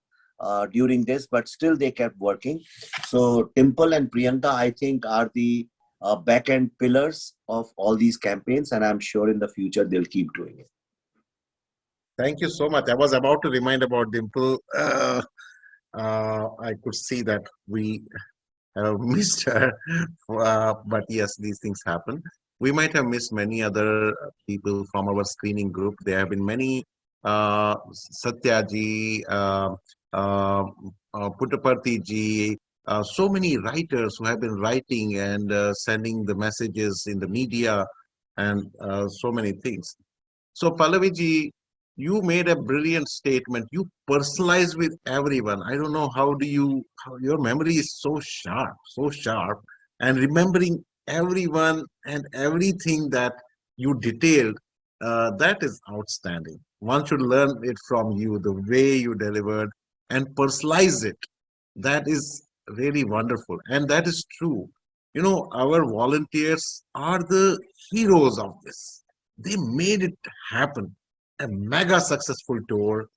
during this, but still they kept working. So Dimple and Priyanka, I think, are the back-end pillars of all these campaigns, and I'm sure in the future they'll keep doing it. Thank you so much. I was about to remind about Dimple. I could see that we have missed her, but yes, these things happen. We might have missed many other people from our screening group. There have been many, Satyaji, Puttaparthi ji, so many writers who have been writing and sending the messages in the media, and so many things. So Pallavi ji, you made a brilliant statement. You personalize with everyone. I don't know how your memory is so sharp, and remembering everyone and everything that you detailed, that is outstanding. One should learn it from you, the way you delivered and personalize it. That is really wonderful. And that is true. Our volunteers are the heroes of this. They made it happen. A mega successful tour,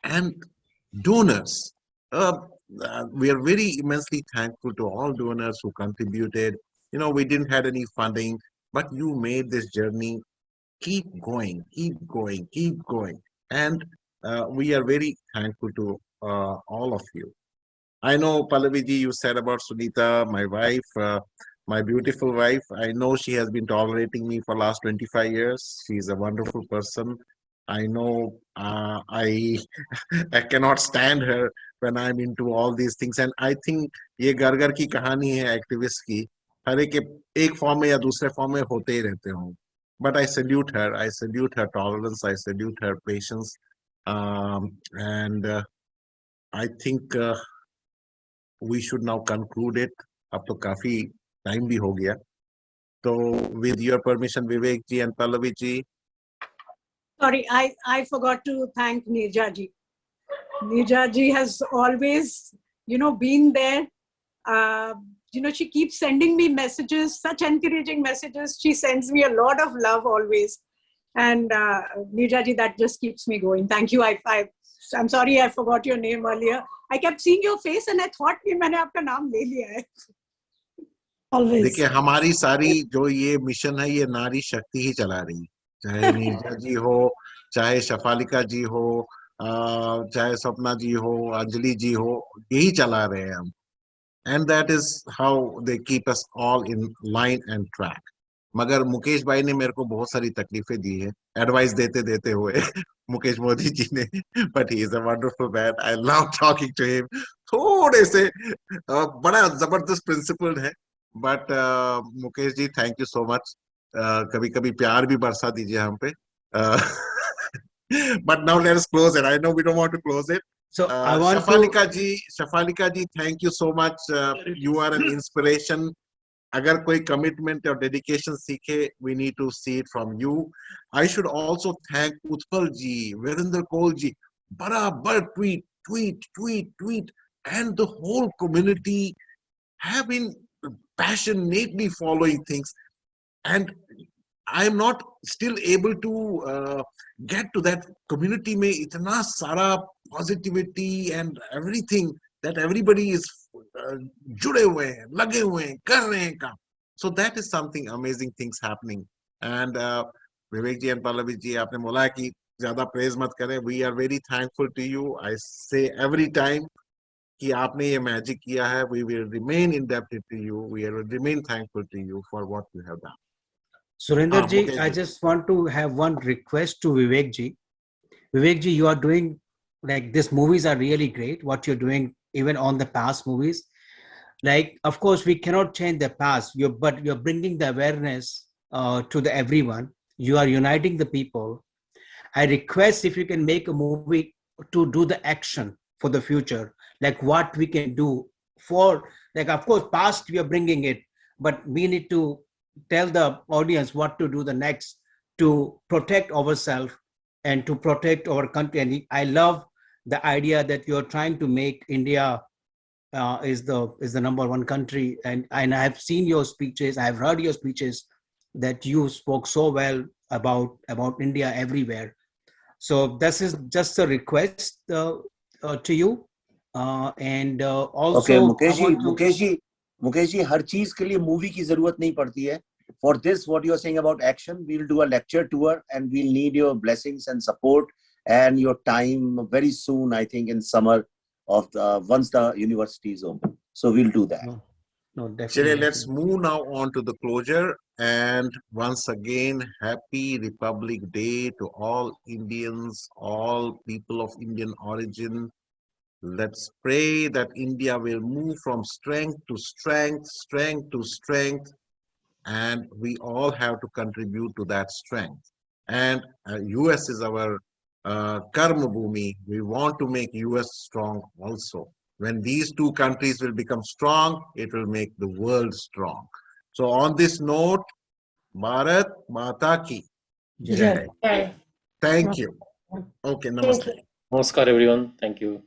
and donors. We are very immensely thankful to all donors who contributed. We didn't have any funding, but you made this journey keep going, keep going, keep going. And we are very thankful to all of you. I know, Pallavi ji, you said about Sunita, my wife, my beautiful wife. I know she has been tolerating me for last 25 years. She's a wonderful person. I know I I cannot stand her when I'm into all these things. And I think ये घर की कहानी है activist की, हर एक form में या दूसरे फॉर्म में होते ही रहते हों. But I salute her tolerance, I salute her patience, and I think we should now conclude it. अब तो काफी टाइम भी हो गया. So with your permission, Vivek ji and Pallavi ji. Sorry, I forgot to thank Nirja ji. Nirja ji has always, been there. She keeps sending me messages, such encouraging messages. She sends me a lot of love always. And Nirja ji, that just keeps me going. Thank you. I'm sorry I forgot your name earlier. I kept seeing your face and I thought कि मैंने आपका नाम ले लिया है. Always. देखिए, हमारी सारी जो ये मिशन है, ये नारी शक्ति ही चला रही है. चाहे नीरजा जी हो, चाहे शफालिका जी हो, चाहे सपना जी हो, अंजलि जी हो, यही चला रहे हैं हम. And that is how they keep us all in line and track. मगर मुकेश भाई ने मेरे को बहुत सारी तकलीफें दी है, एडवाइस देते देते हुए, मुकेश मोदी जी ने. But he is a wonderful man. I love talking to him. थोड़े से बड़ा जबरदस्त प्रिंसिपल है. But Mukesh ji, thank you so much. कभी कभी प्यार भी बरसा दीजिए हम पे. But now let us close it. I know we don't want to close it. So I want Shafalika ji, thank you so much. You are an inspiration. अगर कोई commitment or dedication सीखे, we need to see it from you. I should also thank Utpal ji, Virender Kaul ji. बराबर tweet, and the whole community have been passionately following things. And I'm not still able to get to that community में इतना सारा positivity and everything that everybody is जुड़े हुए हैं, लगे हुए हैं, कर रहे हैं काम. So that is something amazing things happening. And Vivek ji and Pallavi ji, आपने बोला कि ज़्यादा praise मत करें. We are very thankful to you. I say every time कि आपने ये मैजिक किया है. We will remain indebted to you. We will remain thankful to you for what you have done. Surinder ji, Mukesh I ji. just want to have one request to Vivek ji. Vivek ji, you are doing, like, these movies are really great. What you're doing, even on the past movies. Like, of course, we cannot change the past, but you're bringing the awareness to the everyone. You are uniting the people. I request if you can make a movie to do the action for the future, like what we can do for, like, of course, past we are bringing it, but we need to tell the audience what to do the next to protect ourselves and to protect our country. And I love the idea that you're trying to make India is the number one country. And I have seen your speeches, I have heard your speeches that you spoke so well about India everywhere. So this is just a request to you. And Okay, also I want to... Mukesh ji, हर चीज के लिए movie की जरूरत नहीं पड़ती है. For this, what you are saying about action, we'll do a lecture tour and we'll need your blessings and support and your time very soon, I think in summer of once the university is open. So we'll do that. No, Chile, definitely. let's move now on to the closure. And once again, happy Republic Day to all Indians, all people of Indian origin. Let's pray that India will move from strength to strength, strength to strength, and we all have to contribute to that strength. And US is our karma bhumi. We want to make US strong also. When these two countries will become strong, it will make the world strong. So on this note, Bharat Mata Ki Jai. Jai. Thank you. Okay, Thank namaste. you. Namaskar, everyone. Thank you.